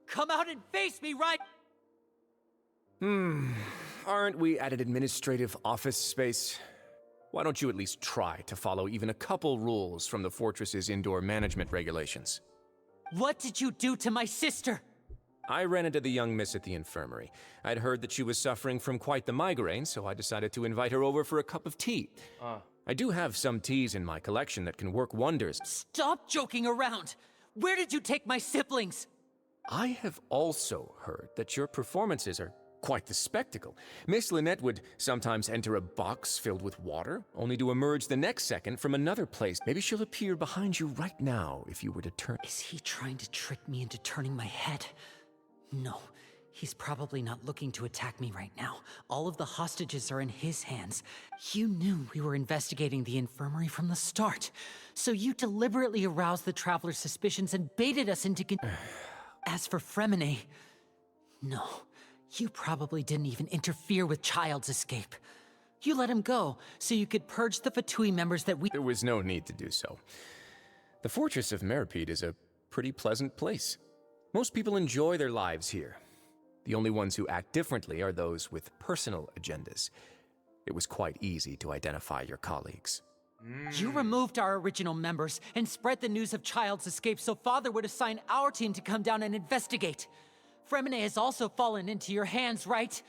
Come out and face me, right? Aren't we at an administrative office space? Why don't you at least try to follow even a couple rules from the fortress's indoor management regulations? What did you do to my sister? I ran into the young miss at the infirmary. I'd heard that she was suffering from quite the migraine, so I decided to invite her over for a cup of tea. I do have some teas in my collection that can work wonders. Stop joking around! Where did you take my siblings? I have also heard that your performances are quite the spectacle. Miss Lynette would sometimes enter a box filled with water, only to emerge the next second from another place. Maybe she'll appear behind you right now if you were to turn. Is he trying to trick me into turning my head? No, he's probably not looking to attack me right now. All of the hostages are in his hands. You knew we were investigating the infirmary from the start, so you deliberately aroused the Traveler's suspicions and baited us into As for Fremine, no, you probably didn't even interfere with Child's escape. You let him go, so you could purge the Fatui members that we— There was no need to do so. The Fortress of Meripede is a pretty pleasant place. Most people enjoy their lives here. The only ones who act differently are those with personal agendas. It was quite easy to identify your colleagues. You removed our original members and spread the news of Child's escape so Father would assign our team to come down and investigate. Fremine has also fallen into your hands, right?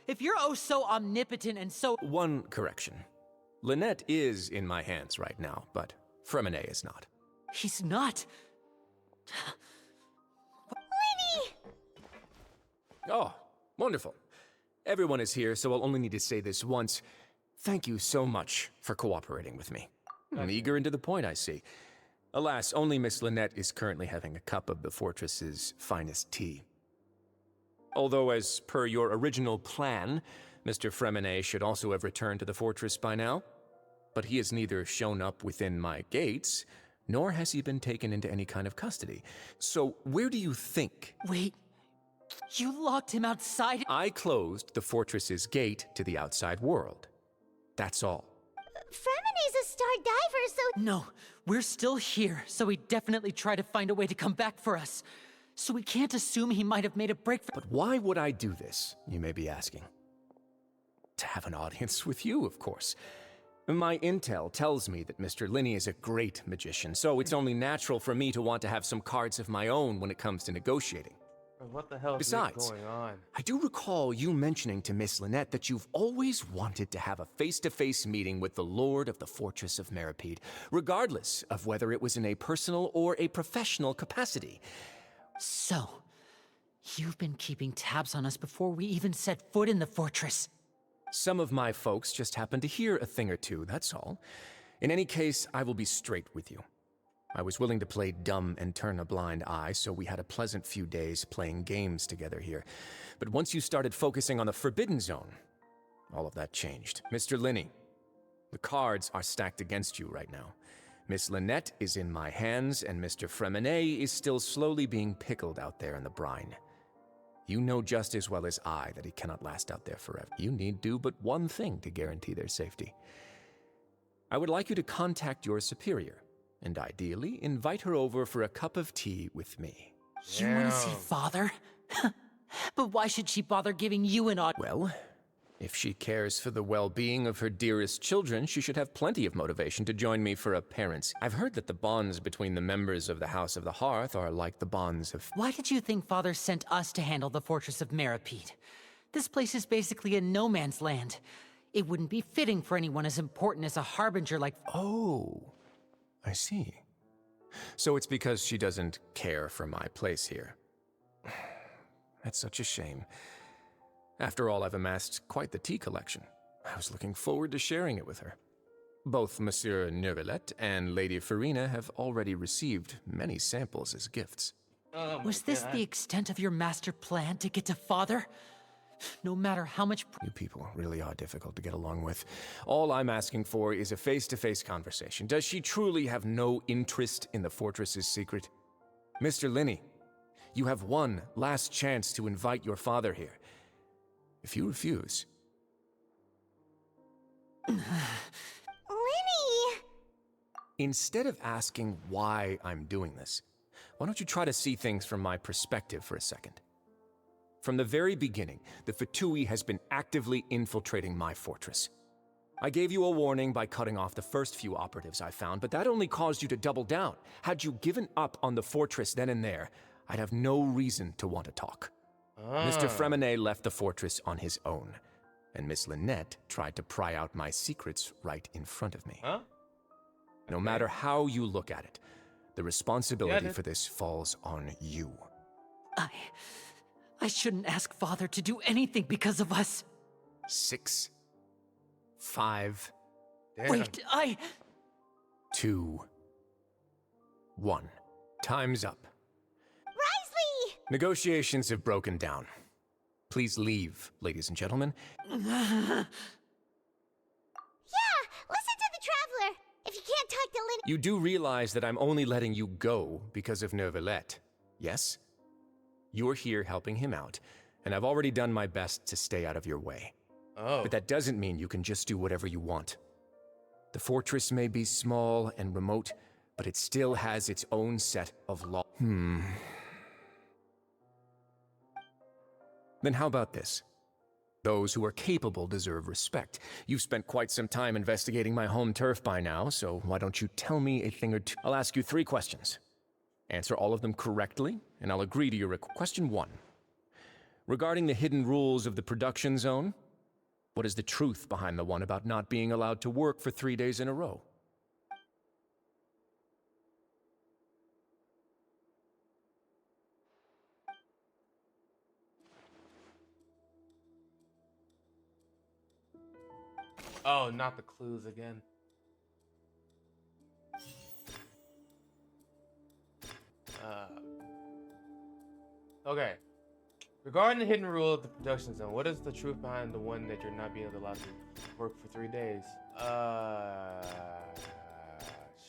If you're oh so omnipotent and so— One correction. Lynette is in my hands right now, but Fremine is not. He's not. Lenny! Oh, wonderful. Everyone is here, so I'll only need to say this once. Thank you so much for cooperating with me. Eager and to the point, I see. Alas, only Miss Lynette is currently having a cup of the fortress's finest tea. Although, as per your original plan, Mr. Fremine should also have returned to the fortress by now. But he has neither shown up within my gates, nor has he been taken into any kind of custody. So where do you think? Wait, you locked him outside? I closed the fortress's gate to the outside world. That's all. Fremene's a star diver, so... No, we're still here, so he definitely tried to find a way to come back for us. So we can't assume he might have made a break for... But why would I do this, you may be asking? To have an audience with you, of course. My intel tells me that Mr. Linney is a great magician, so it's only natural for me to want to have some cards of my own when it comes to negotiating. What the hell is Besides, going on? I do recall you mentioning to Miss Lynette that you've always wanted to have a face-to-face meeting with the Lord of the Fortress of Meripede, regardless of whether it was in a personal or a professional capacity. So, you've been keeping tabs on us before we even set foot in the fortress. Some of my folks just happened to hear a thing or two, that's all. In any case, I will be straight with you. I was willing to play dumb and turn a blind eye, so we had a pleasant few days playing games together here. But once you started focusing on the Forbidden Zone, all of that changed. Mr. Linney, the cards are stacked against you right now. Miss Lynette is in my hands, and Mr. Fremene is still slowly being pickled out there in the brine. You know just as well as I that he cannot last out there forever. You need do but one thing to guarantee their safety. I would like you to contact your superior, and ideally invite her over for a cup of tea with me. You want to see Father? But why should she bother giving you an odd... Well, if she cares for the well-being of her dearest children, she should have plenty of motivation to join me for a parent's. I've heard that the bonds between the members of the House of the Hearth are like the bonds of... Why did you think Father sent us to handle the Fortress of Meripede? This place is basically a no man's land. It wouldn't be fitting for anyone as important as a harbinger like... Oh, I see. So it's because she doesn't care for my place here. That's such a shame. After all, I've amassed quite the tea collection. I was looking forward to sharing it with her. Both Monsieur Neuvillette and Lady Farina have already received many samples as gifts. Was this the extent of your master plan to get to Father? No matter how much... You people really are difficult to get along with. All I'm asking for is a face-to-face conversation. Does she truly have no interest in the fortress's secret? Mr. Linney, you have one last chance to invite your father here. If you refuse... Linney! Instead of asking why I'm doing this, why don't you try to see things from my perspective for a second? From the very beginning, the Fatui has been actively infiltrating my fortress. I gave you a warning by cutting off the first few operatives I found, but that only caused you to double down. Had you given up on the fortress then and there, I'd have no reason to want to talk. Mr. Fremene left the fortress on his own, and Miss Lynette tried to pry out my secrets right in front of me. No matter how you look at it, the responsibility for this falls on you. I shouldn't ask Father to do anything because of us. 6, 5... Wait, 2, 1. Time's up. Risley! Negotiations have broken down. Please leave, ladies and gentlemen. Yeah, listen to the Traveler. If you can't talk to Linney... You do realize that I'm only letting you go because of Neuvillette, yes? You're here helping him out, and I've already done my best to stay out of your way. But that doesn't mean you can just do whatever you want. The fortress may be small and remote, but it still has its own set of laws. Then how about this? Those who are capable deserve respect. You've spent quite some time investigating my home turf by now, so why don't you tell me a thing or two? I'll ask you 3 questions. Answer all of them correctly, and I'll agree to your request. Question 1. Regarding the hidden rules of the production zone, what is the truth behind the one about not being allowed to work for 3 days in a row? Oh, not the clues again. Okay. Regarding the hidden rule of the production zone, what is the truth behind the one that you're not being allowed to work for 3 days?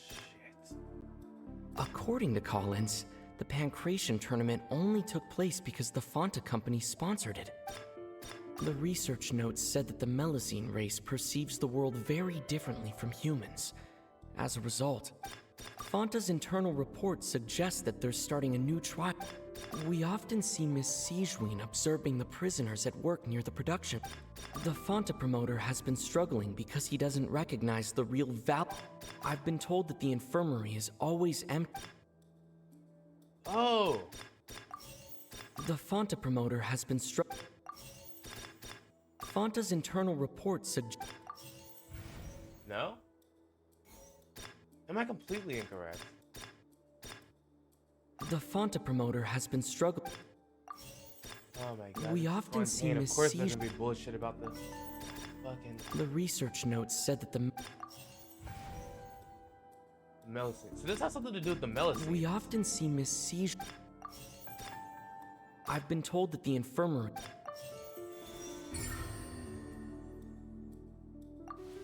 Shit. According to Collins, the Pancration tournament only took place because the Fanta company sponsored it. The research notes said that the Melusine race perceives the world very differently from humans. As a result, Fanta's internal report suggests that they're starting a new trial. We often see Miss Sigewin observing the prisoners at work near the production. The Fanta promoter has been struggling because he doesn't recognize the real value. I've been told that the infirmary is always empty. Oh. The Fanta promoter has been struggling. Fanta's internal report suggests... No? Am I completely incorrect? The Fanta promoter has been struggling. Oh my god. We often see Miss Of course there's gonna be bullshit about the fucking... The research notes said that the... Melusine. So this has something to do with the Melusine. We often see Miss Siege. I've been told that the infirmary...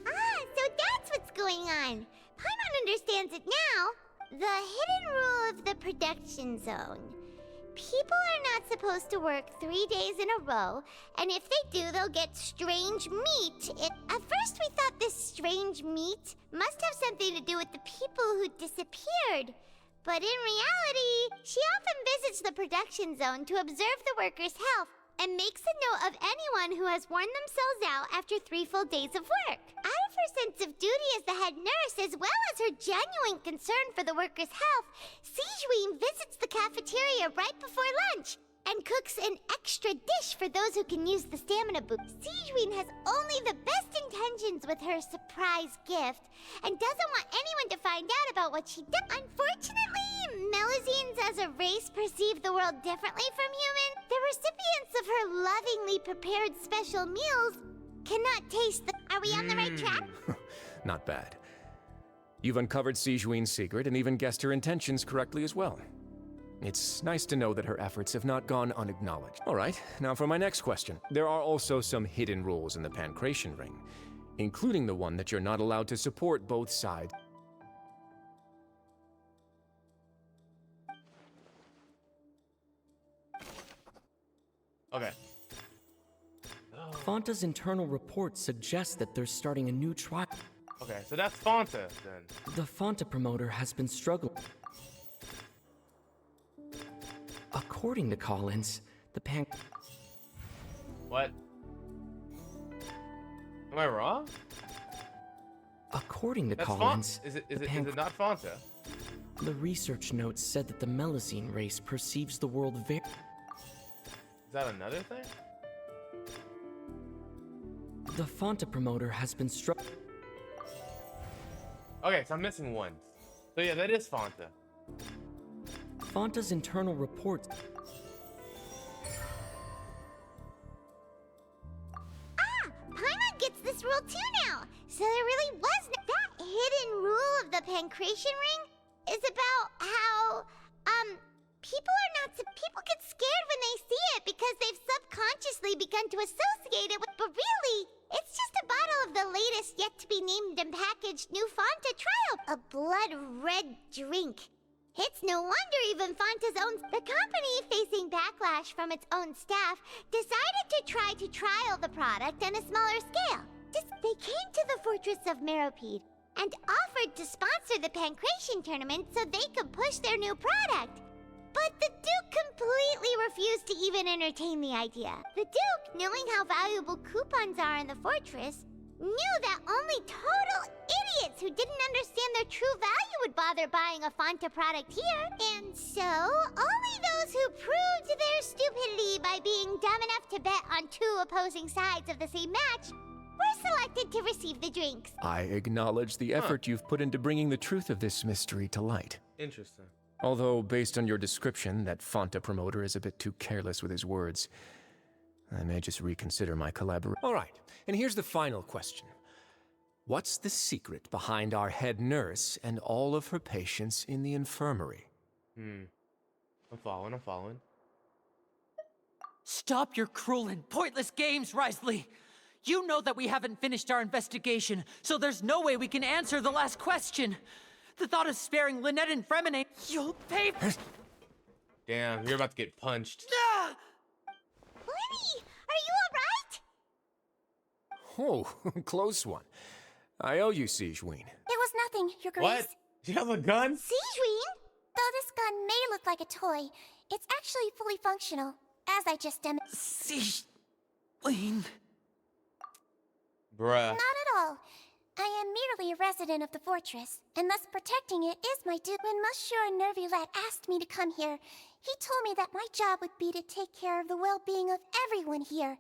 Ah, so that's what's going on. Paimon understands it now. The hidden rule of the production zone. People are not supposed to work 3 days in a row, and if they do, they'll get strange meat. At first, we thought this strange meat must have something to do with the people who disappeared. But in reality, she often visits the production zone to observe the workers' health and makes a note of anyone who has worn themselves out after 3 full days of work. Out of her sense of duty as the head nurse, as well as her genuine concern for the workers' health, Sigewin visits the cafeteria right before lunch and cooks an extra dish for those who can use the stamina boost. Sigewin has only the best intentions with her surprise gift and doesn't want anyone to find out about what she does. Unfortunately, Melusines as a race perceive the world differently from humans. The recipients of her lovingly prepared special meals cannot taste the... Are we on the right track? Not bad. You've uncovered Sigewin's secret and even guessed her intentions correctly as well. It's nice to know that her efforts have not gone unacknowledged. All right, now for my next question. There are also some hidden rules in the Pancration ring, including the one that you're not allowed to support both sides. Okay. Fanta's internal report suggests that they're starting a new trial. Okay, so that's Fanta then. The Fanta promoter has been struggling. According to Collins, the What? Am I wrong? According to That's Collins, Is it not Fanta? The research notes said that the Melusine race perceives the world very... Is that another thing? The Fanta promoter has been struck... Okay, so I'm missing one. So yeah, that is Fanta. Fanta's internal report... Ah! Paimon gets this rule too now! So there really was that hidden rule of the Pancration ring is about how, people get scared when they see it because they've subconsciously begun to associate it with, but really, it's just a bottle of the latest yet-to-be-named and packaged new Fanta trial. A blood-red drink. It's no wonder even Fanta's own... The company, facing backlash from its own staff, decided to try to trial the product on a smaller scale. They came to the Fortress of Meropide and offered to sponsor the Pancration tournament so they could push their new product. But the Duke completely refused to even entertain the idea. The Duke, knowing how valuable coupons are in the fortress, knew that only total idiots who didn't understand their true value would bother buying a Fanta product here. And so, only those who proved their stupidity by being dumb enough to bet on 2 opposing sides of the same match were selected to receive the drinks. I acknowledge the effort you've put into bringing the truth of this mystery to light. Interesting. Although, based on your description, that Fanta promoter is a bit too careless with his words. I may just reconsider my collaboration. All right, and here's the final question. What's the secret behind our head nurse and all of her patients in the infirmary? I'm following. Stop your cruel and pointless games, Risley! You know that we haven't finished our investigation, so there's no way we can answer the last question. The thought of sparing Lynette and Fremine, you'll pay for... Damn, you're about to get punched. Lenny, are you alright? Oh, close one. I owe you, Siegeween. It was nothing, Your Grace. What? She has a gun? Siegeween? Though this gun may look like a toy, it's actually fully functional, as I just demonstrated. Siegeween. Bruh. Not at all. I am merely a resident of the fortress, and thus protecting it is my duty. When Monsieur Nervulette asked me to come here, he told me that my job would be to take care of the well-being of everyone here.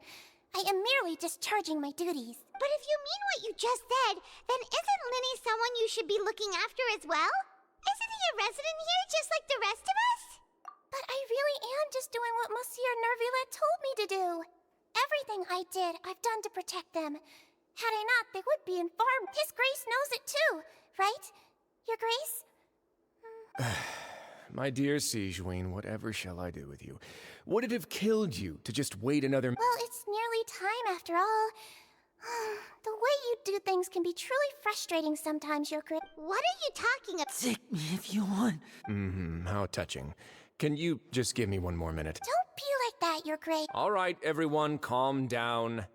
I am merely discharging my duties. But if you mean what you just said, then isn't Linny someone you should be looking after as well? Isn't he a resident here just like the rest of us? But I really am just doing what Monsieur Nervulette told me to do. Everything I did, I've done to protect them. Had I not, they would be informed. His Grace knows it too, right? Your Grace? My dear Siegeween, whatever shall I do with you? Would it have killed you to just wait another... Well, it's nearly time after all. The way you do things can be truly frustrating sometimes, Your Grace. What are you talking about? Take me if you want. How touching. Can you just give me one more minute? Don't be like that, Your Grace. All right, everyone, calm down.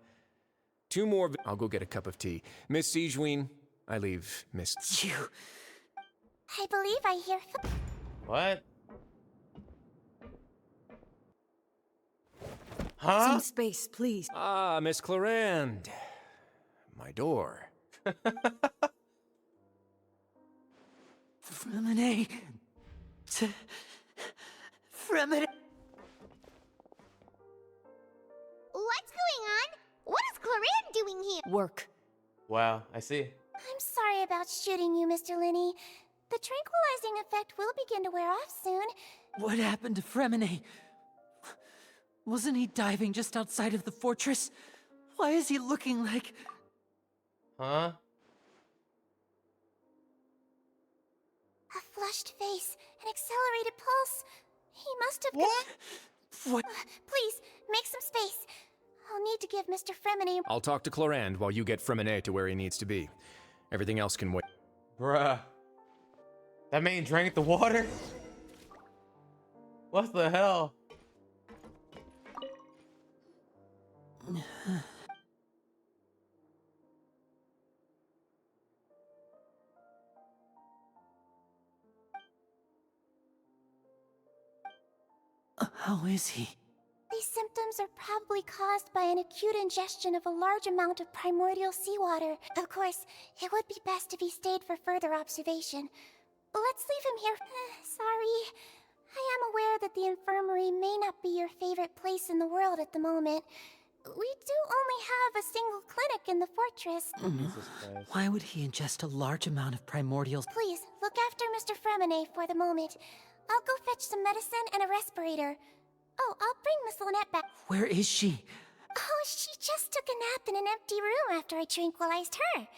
2 more... I'll go get a cup of tea. Miss Siegeween, I leave Miss... You... I believe I hear... What? Huh? Some space, please. Ah, Miss Clarande. My door. Fremine... Fremine... What's going on? What is Clarande doing here? Work. Wow, I see. I'm sorry about shooting you, Mr. Linney. The tranquilizing effect will begin to wear off soon. What happened to Fremine? Wasn't he diving just outside of the fortress? Why is he looking like... Huh? A flushed face, an accelerated pulse. He must have... What? Please, make some space. I'll need to give Mr. Fremine... I'll talk to Clarande while you get Fremine to where he needs to be. Everything else can wait. Bruh. That man drank the water? What the hell? How is he? These symptoms are probably caused by an acute ingestion of a large amount of primordial seawater. Of course, it would be best if he stayed for further observation. But let's leave him here. Sorry. I am aware that the infirmary may not be your favorite place in the world at the moment. We do only have a single clinic in the fortress. Why would he ingest a large amount of primordials? Please, look after Mr. Fremine for the moment. I'll go fetch some medicine and a respirator. Oh, I'll bring Miss Lynette back. Where is she? Oh, she just took a nap in an empty room after I tranquilized her.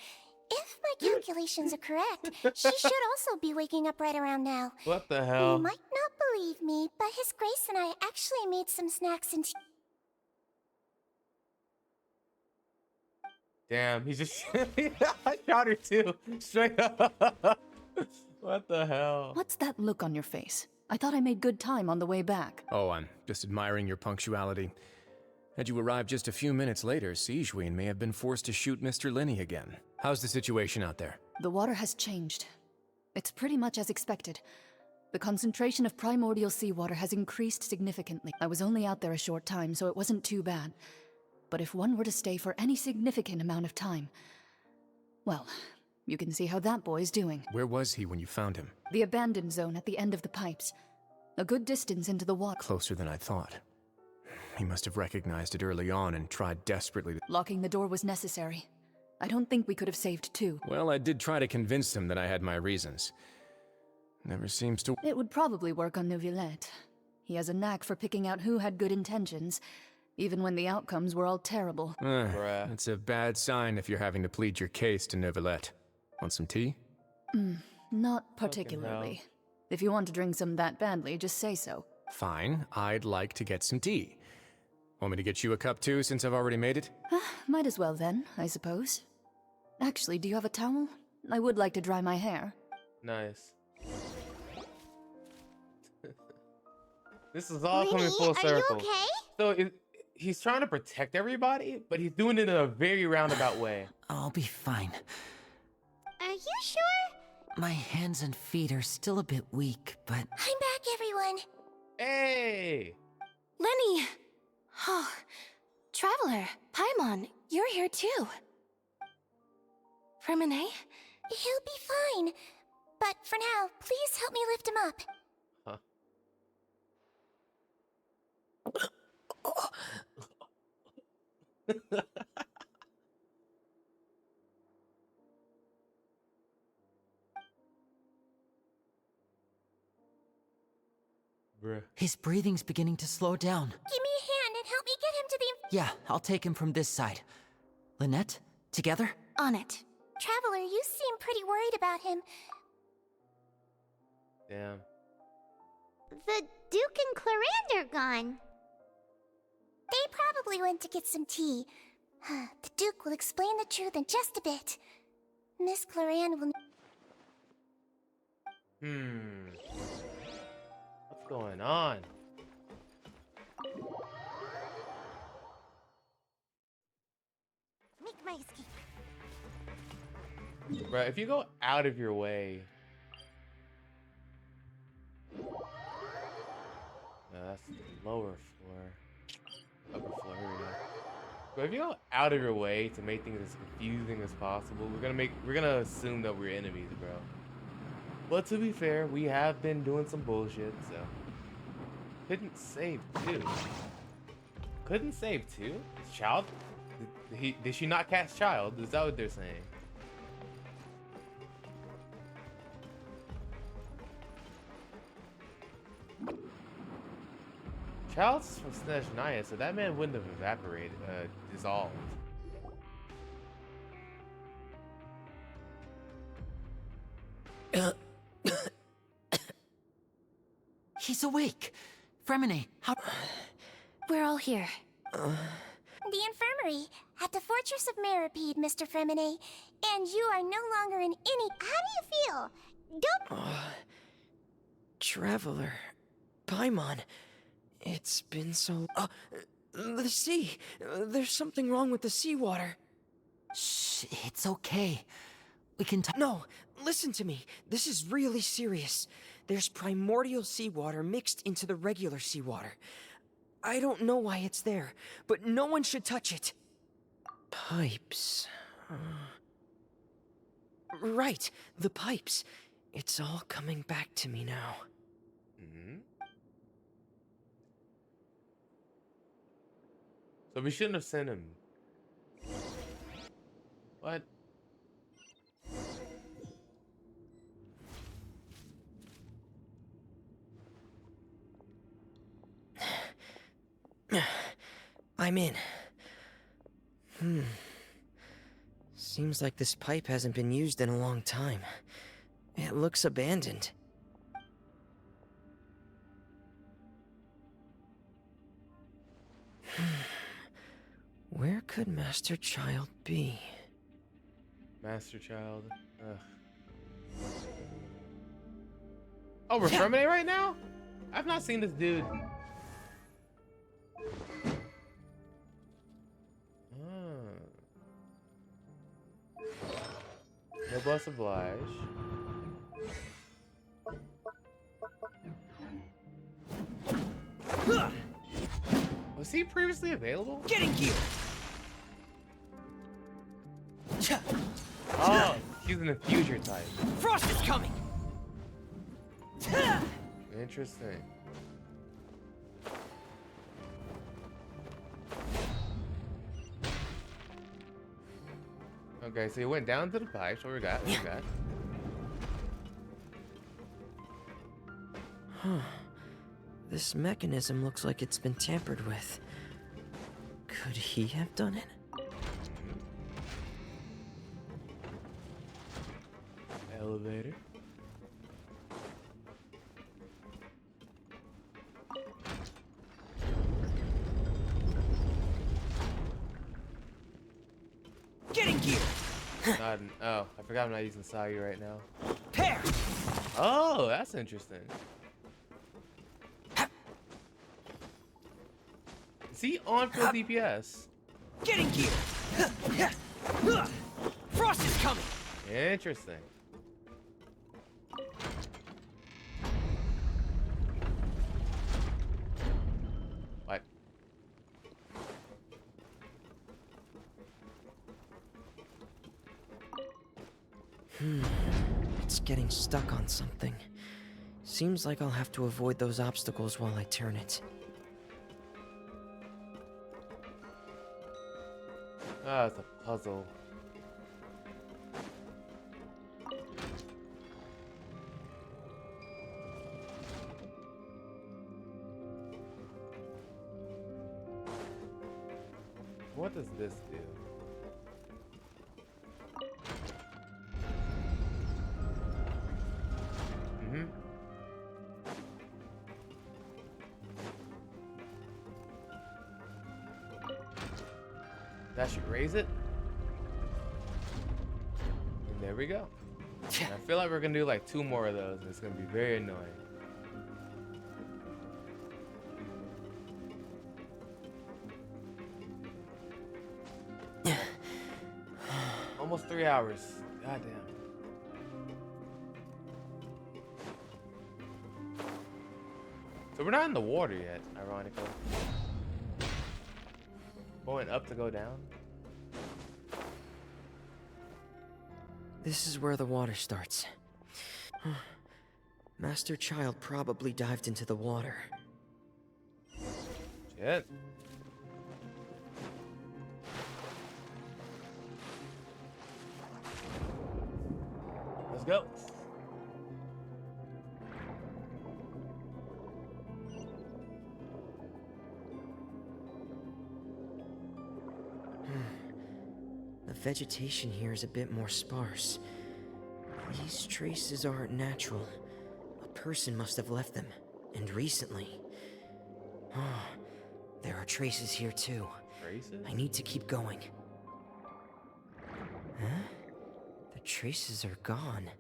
If my calculations are correct, she should also be waking up right around now. What the hell? You might not believe me, but His Grace and I actually made some snacks and tea. Damn, he's just... I shot her too. Straight up. What the hell? What's that look on your face? I thought I made good time on the way back. Oh, I'm just admiring your punctuality. Had you arrived just a few minutes later, Siegeween may have been forced to shoot Mr. Linney again. How's the situation out there? The water has changed. It's pretty much as expected. The concentration of primordial seawater has increased significantly. I was only out there a short time, so it wasn't too bad. But if one were to stay for any significant amount of time... Well, you can see how that boy's doing. Where was he when you found him? The abandoned zone at the end of the pipes. A good distance into the water. Closer than I thought. He must have recognized it early on and tried desperately to... Locking the door was necessary. I don't think we could have saved two. Well, I did try to convince him that I had my reasons. Never seems to... It would probably work on Neuvillette. He has a knack for picking out who had good intentions, even when the outcomes were all terrible. It's a bad sign if you're having to plead your case to Neuvillette. Want some tea? Not particularly. If you want to drink some that badly, just say so. Fine, I'd like to get some tea. Want me to get you a cup too, since I've already made it? Might as well then, I suppose. Actually, do you have a towel? I would like to dry my hair. Nice. This is all coming Winnie, full are you circle. okay? So he's trying to protect everybody, but he's doing it in a very roundabout way. I'll be fine. Are you sure? My hands and feet are still a bit weak, but... I'm back, everyone. Hey! Lenny! Oh, Traveler, Paimon, you're here too. Freminet? He'll be fine. But for now, please help me lift him up. Bruh. His breathing's beginning to slow down. Give me a hand and help me get him to the... Yeah, I'll take him from this side. Lynette, together? On it. Traveler, you seem pretty worried about him. Damn. The Duke and Clarande are gone. They probably went to get some tea. The Duke will explain the truth in just a bit. Miss Clarande will... What's going on? Make my escape. Bro, if you go out of your way... No, that's the lower floor. Upper floor, here we go. But if you go out of your way to make things as confusing as possible, we're gonna assume that we're enemies, bro. But to be fair, we have been doing some bullshit, so... Couldn't save two. Couldn't save two? Child? Did she not cast Child? Is that what they're saying? Child's from Snezhnaya, so that man wouldn't have evaporated, dissolved. He's awake. Freminet, how... We're all here. The infirmary, at the Fortress of Meripede, Mr. Freminet. And you are no longer in any... How do you feel? Don't... Traveler, Paimon, it's been so... the sea! There's something wrong with the seawater. Shh, it's okay. We can talk... No, listen to me. This is really serious. There's primordial seawater mixed into the regular seawater. I don't know why it's there, but no one should touch it. Pipes... Right, the pipes. It's all coming back to me now. So we shouldn't have sent him. What? I'm in. Seems like this pipe hasn't been used in a long time. It looks abandoned. Where could Master Child be? Master Child. Ugh. Oh, we're Freminet right now? I've not seen this dude. Noblesse oblige. Was he previously available? Getting you! Oh, he's an infuser type. Frost is coming! Interesting. Okay, so he went down to the pipes. What we got? What we got? Huh. This mechanism looks like it's been tampered with. Could he have done it? Elevator. Getting gear! Oh, I forgot I'm not using Sayu right now. Pair! Oh, that's interesting. Is he on for DPS? Getting gear. Frost is coming. Interesting. What? It's getting stuck on something. Seems like I'll have to avoid those obstacles while I turn it. Ah, it's a puzzle. What does this do? Mm-hmm. That should raise it. And there we go. And I feel like we're gonna do like 2 more of those, and it's gonna be very annoying. Almost 3 hours. God damn. So we're not in the water yet, ironically. Going up to go down? This is where the water starts. Master Child probably dived into the water. Shit. Let's go. The vegetation here is a bit more sparse. These traces aren't natural. A person must have left them, and recently. There are traces here too. Traces? I need to keep going. Huh? The traces are gone.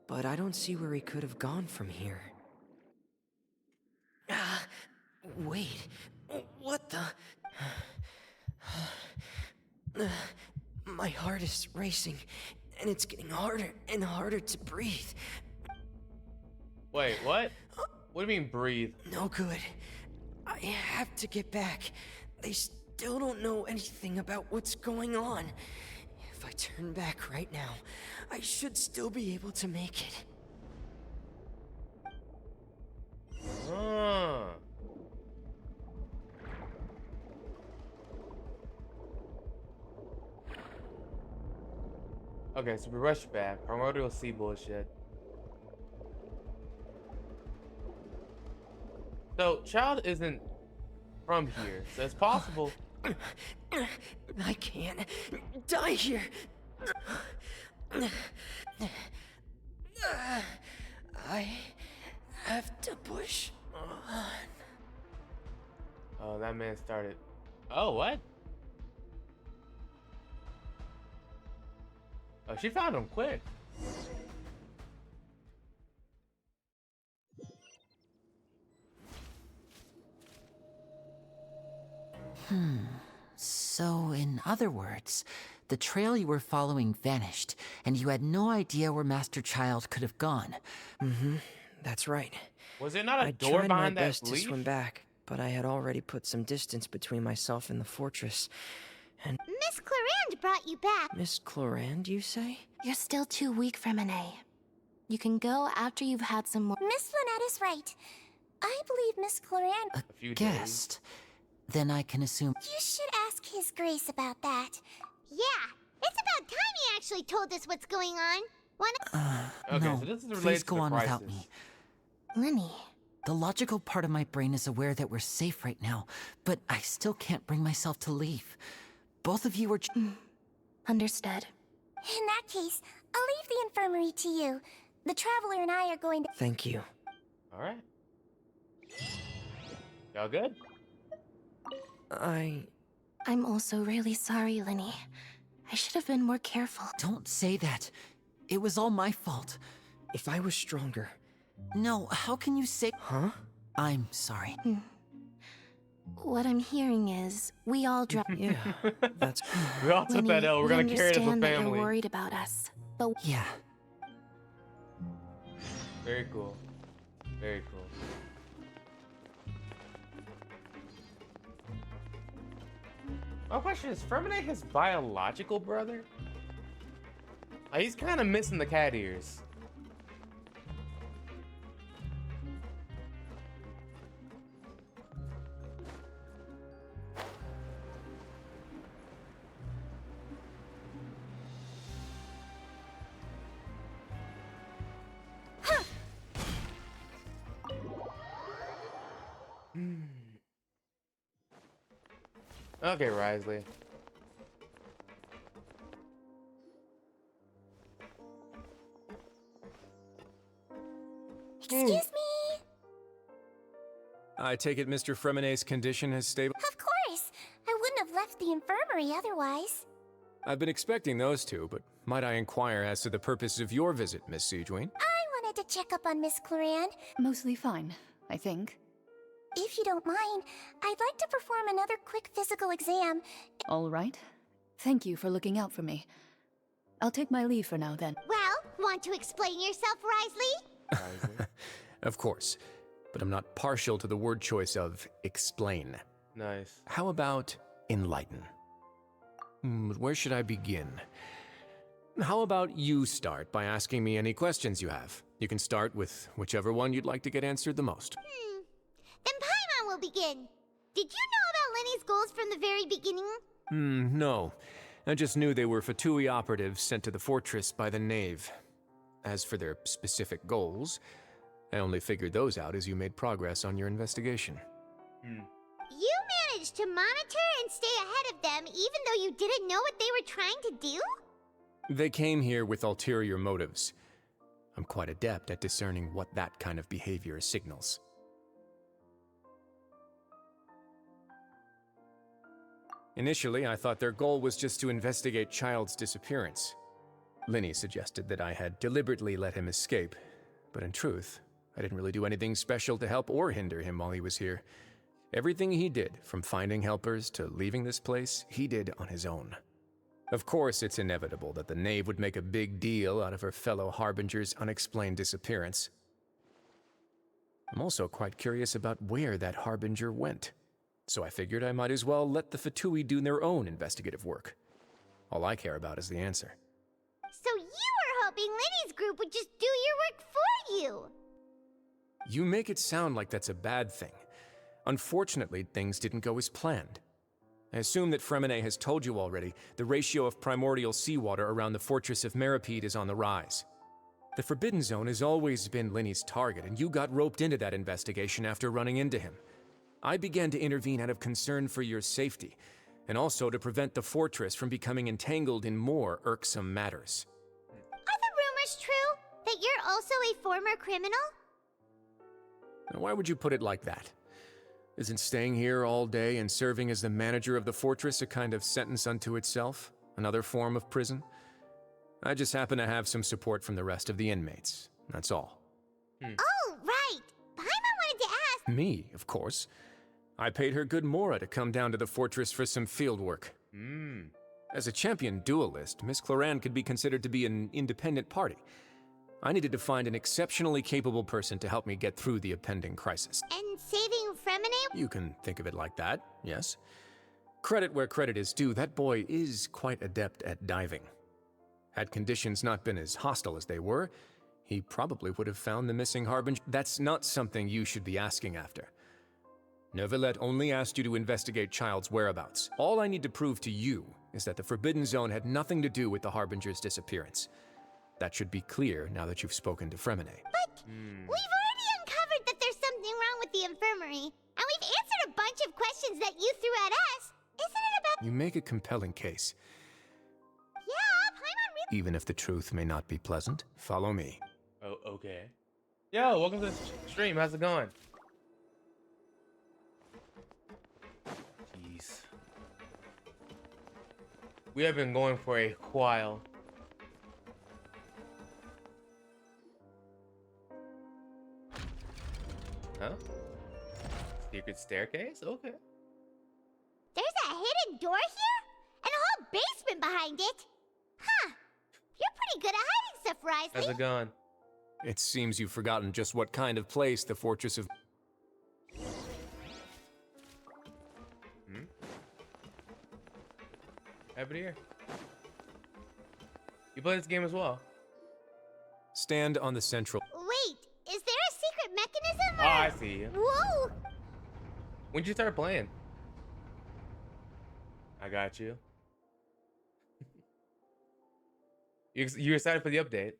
But I don't see where he could have gone from here. Wait. What the? My heart is racing, and it's getting harder and harder to breathe. Wait, what? What do you mean breathe? No good. I have to get back. They still don't know anything about what's going on. If I turn back right now, I should still be able to make it. Okay, so we rush back. Primordial sea bullshit. So, Child isn't from here, so it's possible. I can't die here. I have to push on. Oh, that man started. Oh, what? Oh, she found him quick. So, in other words, the trail you were following vanished, and you had no idea where Master Child could have gone. Mm-hmm. That's right. Was there not a I door tried behind my that best to leaf? swim back, but I had already put some distance between myself and the fortress. And Miss Clarande brought you back. Miss Clarande, you say? You're still too weak for Monet. You can go after you've had some more. Miss Lynette is right. I believe Miss Clarande. A guest. Then I can assume. You should ask His Grace about that. Yeah, it's about time he actually told us what's going on. Okay, no, so this is related please to go the on crisis. without me. Lenny. The logical part of my brain is aware that we're safe right now, but I still can't bring myself to leave. Both of you are. Understood. In that case, I'll leave the infirmary to you. The Traveler and I are going to. Thank you. All right. Y'all good? I'm also really sorry, Lenny. I should have been more careful. Don't say that. It was all my fault. If I was stronger... No, how can you say... Huh? I'm sorry. What I'm hearing is, we all drop. Yeah, that's... We all took that L. We're gonna carry it as a understand that you're family. worried about us, but Yeah. Very cool. Very cool. My question is, Fermine his biological brother? He's kind of missing the cat ears. Okay, Risley. Excuse me? I take it Mr. Fremine's condition has stable. Of course. I wouldn't have left the infirmary otherwise. I've been expecting those two, but might I inquire as to the purpose of your visit, Miss Siegeween? I wanted to check up on Miss Cloran. Mostly fine, I think. If you don't mind, I'd like to perform another quick physical exam. All right. Thank you for looking out for me. I'll take my leave for now then. Well, want to explain yourself, Risley? Of course, but I'm not partial to the word choice of explain. Nice. How about enlighten? Where should I begin? How about you start by asking me any questions you have? You can start with whichever one you'd like to get answered the most. Then Paimon will begin. Did you know about Lenny's goals from the very beginning? No. I just knew they were Fatui operatives sent to the fortress by the Knave. As for their specific goals, I only figured those out as you made progress on your investigation. You managed to monitor and stay ahead of them even though you didn't know what they were trying to do? They came here with ulterior motives. I'm quite adept at discerning what that kind of behavior signals. Initially, I thought their goal was just to investigate Child's disappearance. Linny suggested that I had deliberately let him escape, but in truth, I didn't really do anything special to help or hinder him while he was here. Everything he did, from finding helpers to leaving this place, he did on his own. Of course, it's inevitable that the Knave would make a big deal out of her fellow Harbinger's unexplained disappearance. I'm also quite curious about where that Harbinger went. So I figured I might as well let the Fatui do their own investigative work. All I care about is the answer. So you were hoping Lenny's group would just do your work for you! You make it sound like that's a bad thing. Unfortunately, things didn't go as planned. I assume that Fremine has told you already, the ratio of primordial seawater around the fortress of Meripede is on the rise. The Forbidden Zone has always been Lenny's target, and you got roped into that investigation after running into him. I began to intervene out of concern for your safety, and also to prevent the fortress from becoming entangled in more irksome matters. Are the rumors true? That you're also a former criminal? Now, why would you put it like that? Isn't staying here all day and serving as the manager of the fortress a kind of sentence unto itself? Another form of prison? I just happen to have some support from the rest of the inmates. That's all. Oh, right! Paimon wanted to ask— Me, of course. I paid her good Mora to come down to the fortress for some field work. As a champion duelist, Miss Cloran could be considered to be an independent party. I needed to find an exceptionally capable person to help me get through the impending crisis. And saving Fremine? You can think of it like that, yes. Credit where credit is due, that boy is quite adept at diving. Had conditions not been as hostile as they were, he probably would have found the missing Harbinger. That's not something you should be asking after. Neuvillette only asked you to investigate Child's whereabouts. All I need to prove to you is that the Forbidden Zone had nothing to do with the Harbinger's disappearance. That should be clear now that you've spoken to Fremine. But we've already uncovered that there's something wrong with the infirmary, and we've answered a bunch of questions that you threw at us. Isn't it about— You make a compelling case. Yeah, Paimon really— Even if the truth may not be pleasant, follow me. Oh, okay. Yo, welcome to the stream. How's it going? Jeez. We have been going for a while. Huh? Secret staircase? Okay. There's a hidden door here? And a whole basement behind it? Huh. You're pretty good at hiding stuff, Risley. How's it going? It seems you've forgotten just what kind of place the Fortress of... Happened here. You play this game as well? Stand on the central... Wait, is there a secret mechanism? Oh, I see you. Whoa! When'd you start playing? I got you. You excited for the update?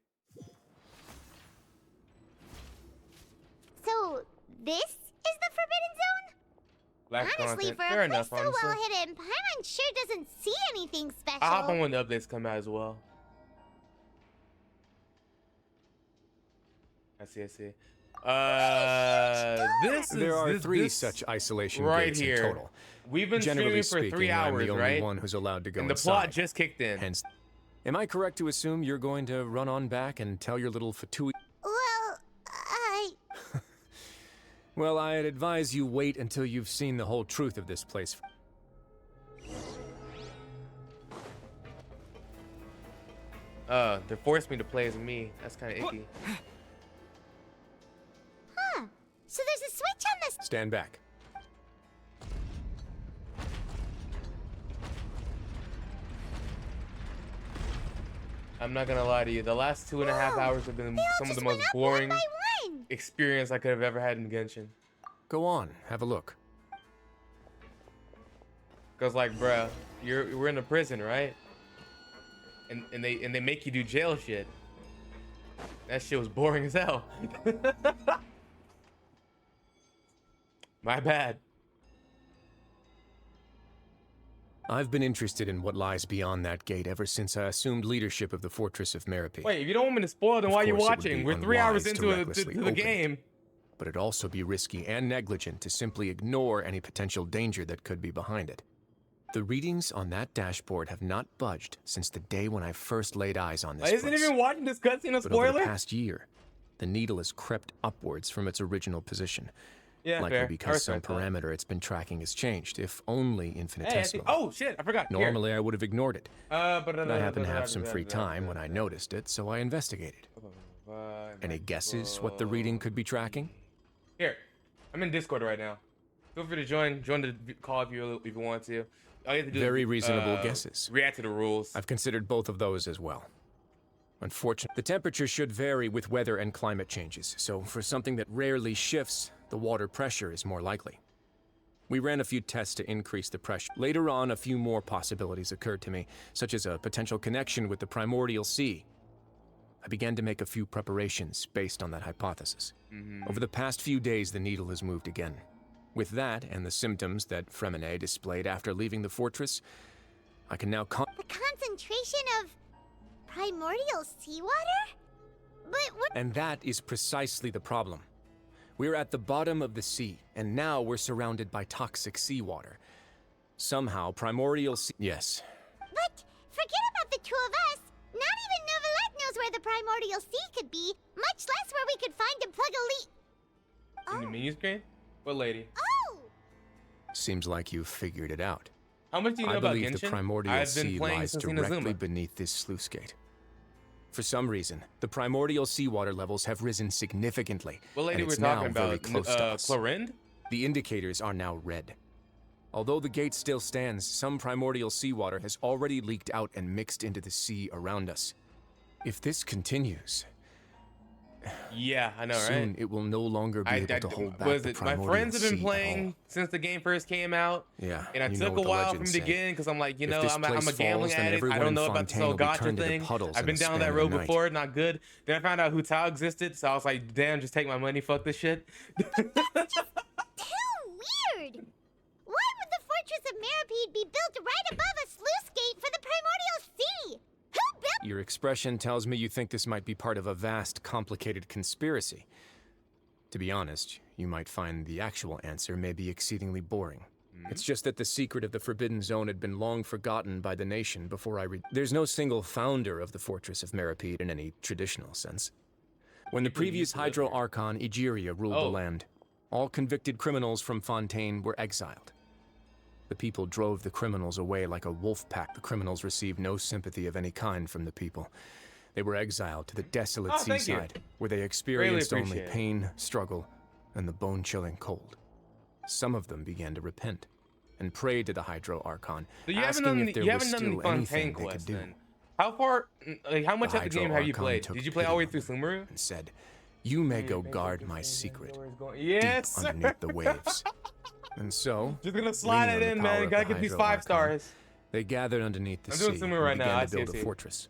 So, this is the Forbidden Zone? Black Honestly, content. for Fair a place enough, so honestly. well hidden, Paimon sure doesn't see anything special. I'll hop on when the updates come out as well. I see. There are three such isolation right gates here. in total. We've been Generally streaming for speaking, 3 hours, I'm the only right? one who's allowed to go and the inside. plot just kicked in. Hence, am I correct to assume you're going to run on back and tell your little fatui? Well, Well, I'd advise you wait until you've seen the whole truth of this place. They forced me to play as me. That's kind of icky. Huh. So there's a switch on this. Stand back. I'm not gonna lie to you. The last 2.5 hours have been some of the most boring experience I could have ever had in Genshin. Go on, have a look. Cause like, bruh, we're in a prison, right? And they make you do jail shit. That shit was boring as hell. My bad. I've been interested in what lies beyond that gate ever since I assumed leadership of the Fortress of Meropide. Wait, if you don't want me to spoil, then why are you Of course, it would watching? be We're 3 hours unwise to into recklessly the open game. it. But it'd also be risky and negligent to simply ignore any potential danger that could be behind it. The readings on that dashboard have not budged since the day when I first laid eyes on this Isn't place. even watching this cutscene a But over the spoiler? past year, the needle has crept upwards from its original position. Yeah, Likely fair. I because some respect that. parameter it's been tracking has changed, if only Hey, I see. infinitesimal. Oh shit, I forgot. Here. Normally I would have ignored it. But I happened to have some free time when I noticed it, so I investigated. Any guesses what the reading could be tracking? Here, I'm in Discord right now. Feel free to join the call if you want to. All you have to do Very is, reasonable guesses. React to the rules. I've considered both of those as well. Unfortunately, the temperature should vary with weather and climate changes, so for something that rarely shifts, the water pressure is more likely. We ran a few tests to increase the pressure. Later on, a few more possibilities occurred to me, such as a potential connection with the primordial sea. I began to make a few preparations based on that hypothesis. Over the past few days, the needle has moved again. With that, and the symptoms that Fremine displayed after leaving the fortress, I can now The concentration of primordial seawater? But what? And that is precisely the problem. We're at the bottom of the sea, and now we're surrounded by toxic seawater. Somehow, primordial sea... Yes. But forget about the two of us. Not even Novelette knows where the primordial sea could be, much less where we could find and plug a leak. In the menu screen? What lady? Oh! Seems like you've figured it out. How much do you know I about believe Genshin? the primordial I've been sea playing lies since directly Inazuma. beneath this sluice gate. For some reason, the primordial seawater levels have risen significantly. What lady and we're it's now talking very about? close to us. Clorind? The indicators are now red. Although the gate still stands, some primordial seawater has already leaked out and mixed into the sea around us. If this continues, Yeah, I know, right? soon it will no longer be able to hold back was the it? My primordial friends have been sea at playing all. since the game first came out. Yeah, And I you know took a what the while from legends the say. beginning because I'm like, you If know, this I'm a place gambling falls, then addict. I everyone don't in know about this Fontaine whole will be gotcha turned into thing. puddles I've in been the down span that of road a night. before, not good. Then I found out Hu Tao existed, so I was like, damn, just take my money, fuck this shit. Too weird! Why would the Fortress of Meropide be built right above a sluice gate for the primordial sea? Who built? Your expression tells me you think this might be part of a vast, complicated conspiracy. To be honest, you might find the actual answer may be exceedingly boring. It's just that the secret of the Forbidden Zone had been long forgotten by the nation before I read. There's no single founder of the Fortress of Meropide in any traditional sense. When the previous Hydro Archon Egeria ruled the land, All convicted criminals from Fontaine were exiled. The people drove the criminals away like a wolf pack. The criminals received no sympathy of any kind from the people. They were exiled to the desolate seaside, where they experienced only pain, struggle, and the bone-chilling cold. Some of them began to repent and prayed to the Hydro Archon, asking if there was still anything they could do. How far, like, how much of the game have you played? Did you play all the way through Sumeru? And said, "You may go guard my secret yes, deep underneath the waves." And so, just gonna slide it in, man. Gotta get these 5 stars. They gathered underneath the sea and began to build a fortress.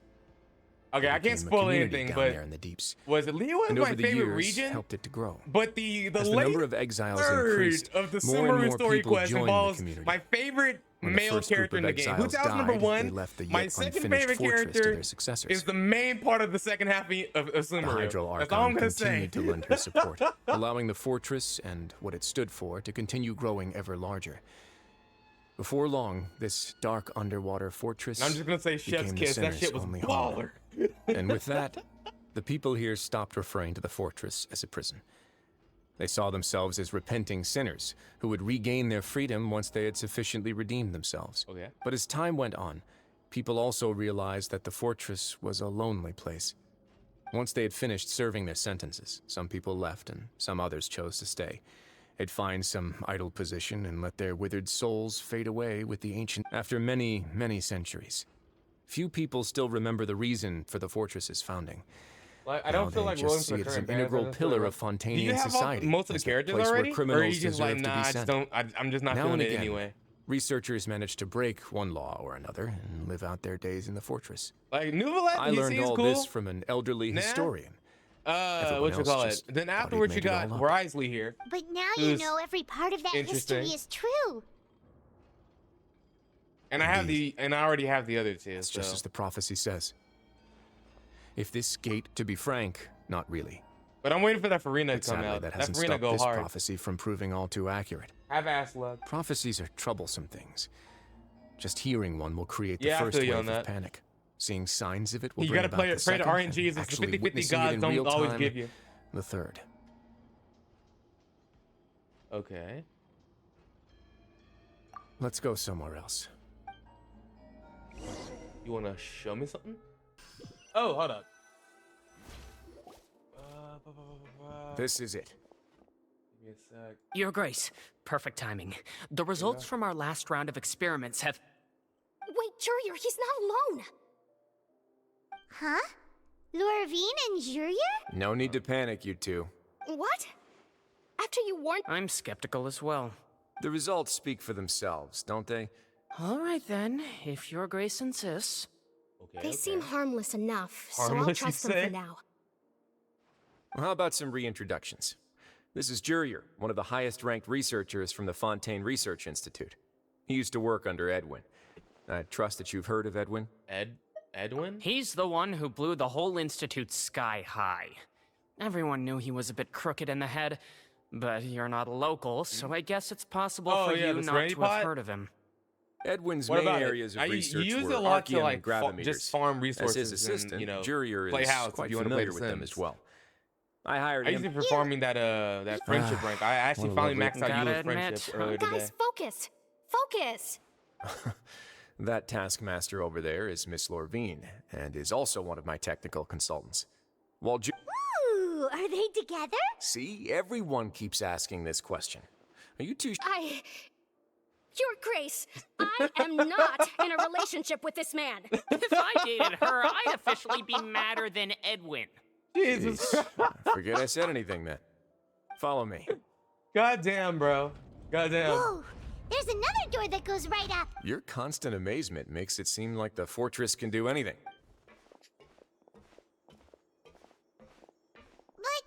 Okay, I can't spoil anything, but in the deeps. Was it Liyue was my favorite region? Helped it to grow. But the number of exiles increased, of the more and Sumeru more story people quest joined involves the community. my favorite male character in the game. Who's out number 1? My second favorite character is the main part of the second half of Sumeru. The Hydro That's all I'm Archon gonna say. continued to lend her support, allowing the fortress and what it stood for to continue growing ever larger. Before long, this dark underwater fortress I'm just gonna say Chef's became the Kiss. That sinner's shit was only baller. home. And with that, the people here stopped referring to the fortress as a prison. They saw themselves as repenting sinners who would regain their freedom once they had sufficiently redeemed themselves. Okay. But as time went on, people also realized that the fortress was a lonely place. Once they had finished serving their sentences, some people left and some others chose to stay. They'd find some idle position and let their withered souls fade away with the ancient. After many, many centuries, few people still remember the reason for the fortress's founding. Like, I don't feel like rolling just for see the it as an current integral band. pillar of Fontainian Do you have society. most of the as characters place where already? Or are criminals you just like, deserve to nah, be I just sent. don't, I'm just not Now feeling and it again, anyway. Researchers manage to break one law or another and live out their days in the fortress. Like, Nuvalet, I learned all cool. this from an elderly historian. What you call it? Then afterwards you got Wriothesley here. But now you know every part of that history is true. And I already have the other 2. It's just as the prophecy says. If this gate, to be frank, not really. But I'm waiting for that Farina to come Sadly, out. that hasn't Farina stopped go this hard. prophecy from proving all too accurate. Have ass luck. Prophecies are troublesome things. Just hearing one will create the Yeah, I first feel you wave on of that. panic. Seeing signs of it will You bring gotta about pray the to second, RNGs. and It's the actually 50-50 witnessing it gods in don't real always time, give you. the third. Okay. Let's go somewhere else. You wanna show me something? Oh, hold up. This is it. Give me a sec. Your Grace, perfect timing. The results from our last round of experiments have... Wait, Jurier, he's not alone! Huh? Lorvine and Jurier? No need to panic, you two. What? After you warned— I'm skeptical as well. The results speak for themselves, don't they? All right then, if Your Grace insists. They seem harmless enough, so I'll Harmless, trust you them say? for now. Well, how about some reintroductions? This is Jurier, one of the highest-ranked researchers from the Fontaine Research Institute. He used to work under Edwin. I trust that you've heard of Edwin? Edwin? He's the one who blew the whole institute sky high. Everyone knew he was a bit crooked in the head, but you're not a local, so I guess it's possible for you not to have heard of him. Edwin's What main about it? areas of You research use were it a lot to, Archeum like, and gravimeters. just farm resources As his and, assistant, you know, Jurier play is house if quite you wanna play familiar The with them Sims. as well. I hired I him. used it for farming that friendship rank. I actually finally maxed out Eula's friendship earlier today. Guys, focus! Focus! That taskmaster over there is Miss Lorvine, and is also one of my technical consultants. While Ooh, are they together? See, everyone keeps asking this question. Are you two? Your Grace, I am not in a relationship with this man. If I dated her, I'd officially be madder than Edwin. Jesus. Forget I said anything then. Follow me. Goddamn, bro. Goddamn. Whoa, there's another door that goes right up. Your constant amazement makes it seem like the fortress can do anything. But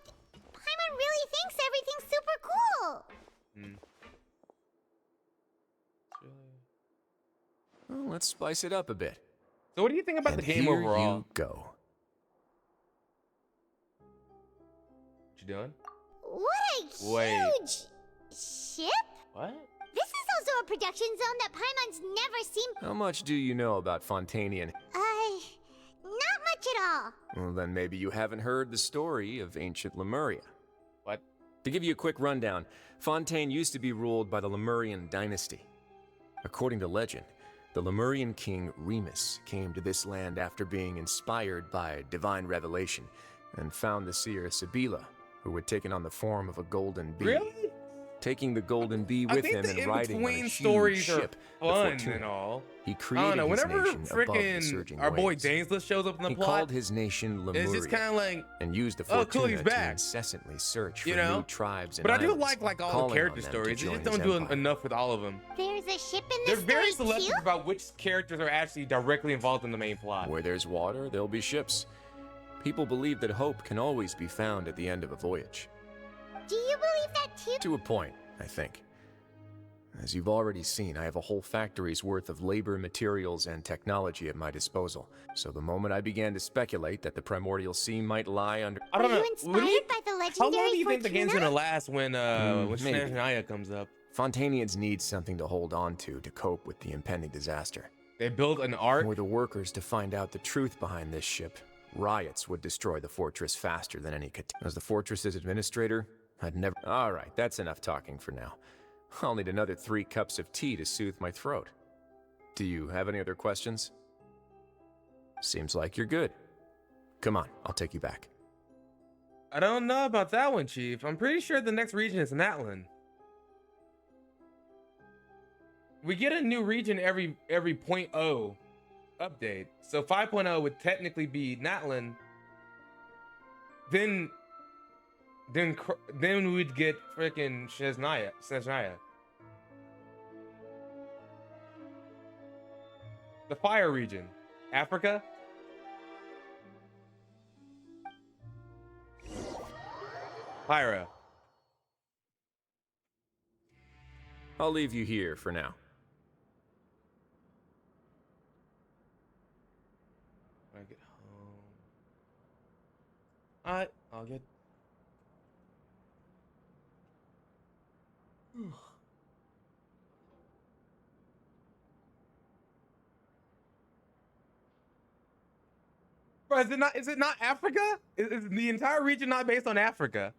Paimon really thinks everything's super cool. Well, let's spice it up a bit. So what do you think about And the game here overall? you go. What you doing? What a Wait. huge ship? What? This is also a production zone that Paimon's never seen. How much do you know about Fontainian? Not much at all. Well, then maybe you haven't heard the story of ancient Lemuria. What? To give you a quick rundown, Fontaine used to be ruled by the Lemurian dynasty. According to legend, the Lemurian king Remus came to this land after being inspired by divine revelation and found the seer Sibila, who had taken on the form of a golden bee. Really? Taking the golden bee with him and riding on a huge stories ship, are the fun Fortuna, and all. he I don't created know. his Whenever nation above the surging our boy waves. Dainslet shows up in the He plot, called his nation Lemuria, it's just kind of like, and used the oh, Fortuna cool, he's to back. incessantly search for You know? new tribes and But I do islands, like all the calling character on them to stories. They join just his don't do empire. enough with all of them. There's a ship in They're this very story selective too? about which characters are actually directly involved in the main plot. Where there's water, there'll be ships. People believe that hope can always be found at the end of a voyage. Do you believe that too? To a point, I think. As you've already seen, I have a whole factory's worth of labor, materials, and technology at my disposal. So the moment I began to speculate that the primordial sea might lie under... I don't Were know. you inspired by the How legendary long do you think the game's Fortuna? gonna last when maybe. Shania comes up? Fontanians need something to hold on to cope with the impending disaster. They build an ark? Were the workers to find out the truth behind this ship, riots would destroy the fortress faster than any could. As the fortress's administrator, I'd never... All right, that's enough talking for now. I'll need another 3 cups of tea to soothe my throat. Do you have any other questions? Seems like you're good. Come on, I'll take you back. I don't know about that one, Chief. I'm pretty sure the next region is Natlan. We get a new region every 0.0 update. So 5.0 would technically be Natlan. Then we'd get freaking Shesnaya. The fire region. Africa? Pyra. I'll leave you here for now. When I get home. Alright, I'll get... Bro, is it not Africa? Is the entire region not based on Africa?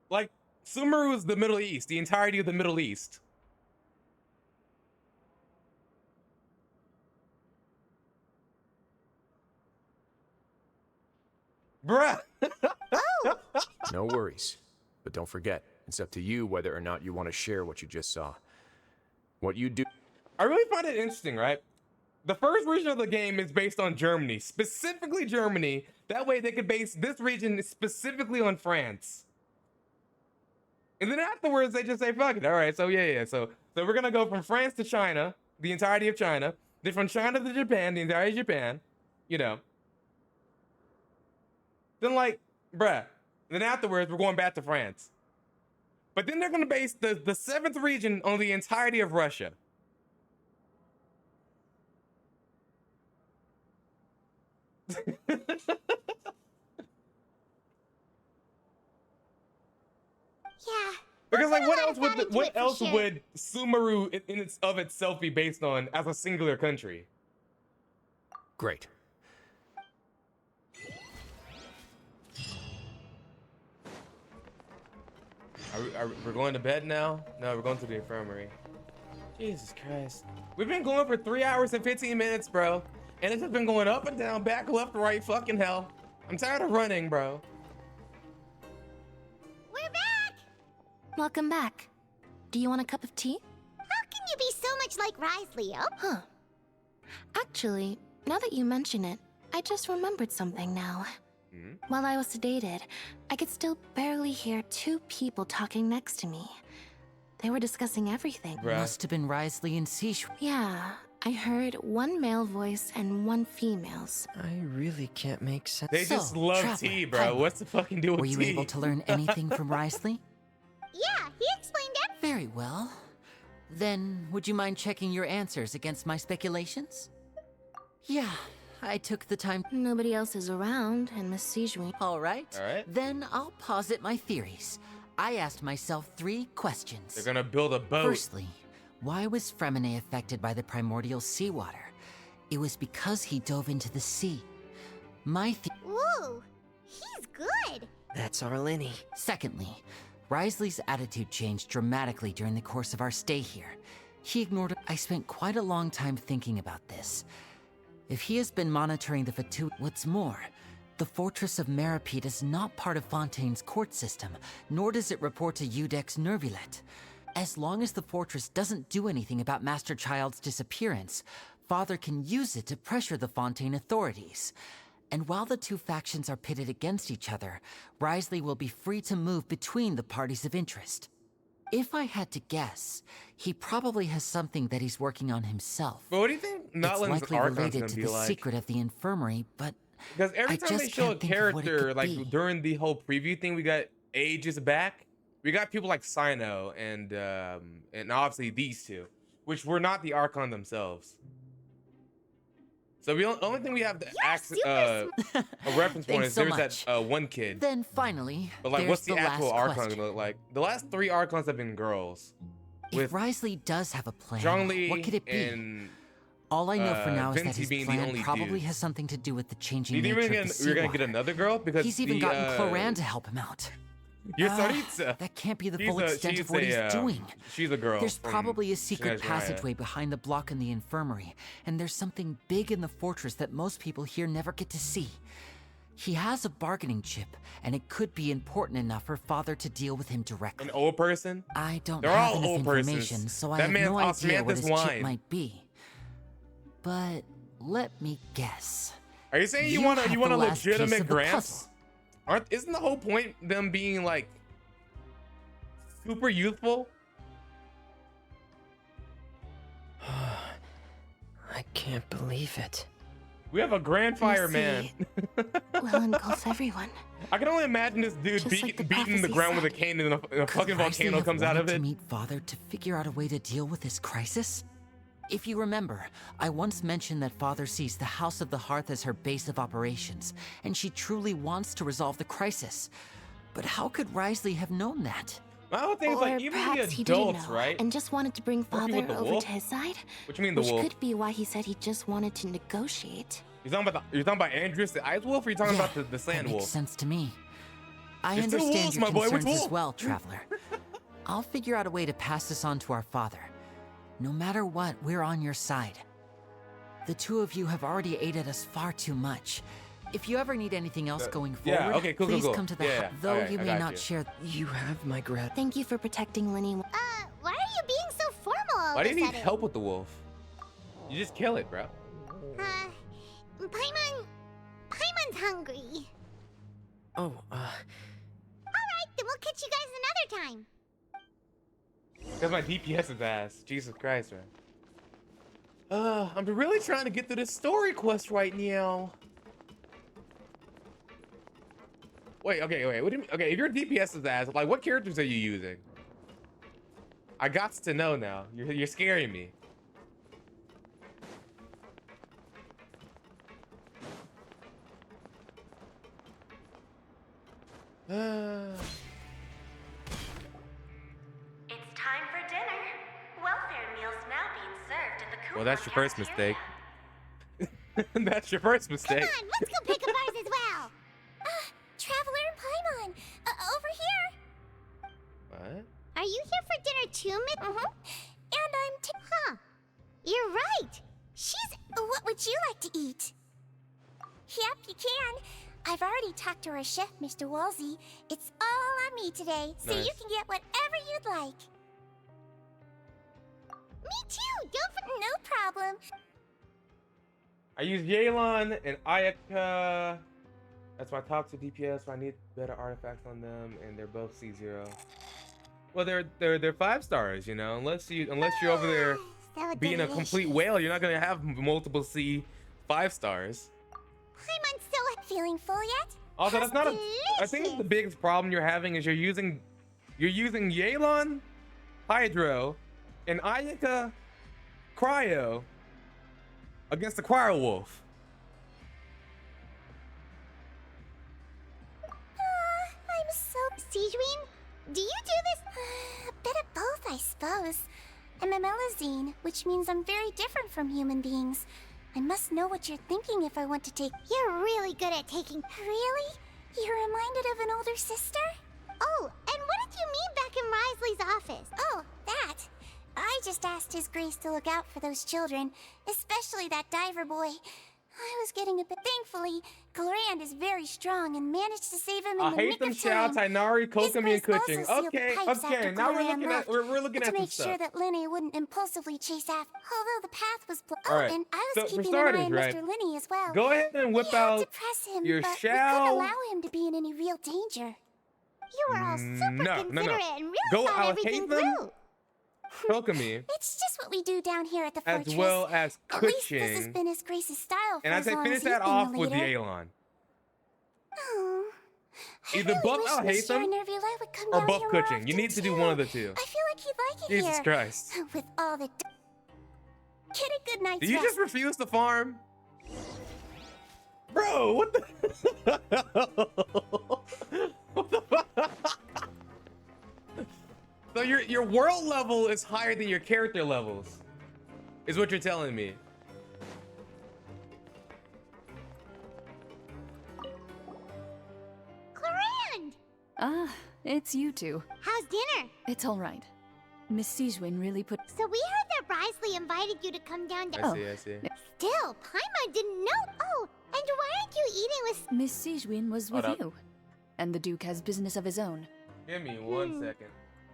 Like, Sumeru is the Middle East, the entirety of the Middle East. Bruh. No worries. But don't forget, it's up to you whether or not you want to share what you just saw. What you do... I really find it interesting, right? The first region of the game is based on Germany, specifically Germany. That way they could base this region specifically on France. And then afterwards they just say, fuck it. All right, so yeah. So we're gonna go from France to China, the entirety of China. Then from China to Japan, the entirety of Japan. You know. Then like, bruh. Then afterwards we're going back to France. But then they're gonna base the 7th region on the entirety of Russia. Yeah. Because like, what else sure. would Sumeru in itself be based on as a singular country? Great. We're going to bed now? No, we're going to the infirmary. Jesus Christ. We've been going for 3 hours and 15 minutes, bro. And it's just been going up and down, back, left, right, fucking hell. I'm tired of running, bro. We're back! Welcome back. Do you want a cup of tea? How can you be so much like Rise, Leo? Huh. Actually, now that you mention it, I just remembered something now. While I was sedated, I could still barely hear 2 people talking next to me. They were discussing everything. Must have been Risley and Sish. Yeah, I heard 1 male voice and 1 female's. I really can't make sense. They just love Traveler, tea, bro. Pilot, What's the fucking deal with Were you tea? able to learn anything from Risley? Yeah, he explained everything. Very well. Then, would you mind checking your answers against my speculations? Yeah, I took the time. Nobody else is around, and Miss Sijui. All right. All right. Then I'll posit my theories. I asked myself 3 questions. They're gonna build a boat. Firstly, why was Fremine affected by the primordial seawater? It was because he dove into the sea. Ooh, he's good. That's our Lenny. Secondly, Wriothesley's attitude changed dramatically during the course of our stay here. He ignored. I spent quite a long time thinking about this. If he has been monitoring the Fatu, what's more, the Fortress of Meripede is not part of Fontaine's court system, nor does it report to Udex Nervulet. As long as the fortress doesn't do anything about Master Child's disappearance, Father can use it to pressure the Fontaine authorities. And while the two factions are pitted against each other, Wriothesley will be free to move between the parties of interest. If I had to guess, he probably has something that he's working on himself. But what do you think Nutland's It's likely Archon's related gonna to be the like? secret of the infirmary, but Because every I time just they show a can't think of what it character, could like be. during the whole preview thing we got ages back, we got people like Sino and obviously these two, which were not the Archon themselves. So the only thing we have to a reference point Thanks is so there's much. that one kid. Then finally, But like, there's what's the actual last Archon question. gonna look like? The last 3 Archons have been girls. If Wriothesley does have a plan, Zhongli what could it be? and All I know for now is that Vinci his being the plan only probably dudes. has something to do with the Do changing you think nature we're of gonna, the we're gonna seawater. get another girl? Because He's even the, gotten Cloran to help him out. Your Ah, Saritza. that can't be the She's full a- extent she's of what a, he's doing. She's a girl. There's from probably a secret Shinazuaya. passageway behind the block in the infirmary, and there's something big in the fortress that most people here never get to see. He has a bargaining chip, and it could be important enough for Father to deal with him directly. An old person? I don't They're have all enough old information, persons. so I That have man's no idea what osmanthus his wine. chip might be. But let me guess. Are you saying you You want have a the last piece legitimate of the Gramps? Isn't the whole point them being like super youthful? I can't believe it. We have a grandfire man. Will engulf everyone. I can only imagine this dude Just like the beating the prophecy ground with a said. cane and a Could fucking Wriothesley volcano have comes out of wanted it. to meet Father to figure out a way to deal with this crisis? If you remember, I once mentioned that Father sees the House of the Hearth as her base of operations, and she truly wants to resolve the crisis. But how could Wriothesley have known that? My whole thing is Or like, even the perhaps he didn't adults, know, right? and just wanted to bring Don't you Father want the over wolf? to his side? What you mean the Which wolf? could be why he said he just wanted to negotiate. You're talking about Andrews the Ice Wolf, or you talking about the Sand that Wolf? makes sense to me. I There's two understand wolves, your my boy. Which concerns as wolf? well, Traveler. I'll figure out a way to pass this on to our father. No matter what, we're on your side. The two of you have already aided us far too much. If you ever need anything else going forward, yeah, okay, cool, please cool. come to the Yeah, though okay, you I may got not you. share. You have my gratitude. Thank you for protecting Lenny. Why are you being so formal all Why of do a you need sudden? help with the wolf? You just kill it, bro. Paimon's hungry. Oh, Alright, then we'll catch you guys another time. Because my DPS is ass. Jesus Christ, man. I'm really trying to get through this story quest right now. Wait, okay. What do you mean? Okay, if your DPS is ass, like, what characters are you using? I got to know now. You're scaring me. It's time for dinner. Welfare meals now being served at the coupon Well, that's your first cafeteria. mistake. That's your first mistake. Come on, let's go pick up ours as well. Traveler and Paimon, over here. What? Are you here for dinner too, And I'm Huh. You're right. She's. What would you like to eat? Yep, you can. I've already talked to our chef, Mr. Wolsey. It's all on me today, so Nice. you can get whatever you'd like. Me too. Don't forget. No problem. I use Yelan and Ayaka. That's my top 2 DPS, so I need better artifacts on them, and they're both C0. Well, they're 5 stars, you know. Unless you're over there So being a complete delicious. whale, you're not gonna have multiple C 5 stars. Paimon's still Feeling full yet? Also, that's not a. I think the biggest problem you're having is you're using Yelan, Hydro, and Ayaka, Cryo against the Cryo Wolf. I'm so. Siegeween, do you do this? A bit of both, I suppose. I'm a Melazine, which means I'm very different from human beings. I must know what you're thinking if I want to take. You're really good at taking. Really? You're reminded of an older sister? Oh, and what did you mean back in Risley's office? Oh, that. I just asked His Grace to look out for those children, especially that diver boy. I was getting a bit. Thankfully, Glorand is very strong and managed to save him in I the hate nick them of time. shouts, Inari, Kokomi, and Kuching. Okay, Okay, now we're looking at to some make sure stuff. that Linny wouldn't impulsively chase after. Although the path was blocked. All Oh, right, and I so was for keeping an eye starters, on right, Mr. Linny as well. go ahead and whip We had out to press him, your but shell. we couldn't allow him to be in any real danger. You were all super No. considerate and really Go thought allocate everything them. through. Kokomi, It's just what we do down here at the as fortress. well as At least this has Kuching. been His Grace's style for And I as say long finish as he's that been off the with the leader. Alon. Oh, Either buff wish out hate Mr. them Nervula would come or down buff here more Kuching. You often need to do too. one of the two. I feel like he'd like it Jesus here. Christ. With all the... Get a good night's Do you rest. just refuse to farm? Bro, what the? What the fuck? So your world level is higher than your character levels, is what you're telling me. Glorand! Ah, it's you two. How's dinner? It's all right. Miss Sijwin really put. So we heard that Risley invited you to come down to. I see. Still, Paimon didn't know. Oh, and why aren't you eating with? Miss Sijwin was with Hold up. you. And the Duke has business of his own. Give me 1 second.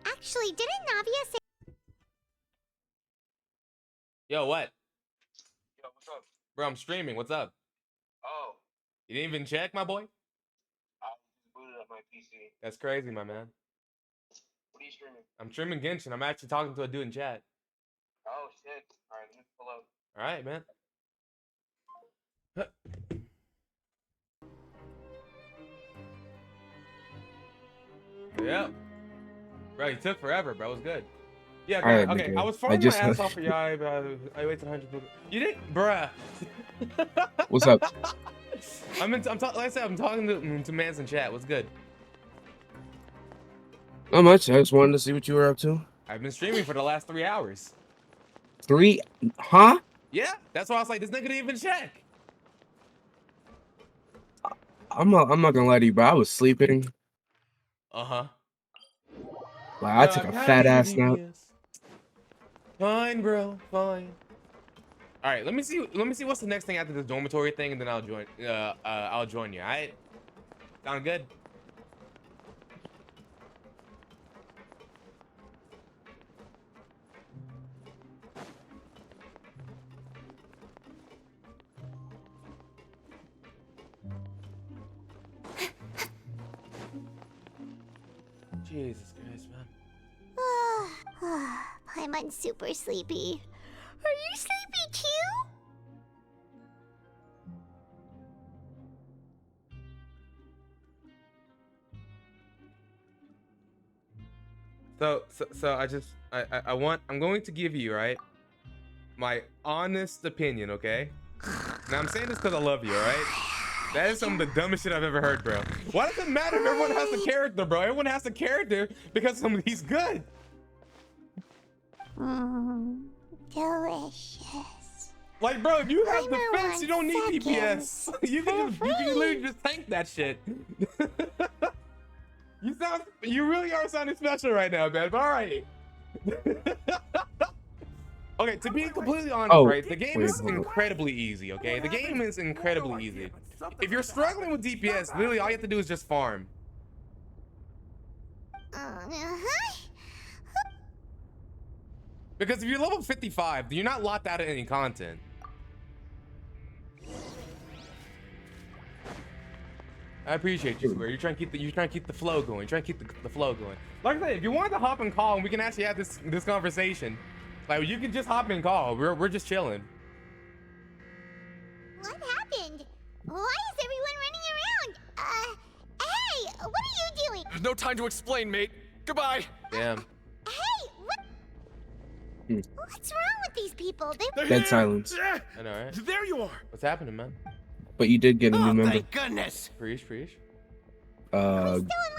Actually, didn't Navia say? Yo, what? Yo, what's up? Bro, I'm streaming. What's up? Oh, You didn't even check, my boy? I just booted up my PC. That's crazy, my man. What are you streaming? I'm streaming Genshin. I'm actually talking to a dude in chat. Oh, shit. Alright, let me pull up. All right, man. Yep. Bro, you took forever, bro. It was good. Yeah, okay. Alright, Okay, nigga. I was I farming just- my ass off for y'all, but I waited 100 people. You didn't, bruh. What's up? Like I said, I'm talking to Mans in chat. What's good? Not much. I just wanted to see what you were up to. I've been streaming for the last 3 hours. 3? Huh? Yeah, that's why I was like, this nigga didn't even check. I'm not gonna lie to you, bro. I was sleeping. Uh-huh. Like, I took a fat ass nap. Fine, bro. Fine. All right, let me see what's the next thing after this dormitory thing, and then I'll join. I'll join you. All right. Sound good? Jesus Christ, man. Paimon's super sleepy. Are you sleepy too? So I'm going to give you, right, my honest opinion, okay? Now I'm saying this because I love you, all right? That is some of the dumbest shit I've ever heard, bro. Why does it matter if everyone has a character, bro? Everyone has a character because he's good. Delicious. Like, bro, if you have Timer defense, you don't need 1 DPS. You can literally just tank that shit. You really are sounding special right now, man. But all right. Okay, to be completely honest, right, the game is incredibly easy, okay? The game is incredibly easy. If you're struggling with DPS, literally all you have to do is just farm. Because if you're level 55, you're not locked out of any content. I appreciate you, Square. You're trying to keep the flow going. You're trying to keep the flow going. Like I said, if you wanted to hop and call and we can actually have this conversation, like you can just hop and call. We're just chilling. What happened? Why is everyone running around? Hey, what are you doing? There's no time to explain, mate. Goodbye. Damn. Hey, what? What's wrong with these people? Dead silence. I know, right? There you are. What's happening, man? But you did get a new member. Thank goodness. Preach.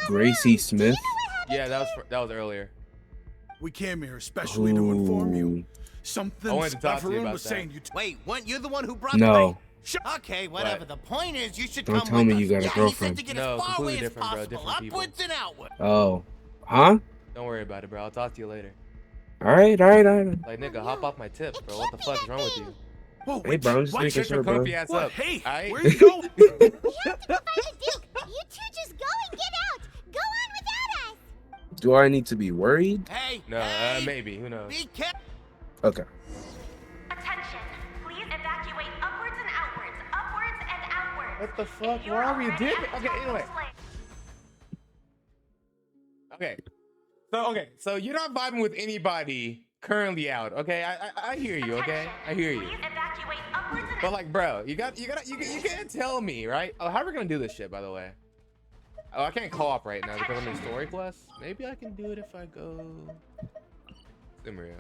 Gracie Smith. Yeah, that was earlier. We came here especially to inform you. Something I wanted to talk to you Faroon about was that. saying you. Wait, weren't you the one who brought No. Okay, whatever. The point is, you should Don't come tell with me us. you got a Yeah, he girlfriend. said to get No, as far completely away as different, bro. possible, Different people. upwards and outwards. Oh. Huh? Don't worry about it, bro. I'll talk to you later. Alright. Like, nigga, hop off my tips, bro. What the fuck is wrong with you? Whoa, Hey, bro, I'm just making Shut your sure, bro. comfy ass up. Hey, alright? where you going? We have to go find the Duke. You two just go and get out. Go on without us. Do I need to be worried? Hey, No, maybe. Who knows? be careful. Okay. Attention. Please evacuate upwards and outwards. Upwards and outwards. What the fuck? If Where you're are we? already Did? at the Okay, top anyway. Okay. So you're not vibing with anybody currently out. Okay, I hear you. Okay, I hear you. Please evacuate upwards and But like, bro, you can't tell me, right? Oh, how are we gonna do this shit, by the way? Oh, I can't co-op right now because I'm in story quest. Maybe I can do it if I go Simrio.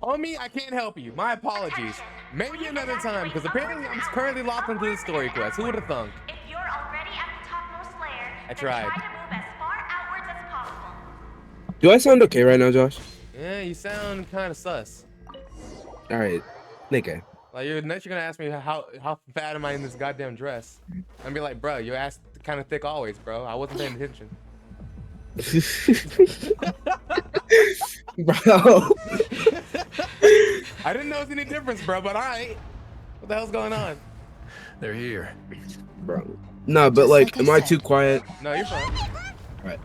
Homie, I can't help you. My apologies. Maybe another time, because apparently I'm currently locked into the story quest. Who would have thunk? If you're already at the topmost layer, I then tried. try to move as far outwards as possible. Do I sound okay right now, Josh? Yeah, you sound kind of sus. Alright. Nigga. Like next you're gonna ask me how fat am I in this goddamn dress? I'm be like, bro, your ass kind of thick always, bro. I wasn't paying attention. Bro. I didn't notice any difference, bro. But alright, what the hell's going on? They're here. Bro. Nah, but like, am I too quiet? No, you're fine. Alright.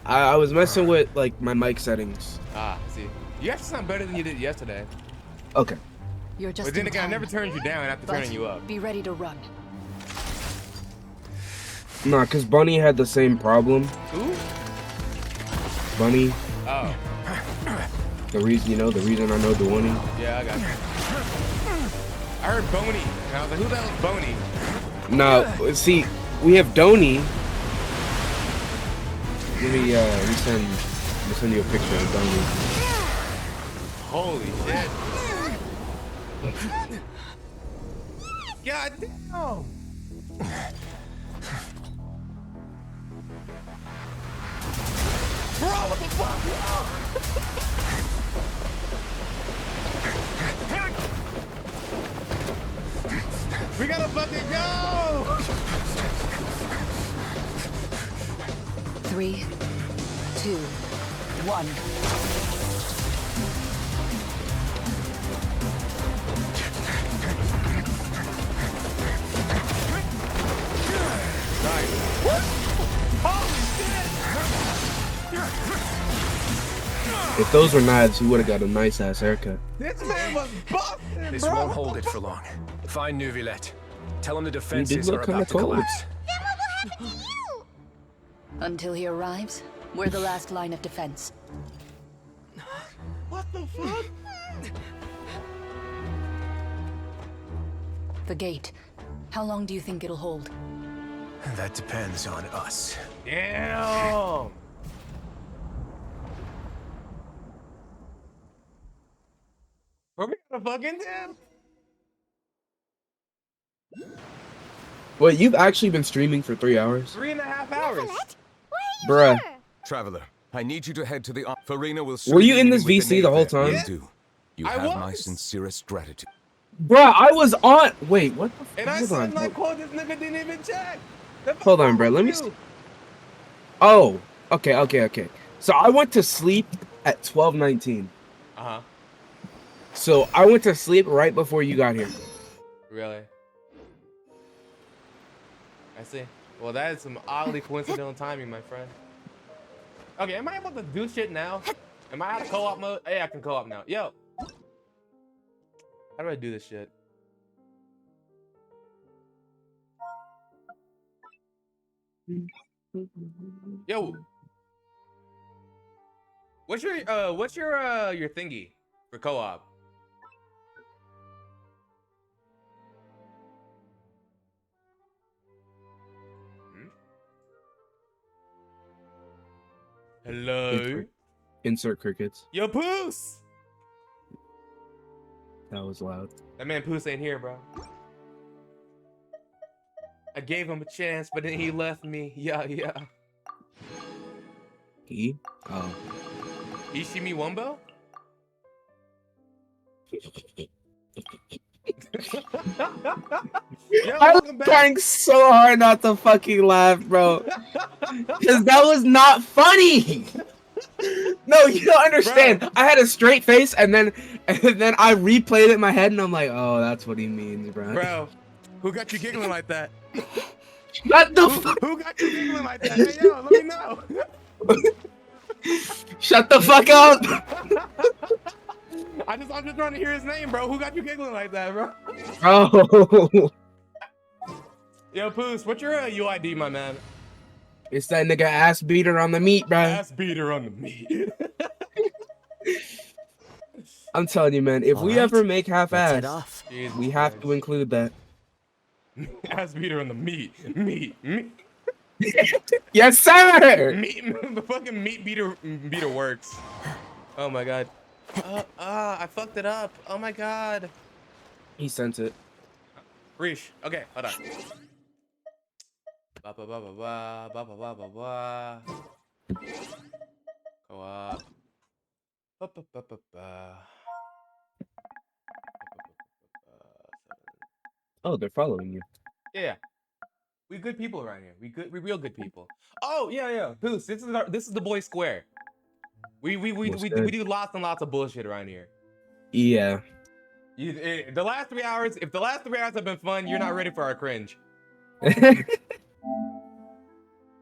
I was messing with like my mic settings. Ah, see, you actually sound better than you did yesterday. Okay. You're just But then in again, I time. never turned you down after But turning you up. Be ready to run. Nah, cause Bunny had the same problem. Who? Bunny. Oh. The reason I know the one. Yeah, I got you. I heard Boney, and I was like, who the hell is Boney? No, see, we have Donnie. Let me send you a picture of Donnie. Holy shit. God damn. Bro, what the fuck? We gotta fucking go! 3, 2, 1. If those were knives, he would have got a nice ass haircut. This man was busting, This bro. won't hold it for long. Find Neuvillette. Tell him the defenses look are kinda about to cold. collapse. Until he arrives, we're the last line of defense. What the fuck? The gate. How long do you think it'll hold? That depends on us. Damn. Bro, we got a fucking damn. Wait, you've actually been streaming for 3 hours? 3.5 hours. Bruh. Traveler, I need you to head to the Farina will Were you soon in be this meeting with VC the whole native time? there. Yeah. Do. You I have my was. sincerest gratitude. Bruh, I was on. Wait, what the fuck? And I Hold said, on. like, quote, this nigga didn't even check. Hold on, bro. Let me. Oh, okay. So I went to sleep at 12:19. Uh-huh. So I went to sleep right before you got here. Really? I see. Well, that is some oddly coincidental timing, my friend. Okay, am I able to do shit now? Am I out of co-op mode? Hey, I can co-op now. Yo. How do I do this shit? Yo. What's your thingy for co-op? Hello? Insert crickets. Yo, Poos! That was loud. That man Poos ain't here, bro. I gave him a chance, but then he left me. Yeah. He? Oh. Ishimi Wumbo? Yo, I was welcome back. trying so hard not to fucking laugh, bro. Because that was not funny. No, you don't understand. Bro. I had a straight face, and then I replayed it in my head, and I'm like, oh, that's what he means, bro. Bro, who got you giggling like that? Shut the fuck. Who got you giggling like that? Hey, yo, let me know. Shut the fuck up. I'm just trying to hear his name, bro. Who got you giggling like that, bro? Oh. Yo, Poos, what's your UID, my man? It's that nigga ass beater on the meat, bro. Ass beater on the meat. I'm telling you, man, if we ever make half-ass, off. we have to include that. Ass beater on the meat. Meat. Yes, sir! Meat, the fucking meat beater works. Oh my god. I fucked it up. Oh my god. He sent it. Reesh. Okay, hold on. Ba ba ba ba ba ba ba ba ba ba. Go up. Ba ba ba ba ba. Oh, they're following you. Yeah. We good people around here. We real good people. Oh yeah. Poos, this is the boy square. We do lots and lots of bullshit around here. Yeah. The last 3 hours, if the last 3 hours have been fun, you're not ready for our cringe.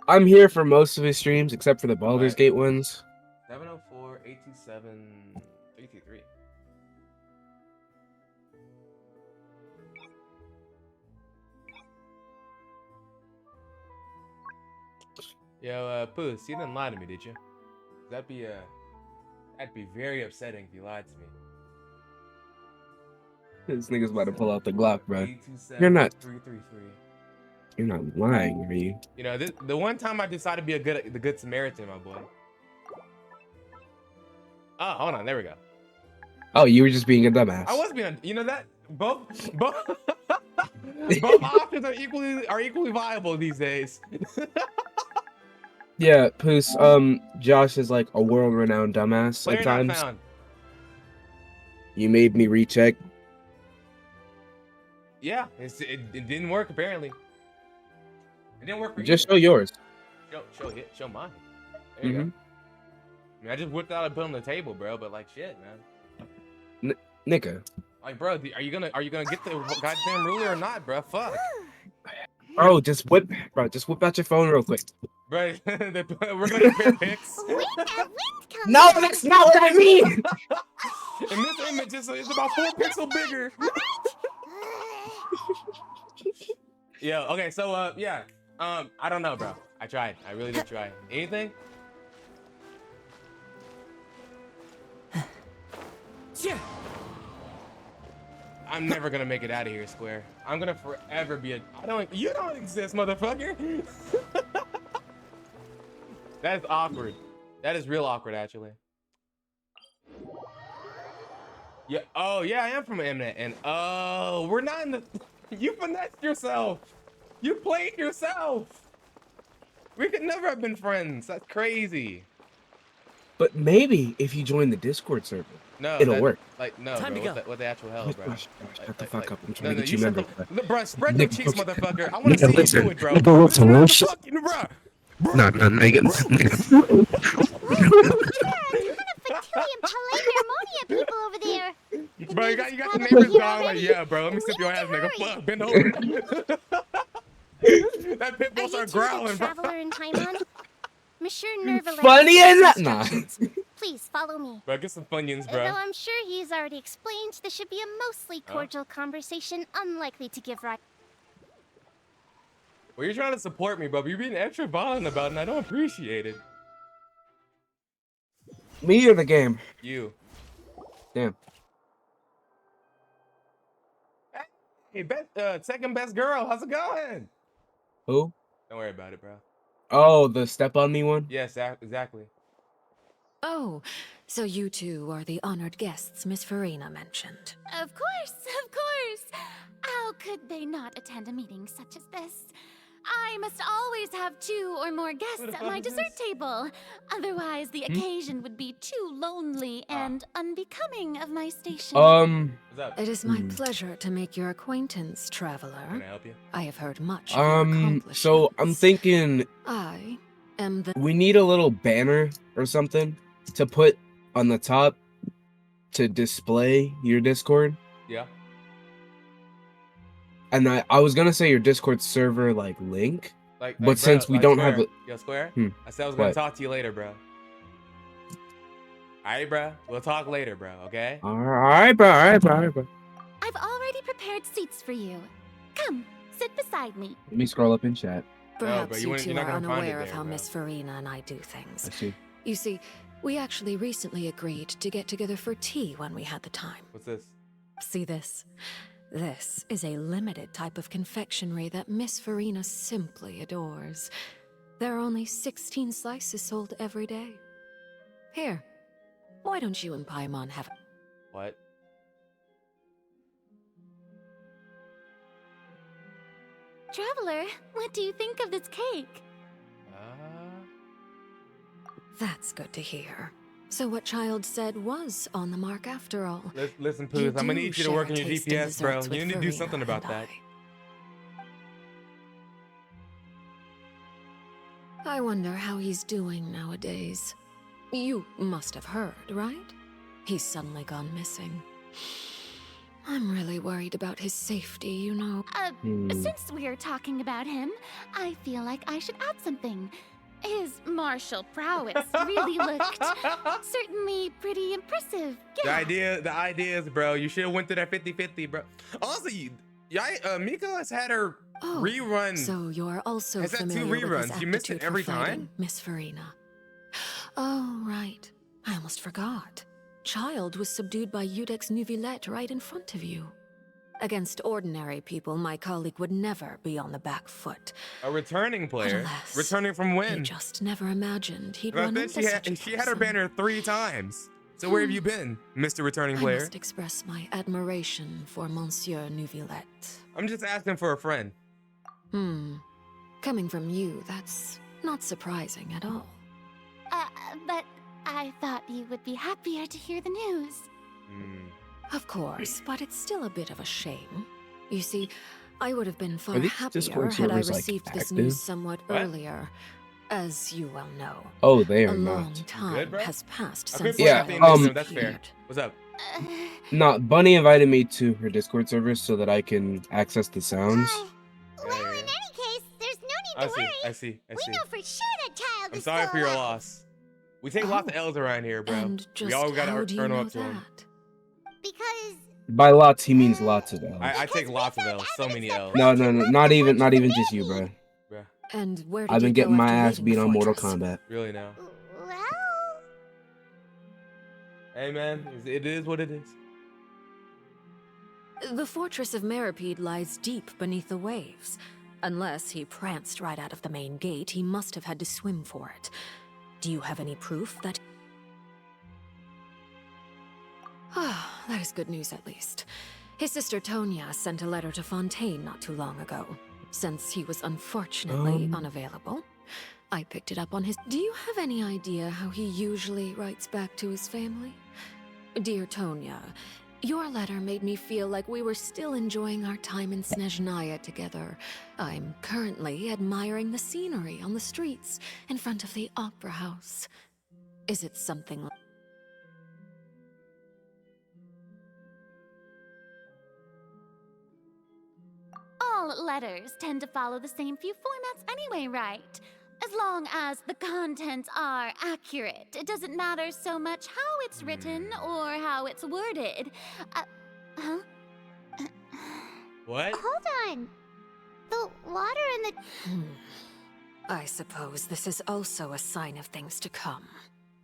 I'm here for most of his streams, except for the Baldur's Gate ones. 704 827 323. Yo, Poos, you didn't lie to me, did you? That'd be very upsetting if you lied to me. This nigga's about to pull out the Glock, bro. You're not. 333. You're not lying, are you? You know, the one time I decided to be the good Samaritan, my boy. Oh, hold on, there we go. Oh, you were just being a dumbass. I was being, you know that both options are equally viable these days. Yeah, Poos, Josh is like a world-renowned dumbass Player at not times. found. You made me recheck. Yeah, it didn't work apparently. It didn't work for Just you. show yours. Show mine. There you go. Mhm. I mean, I just whipped out and put on the table, bro. But like, shit, man. Nigga. Like, bro, are you gonna get the goddamn ruler or not, bro? Fuck. Bro, just whip out your phone real quick. Bro, we're gonna compare pics. No, that's not what I mean. And this image is about 4 pixels bigger. Yeah. Okay. So yeah. I don't know, bro. I tried. I really did try. Anything? I'm never gonna make it out of here, Square. I'm gonna forever be you don't exist, motherfucker. That is awkward. That is real awkward, actually. Yeah. Oh, yeah, I am from Mnet, and oh, we're not in the. You finessed yourself. You played yourself. We could never have been friends. That's crazy. But maybe if you join the Discord server, No, it'll work. Like no, Time bro. to go. What the actual hell, bro? Shut the fuck up. I'm No, trying to get you shut member. Bro, spread your cheeks, motherfucker. I want to see you do it, bro. Nigga, listen, What the shit. fuck, bro? No, nigga. People over there. Bro, you got the neighbor's dog like, yeah, bro. Let me sip your ass, nigga. Fuck, bend over. That pit bull start growling, bro. Traveler in Paimon? Monsieur Nerva. Funny as that? Nah. Please follow me. Bro, get some Funyuns, Though bro. I'm sure he's already explained, this should be a mostly cordial conversation, unlikely to give rise. Well, you're trying to support me, bro, but you're being extra violent about it, and I don't appreciate it. Me or the game? You. Damn. Hey, second best girl, how's it going? Who? Don't worry about it, bro. Oh, the step on me one? Yes, exactly. Oh, so you two are the honored guests Miss Farina mentioned. Of course, of course. How could they not attend a meeting such as this? I must always have 2 or more guests at my dessert table. Otherwise, the occasion would be too lonely and unbecoming of my station. It is my pleasure to make your acquaintance, traveler. Can I help you? I have heard much of your accomplishments. So I'm thinking I am the... we need a little banner or something to put on the top to display your Discord. Yeah. And I was gonna say your Discord server like link, but bro, since we like don't Square. have it, Yo, Square. Hmm. I said I was gonna What? talk to you later, bro. Alright, bro. We'll talk later, bro. Okay. All right, bro. I've already prepared seats for you. Come, sit beside me. Let me scroll up in chat. Perhaps you you two you're not are gonna find it unaware of there, how bro. Miss Farina and I do things. I see. You see, we actually recently agreed to get together for tea when we had the time. What's this? See this? This is a limited type of confectionery that Miss Farina simply adores. There are only 16 slices sold every day. Here, why don't you and Paimon have... What? Traveler, what do you think of this cake? That's good to hear. So what Child said was on the mark after all. Listen, You Poos, I'm gonna do need you to share work a on your taste in GPS, bro. desserts You with need to do Farina something about and that. I wonder how he's doing nowadays. You must have heard, right? He's suddenly gone missing. I'm really worried about his safety, you know. Since we're talking about him, I feel like I should add something. His martial prowess really looked certainly pretty impressive. The idea is, bro, you should have went to that 50-50, bro. Also, Miko has had her rerun. So you're also has had 2 familiar with his reruns. You missed it aptitude every for fighting, time. Miss Farina. Oh, right. I almost forgot. Child was subdued by Udex Nuvillette right in front of you. Against ordinary people, my colleague would never be on the back foot. A returning player? Alas, Returning from when? He just never imagined he'd I run bet into such a she had her person. banner 3 times. So where have you been, Mr. Returning I Player? must express my admiration for Monsieur Nuvillette. I'm just asking for a friend. Coming from you, that's not surprising at all. But I thought you would be happier to hear the news. Of course, but it's still a bit of a shame. You see, I would have been far Are these happier Discord had I servers, like, received this active? news somewhat What? earlier. As you well know, Oh, they a are long not. time Good, bro? has passed I since couldn't Yeah, put Child nothing in that's fair. disappeared. What's up? Not Bunny invited me to her Discord server so that I can access the sounds. Well, in any case, there's no need to worry. I see. We know for sure that Child I'm is sorry still for your alive. loss. We take lots of L's around here, bro. And We just all gotta how do you turn know up to him. that? Because By lots, he means lots of L's. I take lots of L's. So many L's. No, not even just you, bro. And where did I've been you getting go my after ass leaving beat the on Mortal fortress? Kombat. Really now. well, Hey, man. It is what it is. The fortress of Meripede lies deep beneath the waves. Unless he pranced right out of the main gate, he must have had to swim for it. Do you have any proof that... Ah, that is good news at least. His sister Tonya sent a letter to Fontaine not too long ago. Since he was unfortunately unavailable, I picked it up on his... Do you have any idea how he usually writes back to his family? Dear Tonya, your letter made me feel like we were still enjoying our time in Snezhnaya together. I'm currently admiring the scenery on the streets in front of the Opera House. Is it something like... all letters tend to follow the same few formats anyway, right? As long as the contents are accurate, it doesn't matter so much how it's written or how it's worded. Huh? What? Hold on. The water in the... I suppose this is also a sign of things to come,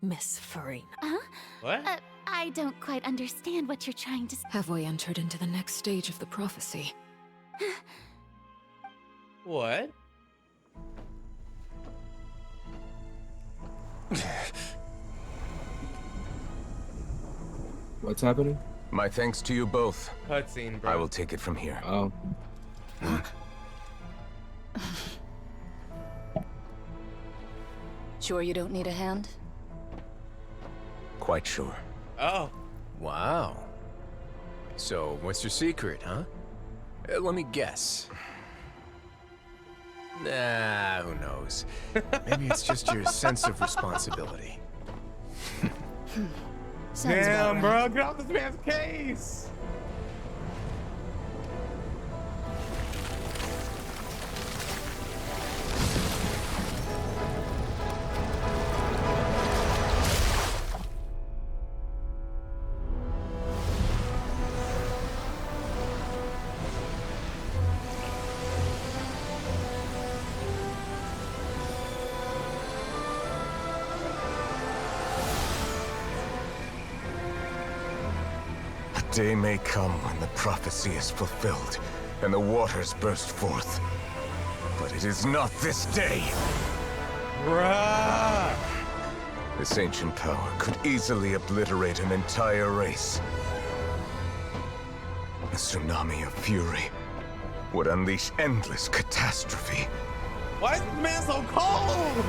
Miss Farina. Huh? What? I don't quite understand what you're trying to... Have we entered into the next stage of the prophecy? What? What's happening? My thanks to you both. Cutscene, bro. I will take it from here. Oh. Sure you don't need a hand? Quite sure. Oh. Wow. So, what's your secret, huh? Let me guess. Nah, who knows? Maybe it's just your sense of responsibility. Damn, bro, get off this man's case. Day may come when the prophecy is fulfilled, and the waters burst forth. But it is not this day! Bruh! This ancient power could easily obliterate an entire race. A tsunami of fury would unleash endless catastrophe. Why is this man so cold?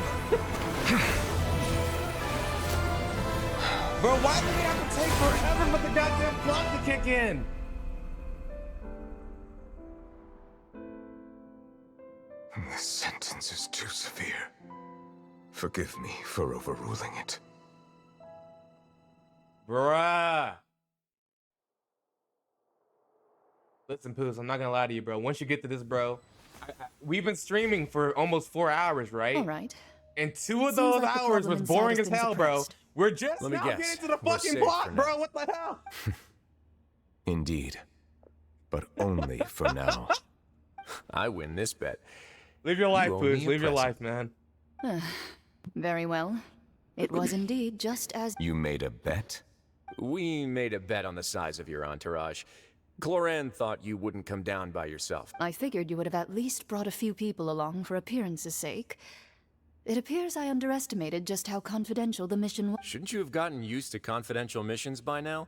Bro, why do we have to take forever for the goddamn clock to kick in? This sentence is too severe. Forgive me for overruling it. Bruh. Listen, Poos, I'm not gonna lie to you, bro. Once you get to this, bro, we've been streaming for almost 4 hours, right? All right. And 2 of those hours was boring as hell, bro. We're just Let me now guess. getting to the We're fucking safe plot, for now. bro. What the hell? Indeed. But only for now. I win this bet. Live your life, You owe me Poos. a Live your present. life, man. Very well. It was indeed just as... You made a bet? We made a bet on the size of your entourage. Cloran thought you wouldn't come down by yourself. I figured you would have at least brought a few people along for appearance's sake. It appears I underestimated just how confidential the mission was. Shouldn't you have gotten used to confidential missions by now?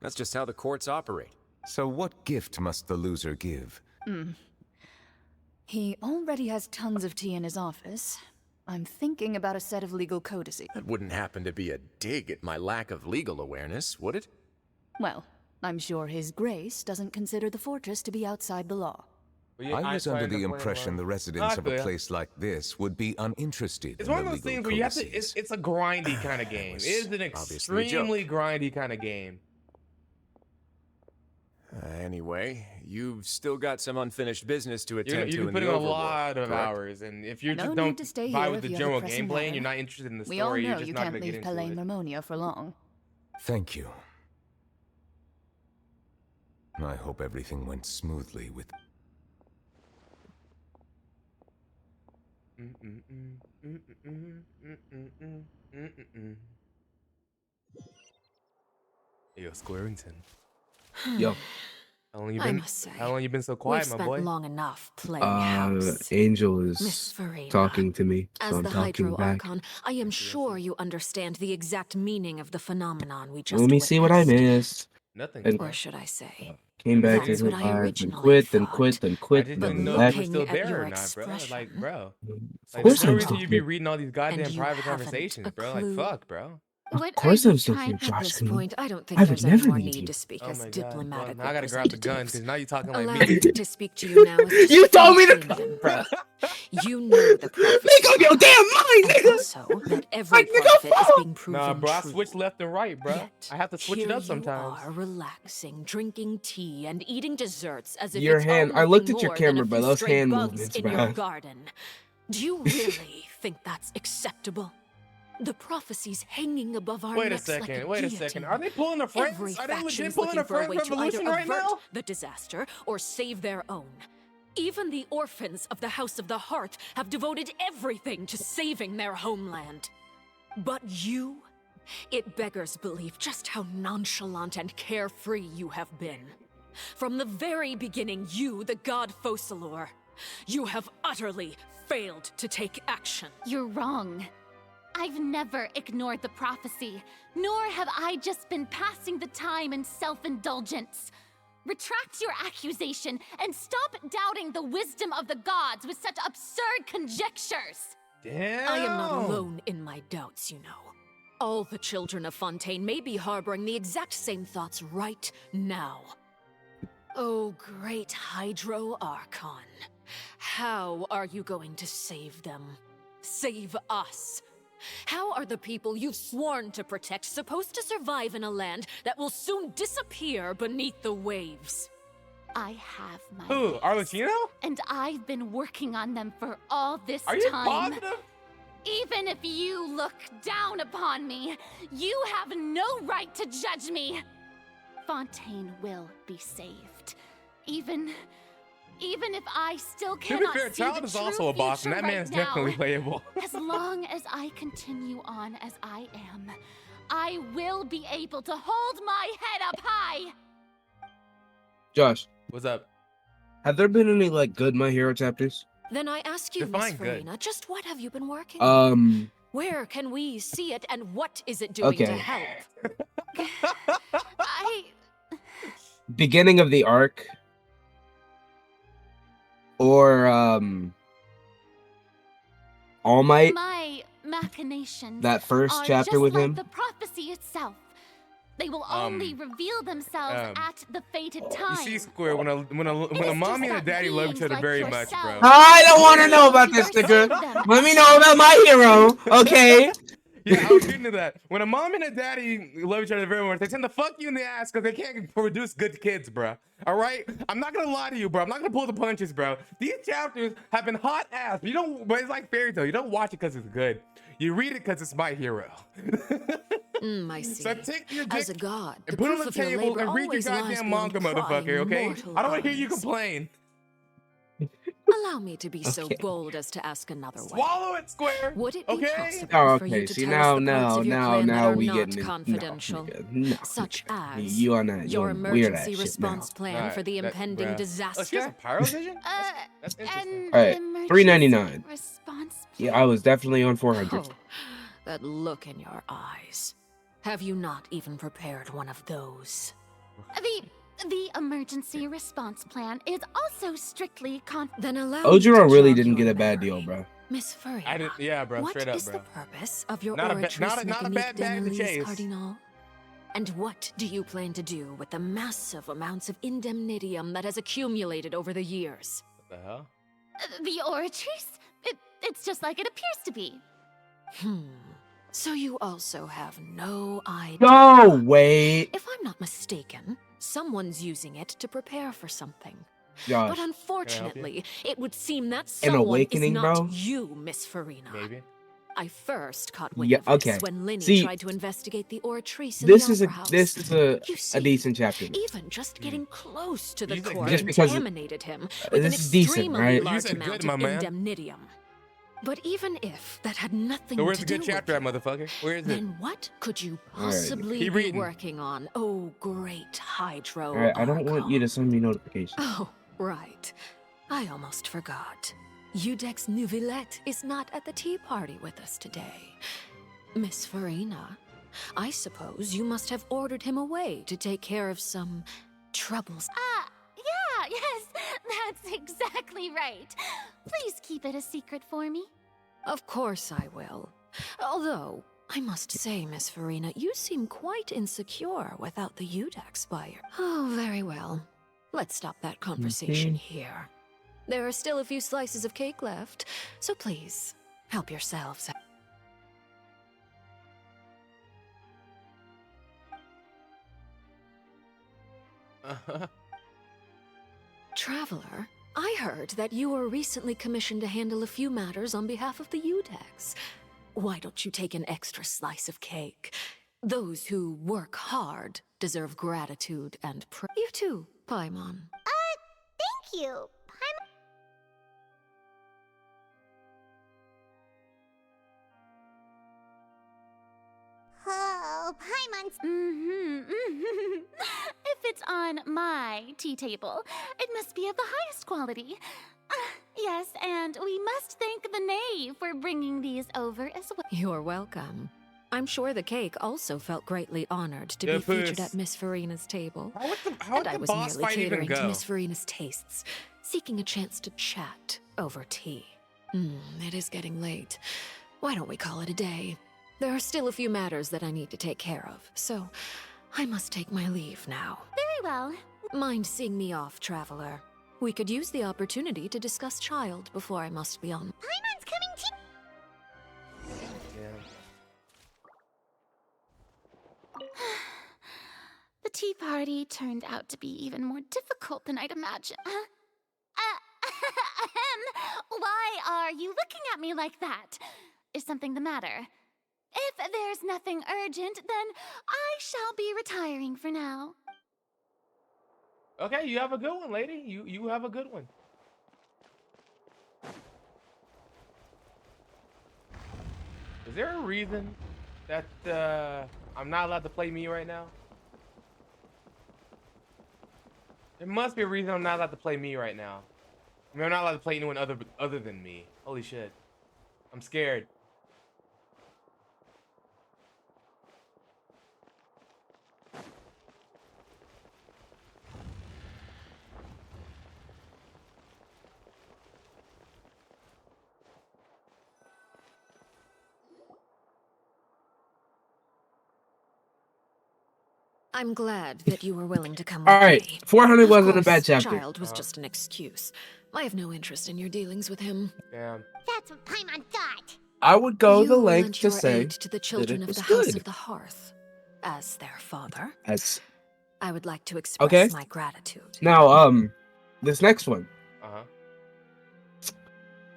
That's just how the courts operate. So what gift must the loser give? He already has tons of tea in his office. I'm thinking about a set of legal codices. That wouldn't happen to be a dig at my lack of legal awareness, would it? Well, I'm sure His Grace doesn't consider the fortress to be outside the law. I was under the impression the residents of a place like this would be uninterested It's in one the of those legal things where you have to. codices. It's a grindy kind of game. It is an obviously a joke. extremely grindy kind of game. Anyway, you've still got some unfinished business to attend You've to been in putting the a overworld, lot of correct? hours, and if you No just need don't to stay vibe here with if the you have a general pressing gameplay and matter. you're not interested in the We all story, know you're just you not can't gonna get leave into Palais it. Mermonia for long. Thank you. I hope everything went smoothly with... Yo, Squarington. Yo. I must say, How long you been so We've quiet, my spent boy? long enough playing house. Angel Miss is Farina, talking to me, so As I'm the talking Hydro back. Archon, I am sure you understand the exact meaning of the phenomenon we just Let me see what I witnessed. missed. Nothing. And Or should I say, came back that's to what I then originally quit, then thought. quit, then I quit, just then didn't know if back. you were still Looking at there your or not, bro. Like, bro. Of Like, course there's no I'm reason still you'd be here. reading all these goddamn you private haven't conversations, a bro. Like, clue. fuck, bro. What Of course are I'm you still trying here, at Josh. this I mean, point? I don't think I would there's any never more leave need you. to speak Oh as my god. diplomatic Well, now I gotta grab the gun representatives. because now you're talking like Allow me. me to speak to you now as You told me to. kingdom, bro. You know the prophecy. Make up your damn mind, and nigga. also that every Like, nigga, part of it is fuck. being proven Nah, bro, I true. switch left and right, bro. Yet, I have to switch it here up sometimes. You are relaxing, drinking tea, and eating desserts as if Your it's hand. all I looked nothing at your more than camera, a bro. few Those stray hand bugs movements, in bro. your garden. Do you really think that's acceptable? The prophecies hanging above our Wait a necks like second, wait a guillotine. second. Are they pulling a Friends? Every Are they faction legit is pulling looking a for a Friends way to either revolution right avert now? the disaster or save their own. Even the orphans of the House of the Heart have devoted everything to saving their homeland. But you? It beggars belief just how nonchalant and carefree you have been. From the very beginning, you, the god Focalor, you have utterly failed to take action. You're wrong. I've never ignored the prophecy, nor have I just been passing the time in self-indulgence. Retract your accusation and stop doubting the wisdom of the gods with such absurd conjectures. Damn. I am not alone in my doubts, you know. All the children of Fontaine may be harboring the exact same thoughts right now. Oh, great Hydro Archon. How are you going to save them? Save us? How are the people you've sworn to protect supposed to survive in a land that will soon disappear beneath the waves? I have my Who? ways, Arlecchino? and I've been working on them for all this Are you time. positive? Even if you look down upon me, you have no right to judge me. Fontaine will be saved. Even if I still To be cannot fair, see Child the is true also a boss, and future that man is right now, definitely playable. As long as I continue on as I am, I will be able to hold my head up high. Josh, what's up? Have there been any like good My Hero chapters? Then I ask you, Miss Define good. Farina, just what have you been working on? Um. Where can we see it, and what is it doing to Okay. help? Beginning of the arc, or All Might. My machinations That first are chapter just with like him? the prophecy itself. They will only reveal themselves at the fated time. You see, Square, when a mommy and a daddy love each other very much, bro. I don't want to know about this, nigga. Let me know about My Hero, okay? Yeah, I was getting to that. When a mom and a daddy love each other very much, they tend to fuck you in the ass because they can't produce good kids, bro. All right? I'm not gonna lie to you, bro. I'm not gonna pull the punches, bro. These chapters have been hot ass. You don't, but it's like fairy tale. You don't watch it because it's good. You read it because it's My Hero. I see. So take your dick As a god, and the put it on proof the of your table labor and read your always lies goddamn beyond manga, motherfucker, prying okay? mortal I don't want to hear you eyes. complain. Allow me to be so Okay. bold as to ask another way. Swallow it, Square. Would it be Okay? possible Oh, for you okay. to See, tell now, us the parts of your plan that now are we not getting confidential? No, Such as you on that your doing weird ass emergency shit response now. plan for the impending Oh, disaster? she has a pyro vision? That's interesting. All right, $3.99. Response. Yeah, I was definitely on 400. Oh, that look in your eyes. Have you not even prepared one of those? The emergency response plan is also strictly Then allow me to Ojiro really jog didn't your get a bad memory. deal, bro. Miss Farina, I didn't, yeah, bro, what straight up, is bro. the purpose of your Not a oratrice not a bad bag to chase. Cardinal? And what do you plan to do with the massive amounts of indemnitium that has accumulated over the years? What the hell? The oratrice? It's just like it appears to be. So you also have no idea. No, wait. If I'm not mistaken, someone's using it to prepare for something. Josh, But can I help you? unfortunately, it would seem that An someone awakening, is not bro? you, Miss Farina. Maybe. I first caught wind Yeah, of this okay. when Linny See, tried to investigate the oratrice in This the is a opera house. this is You a see, decent chapter. Even just getting close to the You said core good. Just because it- contaminated him with an this is decent, extremely right? large You said amount good, my of man. indemnitium. But even if that had nothing So where's to the do good with chapter at, motherfucker? Where is it? then what could you All right. possibly Keep be reading. working on? Oh, great Hydro. All right, I don't want you to send me notifications. Oh, right. I almost forgot. Udex Nouvillette is not at the tea party with us today. Miss Farina, I suppose you must have ordered him away to take care of some troubles. Yeah, yes, that's exactly right. Please keep it a secret for me. Of course I will. Although, I must say, Miss Farina, you seem quite insecure without the Udex buyer. Oh, very well. Let's stop that conversation here. There are still a few slices of cake left, so please, help yourselves. Traveler, I heard that you were recently commissioned to handle a few matters on behalf of the Udex. Why don't you take an extra slice of cake? Those who work hard deserve gratitude and You too, Paimon. Thank you. Oh, Paimon's. If it's on my tea table, it must be of the highest quality. Yes, and we must thank the knave for bringing these over as well. You're welcome. I'm sure the cake also felt greatly honored to Yeah, be featured please. at Miss Farina's table. How And would I the was boss merely fight even catering to go? Miss Farina's tastes, seeking a chance to chat over tea. It is getting late. Why don't we call it a day? There are still a few matters that I need to take care of, so I must take my leave now. Very well. Mind seeing me off, traveler? We could use the opportunity to discuss Child before I must be on. Paimon's coming too. Yeah. The tea party turned out to be even more difficult than I'd imagined. Why are you looking at me like that? Is something the matter? If there's nothing urgent, then I shall be retiring for now. Okay, you have a good one, lady. You have a good one. Is there a reason that I'm not allowed to play me right now? There must be a reason I'm not allowed to play me right now. I mean, I'm not allowed to play anyone other than me. Holy shit. I'm scared. I'm glad that you were willing to come with All right, me. 400 Of wasn't a course, bad chapter. Child was just an excuse. I have no interest in your dealings with him. Damn. That's what Paimon thought. I would go You the length lent to your say aid to the that children it of was the House good. of the Hearth. As their father, As I would like to express okay. my gratitude. Now, this next one. Uh-huh.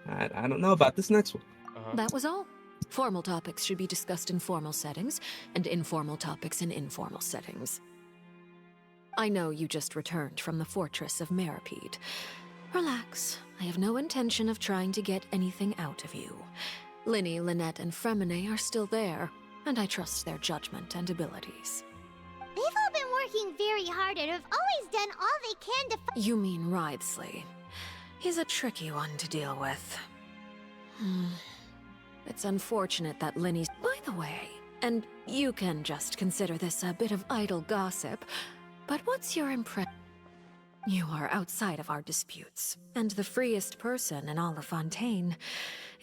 I don't know about this next one. Uh-huh. That was all. Formal topics should be discussed in formal settings, and informal topics in informal settings. I know you just returned from the fortress of Meripede. Relax. I have no intention of trying to get anything out of you. Linny, Lynette, and Fremine are still there, and I trust their judgment and abilities. They've all been working very hard and have always done all they can to You mean Wriothesley. He's a tricky one to deal with. It's unfortunate that Linny's... By the way, and you can just consider this a bit of idle gossip, but what's your impression? You are outside of our disputes, and the freest person in all of Fontaine,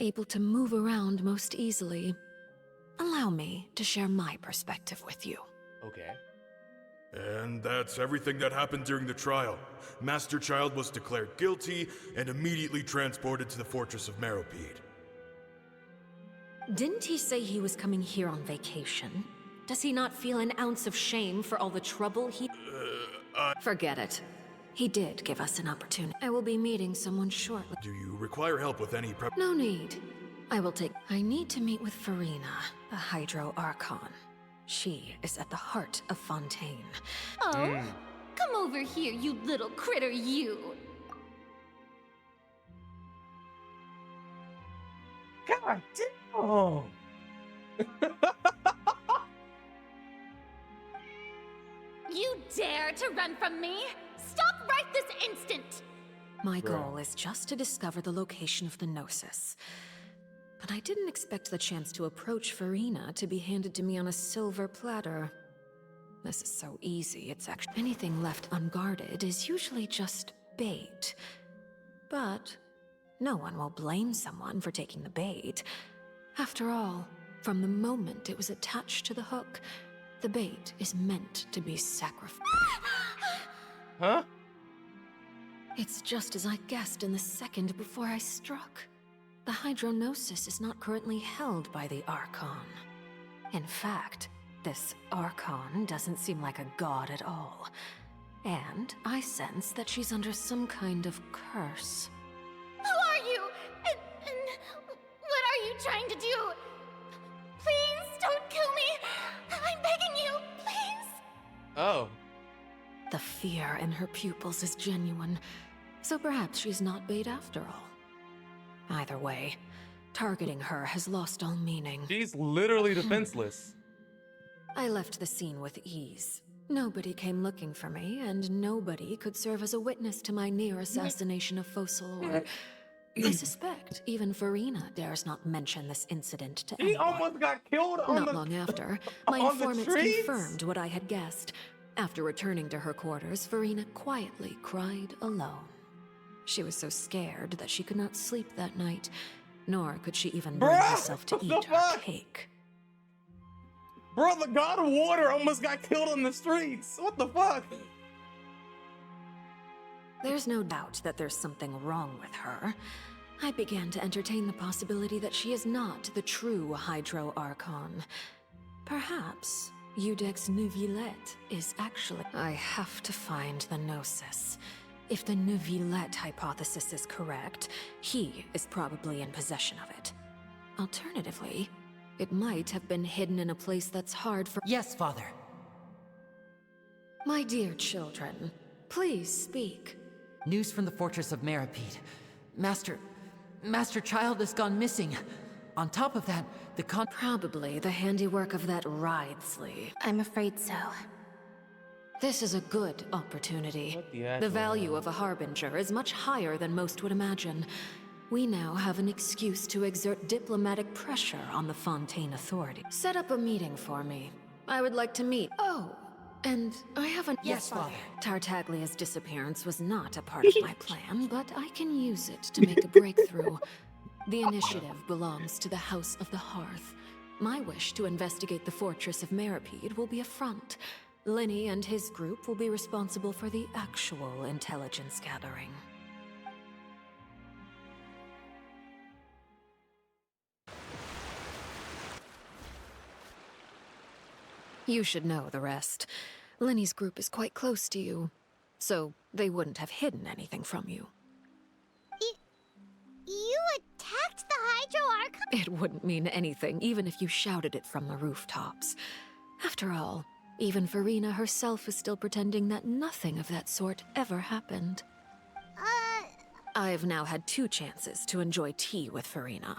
able to move around most easily. Allow me to share my perspective with you. Okay. And that's everything that happened during the trial. Master Child was declared guilty and immediately transported to the Fortress of Meripede. Didn't he say he was coming here on vacation? Does he not feel an ounce of shame for all the trouble he... Forget it. He did give us an opportunity. I will be meeting someone shortly. Do you require help with any prep? No need. I need to meet with Farina, the Hydro Archon. She is at the heart of Fontaine. Oh, come over here, you little critter, you. God damn. You dare to run from me? Stop right this instant! My goal is just to discover the location of the Gnosis. But I didn't expect the chance to approach Farina to be handed to me on a silver platter. This is so easy, it's actually... Anything left unguarded is usually just bait. But no one will blame someone for taking the bait. After all, from the moment it was attached to the hook, the bait is meant to be sacrificed. Huh? It's just as I guessed in the second before I struck. The Hydronosis is not currently held by the Archon. In fact, this Archon doesn't seem like a god at all. And I sense that she's under some kind of curse. Who are you? And what are you trying to do? Please don't kill me! I'm begging you, please! Oh. The fear in her pupils is genuine, so perhaps she's not bait after all. Either way, targeting her has lost all meaning. She's literally defenseless. I left the scene with ease. Nobody came looking for me, and nobody could serve as a witness to my near assassination of Fossil or... I suspect even Farina dares not mention this incident to anyone. He almost got killed on Not long after, my on the informants trees? confirmed what I had guessed. After returning to her quarters, Farina quietly cried alone. She was so scared that she could not sleep that night, Nor could she even bring herself to eat her cake. Bro, the god of water almost got killed on the streets. What the fuck? There's no doubt that there's something wrong with her. I began to entertain the possibility that she is not the true Hydro Archon. Perhaps Eudex Neuvillette is actually... I have to find the Gnosis. If the Neuvillette hypothesis is correct, he is probably in possession of it. Alternatively, it might have been hidden in a place that's hard for... Yes, Father. My dear children, please speak. News from the fortress of Meripede. Master Child has gone missing. On top of that, Probably the handiwork of that Wriothesley. I'm afraid so. This is a good opportunity. The value of a Harbinger is much higher than most would imagine. We now have an excuse to exert diplomatic pressure on the Fontaine Authority. Set up a meeting for me. I would like to meet... Oh, and I haven't... Yes, Father. Tartaglia's disappearance was not a part of my plan, but I can use it to make a breakthrough. The initiative belongs to the House of the Hearth. My wish to investigate the fortress of Meripede will be a front. Lenny and his group will be responsible for the actual intelligence gathering. You should know the rest. Lenny's group is quite close to you, so they wouldn't have hidden anything from you. You attacked the Hydro Archon? It wouldn't mean anything, even if you shouted it from the rooftops. After all, even Farina herself is still pretending that nothing of that sort ever happened. I've now had 2 chances to enjoy tea with Farina.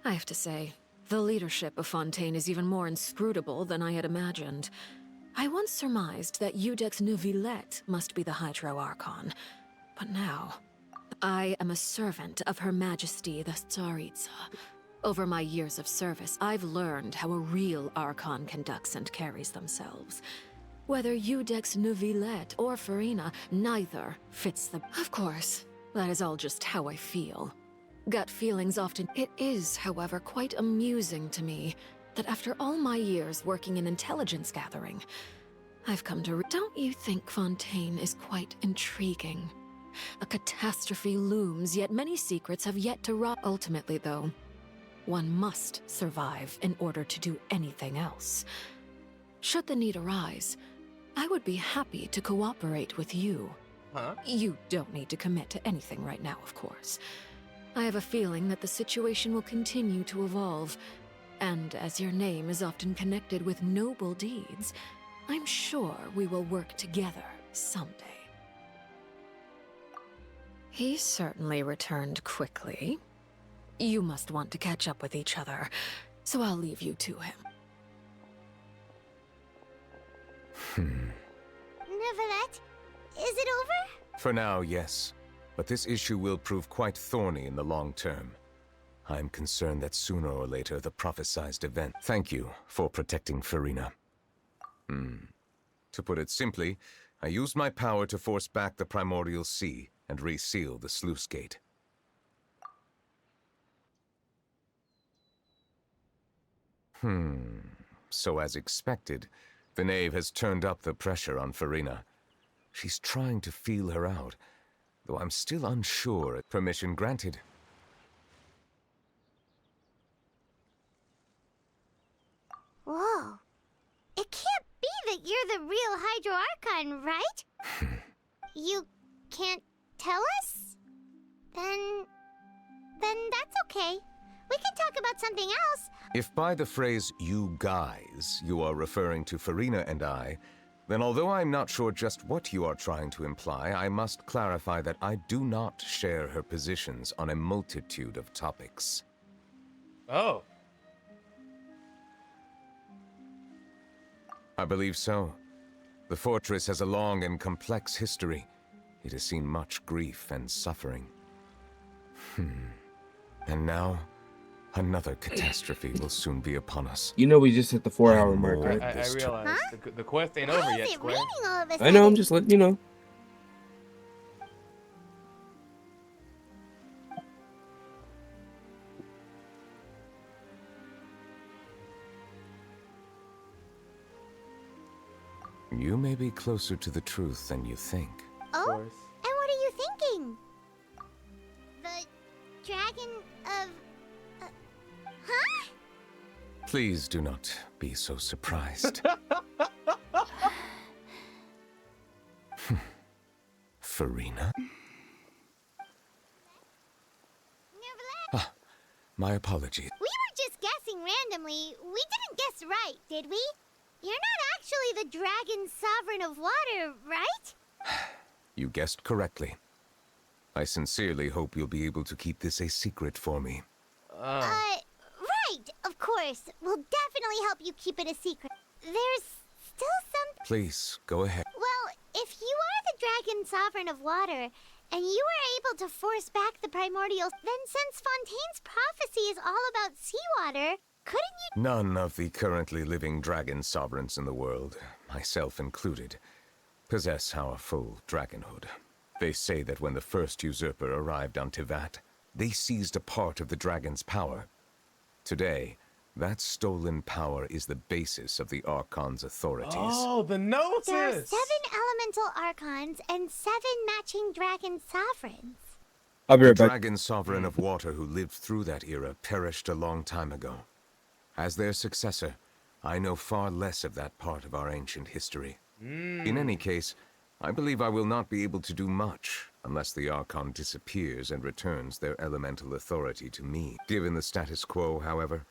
I have to say, the leadership of Fontaine is even more inscrutable than I had imagined. I once surmised that Eudex Neuvillette must be the Hydro Archon, but now... I am a servant of Her Majesty the Tsaritsa. Over my years of service, I've learned how a real Archon conducts and carries themselves. Whether Eudex Neuvillette or Farina, neither fits the... Of course, that is all just how I feel. Gut feelings often... It is, however, quite amusing to me that after all my years working in intelligence gathering, I've come to... Don't you think Fontaine is quite intriguing? A catastrophe looms, yet many secrets have yet to rise. Ultimately, though, one must survive in order to do anything else. Should the need arise, I would be happy to cooperate with you. You don't need to commit to anything right now, of course. I have a feeling that the situation will continue to evolve, and as your name is often connected with noble deeds, I'm sure we will work together someday. He certainly returned quickly. You must want to catch up with each other, so I'll leave you to him. Neuvillette, is it over? For now, yes. But this issue will prove quite thorny in the long term. I'm concerned that sooner or later the prophesized event... Thank you for protecting Farina. To put it simply, I used my power to force back the Primordial Sea and reseal the sluice gate. So as expected, the knave has turned up the pressure on Farina. She's trying to feel her out, though I'm still unsure. Permission granted. Whoa. It can't be that you're the real Hydro Archon, right? You can't tell us? Then that's okay. We can talk about something else. If by the phrase, you guys, you are referring to Farina and I, then although I'm not sure just what you are trying to imply, I must clarify that I do not share her positions on a multitude of topics. Oh. I believe so. The fortress has a long and complex history. It has seen much grief and suffering. And now, another catastrophe will soon be upon us. You know we just hit the 4-hour mark, right? I realize the quest ain't over yet, Square. I know, I'm just letting you know. You may be closer to the truth than you think. Oh? And what are you thinking? The dragon of... huh? Please do not be so surprised. Farina? Ah, my apologies. We were just guessing randomly. We didn't guess right, did we? You're not actually the dragon sovereign of water, right? You guessed correctly. I sincerely hope you'll be able to keep this a secret for me. Right, of course. We'll definitely help you keep it a secret. There's still some... Please, go ahead. Well, if you are the dragon sovereign of water, and you were able to force back the primordial, then since Fontaine's prophecy is all about seawater, couldn't you... None of the currently living dragon sovereigns in the world, myself included, possess our full dragonhood. They say that when the first usurper arrived on Tivat, they seized a part of the dragon's power. Today, that stolen power is the basis of the Archon's authorities. Oh, the Gnosis! There are 7 elemental archons and 7 matching dragon sovereigns. I'll be The right back. dragon sovereign of water who lived through that era perished a long time ago. As their successor, I know far less of that part of our ancient history. In any case, I believe I will not be able to do much unless the Archon disappears and returns their elemental authority to me. Given the status quo, however,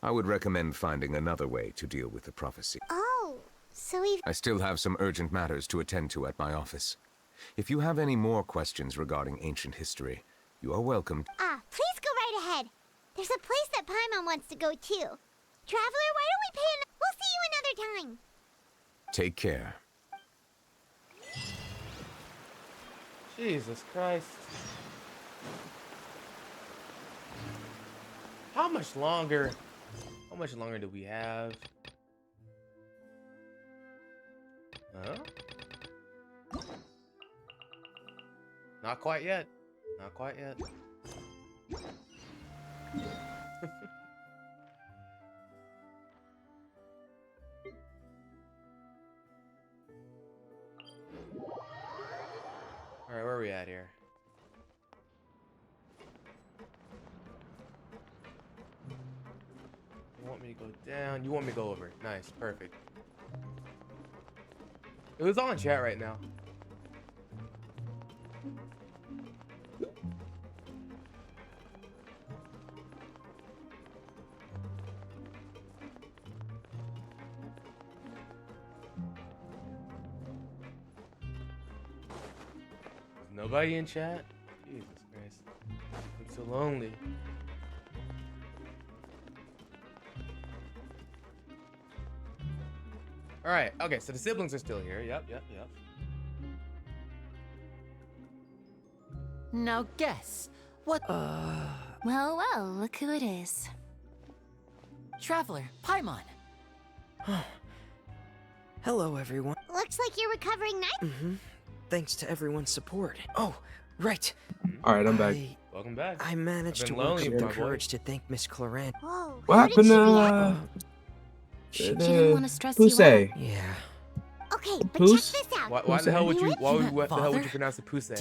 I would recommend finding another way to deal with the prophecy. Oh, so we've... I still have some urgent matters to attend to at my office. If you have any more questions regarding ancient history, you are welcome. Please go right ahead. There's a place that Paimon wants to go too. Traveler, why don't we pay an... We'll see you another time. Take care. Jesus Christ. How much longer? How much longer do we have? Huh? Not quite yet. Not quite yet. Alright, where are we at here? You want me to go down? You want me to go over? Nice, perfect. It was all in chat right now. Nobody in chat? Jesus Christ. I'm so lonely. Alright, okay, so the siblings are still here. Yep. Now guess. What? Well, look who it is. Traveler, Paimon. Hello, everyone. Looks like you're recovering nice. Thanks to everyone's support. Oh, right. Alright, I'm back. Welcome back. I managed to work up the courage to thank Miss Clorant. Whoa. What happened She didn't want to stress Pousse? you out. Yeah. Okay, but Pousse? check this out. Why the hell would you? What the hell would you pronounce it Pousse?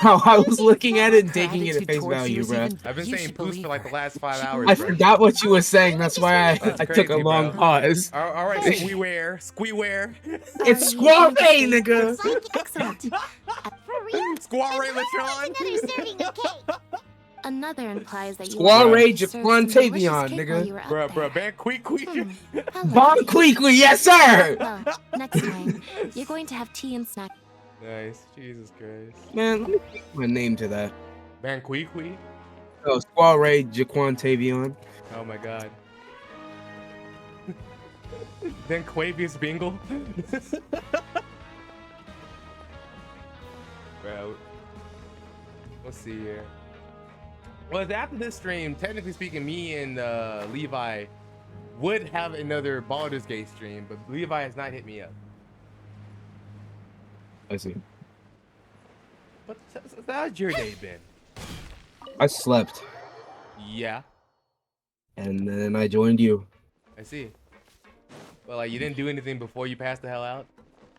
Now I was looking at it and taking it at face value, bro. I've been saying Pousse for like the last 5 hours. I bro. forgot what you were saying. That's why I took a crazy, long bro. pause. All right, squeeware. It's Square, nigga. Excellent. Square Latron. Another serving of cake. Another implies that you Soiree served some Jaquantavion, delicious cake while you nigga. were up Bruh, Ban Queequee. Bon Queequee, yes sir! Well, next time, you're going to have tea and snack. Nice. Jesus Christ. Man, let me put my name to that. Ban Queequee. Oh, Soiree Jaquantavion. Oh my god. Then Quavius Bingle. Bro. Let's see here. Well, after this stream, technically speaking, me and Levi would have another Baldur's Gate stream, but Levi has not hit me up. I see. But how's your day been? I slept, Yeah, and then I joined you. I see. Well, like you didn't do anything before you passed the hell out.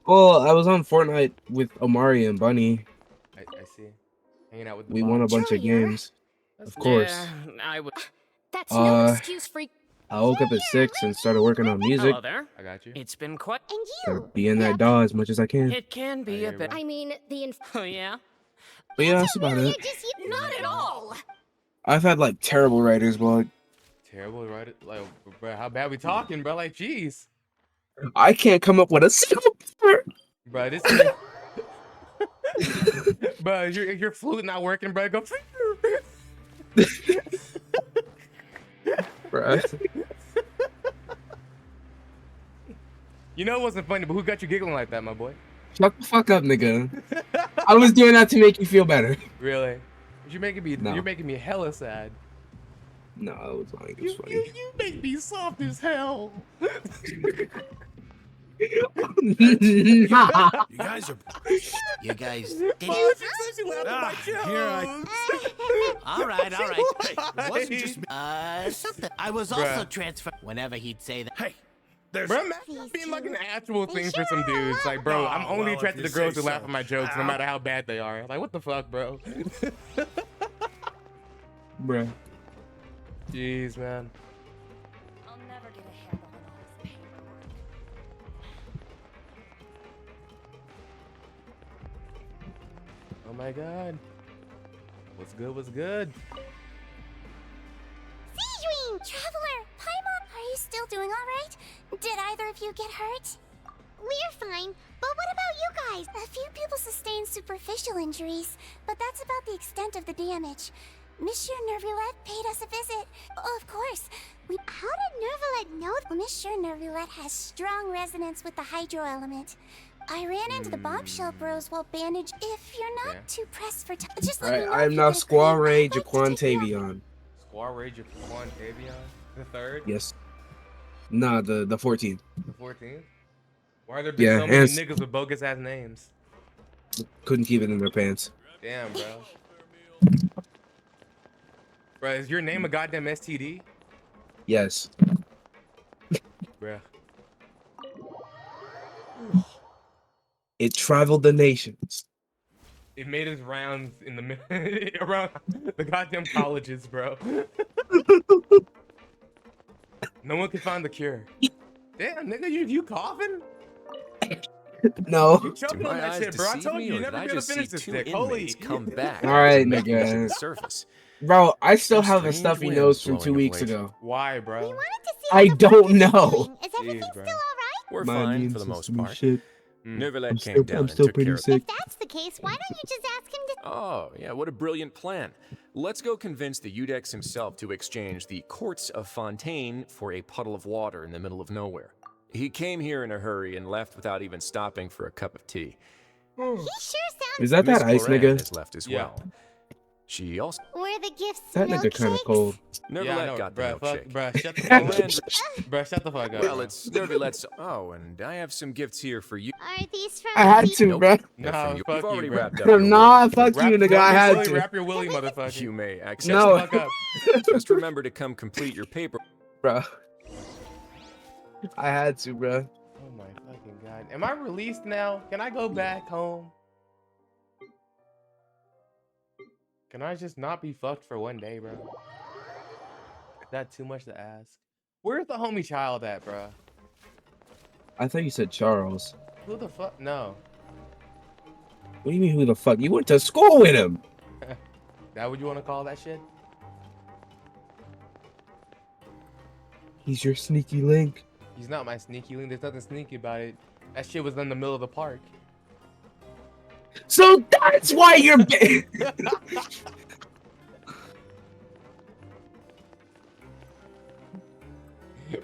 Well, I was on Fortnite with Omari and Bunny. I see. Hanging out with the We won a bunch of games. Of course. I would. That's no excuse for. I woke up at 6 and started working on music. Hello there. I got you. It's been quite. And Gotta you. be in that DAW as much as I can. It can be a bit. I mean, Oh yeah. But yeah, that's about it. Not at all. I've had like terrible writer's block. Terrible, right? Like, bro, how bad we talking, bro? Like, jeez. I can't come up with a single word. Bro, this bro, your flute not working, bro. Go. Bro. You know it wasn't funny, but who got you giggling like that, my boy? Shut the fuck up, nigga. I was doing that to make you feel better. Really? You're making me. No. You're making me hella sad. No, it was like it was funny. You make me soft as hell. You guys are. You guys. Did Why you? would you say she laughed at my Here All right, all right. Hey, it wasn't just me. Something. I was also transferred. Whenever he'd say that. Hey, there's. Bro, imagine being like an actual thing for some dudes. Like, bro, I'm only well, attracted to if you girls say who laugh so. at my jokes, no matter how bad they are. Like, what the fuck, bro? Bruh. Jeez, man. I'll never get a handle on all this paperwork. Oh my god. What's good? What's good? Seedwing! Traveler! Paimon! Are you still doing alright? Did either of you get hurt? We're fine, but what about you guys? A few people sustained superficial injuries, but that's about the extent of the damage. Monsieur Nervulette paid us a visit. Oh, of course. How did Nervulette know? Well, Monsieur Nervulette has strong resonance with the hydro element. I ran into the bombshell bros while bandaged. If you're not too pressed for time, just let me Alright, know. I am now Square Jaquan Squaw Rage of Tavion? The third? Yes. Nah, the 14th. The 14th? Why are there been Yeah, so many and niggas with bogus ass names? couldn't keep it in their pants. Damn, bro. Bro, is your name a goddamn STD? Yes. Bruh. It traveled the nations. It made its rounds in the around the goddamn colleges, bro. No one can find the cure. Damn, nigga, you coughing? No. You choking on that shit, bro. I told you, you're never gonna finish this dick. Holy. Come back. Alright, making it to the nigga. surface. Bro, I still Some have a strange stuffy winds nose from blowing 2 of weeks late. ago. Why, bro? I don't know. Is everything Jeez, bro. still alright? We're My fine immune for the most system is part. shit. Nervulette came down I'm and still took pretty care of. sick. If that's the case, why don't you just ask him to... Oh, yeah, what a brilliant plan. Let's go convince the Udex himself to exchange the Courts of Fontaine for a puddle of water in the middle of nowhere. He came here in a hurry and left without even stopping for a cup of tea. He sure sounds... Is that Miss that ice Moran nigga? has left as well. She also... Were the gifts That nigga kinda milkshakes? cold. Nervulette Yeah, I know, got the bruh, fuck, milkshake. bruh, shut the fuck up. Bruh, shut the fuck up. Well, bro. it's Nervulette's... Oh, and I have some gifts here for you. Are these from... I had to, Nope. bro. They're No, from you. fuck You've you, already bro. wrapped up your Nah, work. fuck you, nigga. I had to. Wrap your willy, motherfucker. You may access No. Shut the fuck up. Just remember to come complete your paper. Bro. I had to, bro. Oh my fucking god. Am I released now? Can I go back home? Can I just not be fucked for one day, bro? Is that too much to ask? Where's the homie child at, bro? I thought you said Charles. Who the fuck? No. What do you mean, who the fuck? You went to school with him. That what you want to call that shit? He's your sneaky link. He's not my sneaky link. There's nothing sneaky about it. That shit was in the middle of the park. So that's why you're gay.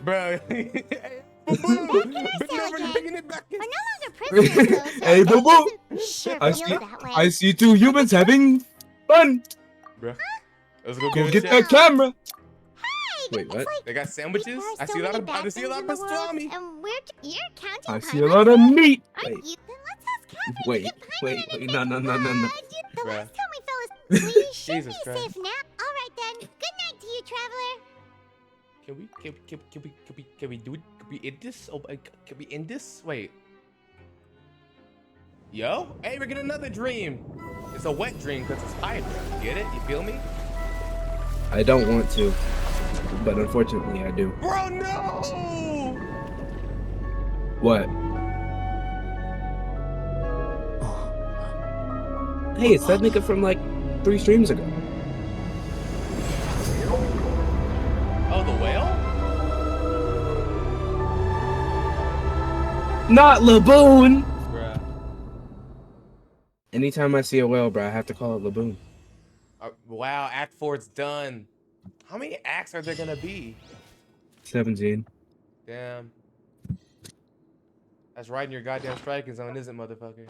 Bro. What can I say again? We're no longer prisoners, though, so Hey, boo boo. it doesn't sure I feel see. that way. I see two humans having fun. Bro. Let's go, Go get get that camera. Hey, Wait, what? They got sandwiches? I see a lot of I see a lot of pastrami. And you're counting I see a lot of meat. Aren't Wait, you? Then let's ask Catherine wait, to get wait, Paimon wait. No, no, no, no, no. The Bruh. last time we fell asleep, we should Jesus be Christ. safe now. All right then. Good night to you, traveler. Can we do it? Can we end this? Oh, can we end this? Wait. Yo, hey, we're getting another dream. It's a wet dream because it's Hydra. Get it? You feel me? I don't want to, but unfortunately I do. Bro, no! What? Hey, it's that nigga from like 3 streams ago. Oh, the whale? Not Laboon! Bruh. Anytime I see a whale, bro, I have to call it Laboon. Wow, Act 4's done. How many acts are there gonna be? 17. Damn. That's right in your goddamn striking zone, isn't it, motherfucker?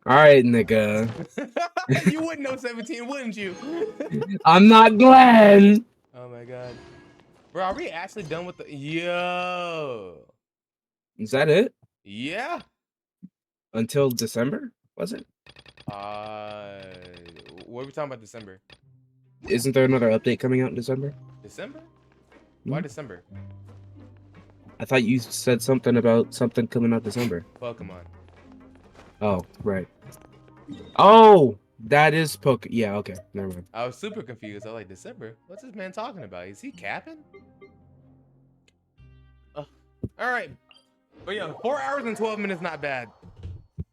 Alright, nigga. You wouldn't know 17, wouldn't you? I'm not Glenn! Oh my god. Bro, are we actually done with the... Yo! Is that it? Yeah. Until December? Was it? What are we talking about December? Isn't there another update coming out in December? December? Why December? I thought you said something about something coming out December. Pokemon. Oh, right. Oh, that is Yeah, okay. Never mind. I was super confused. I was like, December? What's this man talking about? Is he capping? All right. But yeah, 4 hours and 12 minutes, not bad.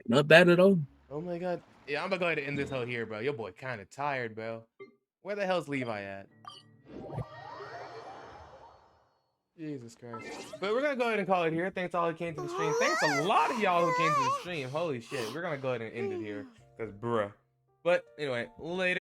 Not bad at all. Oh my god. Yeah, I'm gonna go ahead and end this hoe here, bro. Your boy kind of tired, bro. Where the hell's Levi at? Jesus Christ. But we're gonna go ahead and call it here. Thanks to all who came to the stream. Thanks a lot of y'all who came to the stream. Holy shit. We're gonna go ahead and end it here. Because bruh. But anyway, later.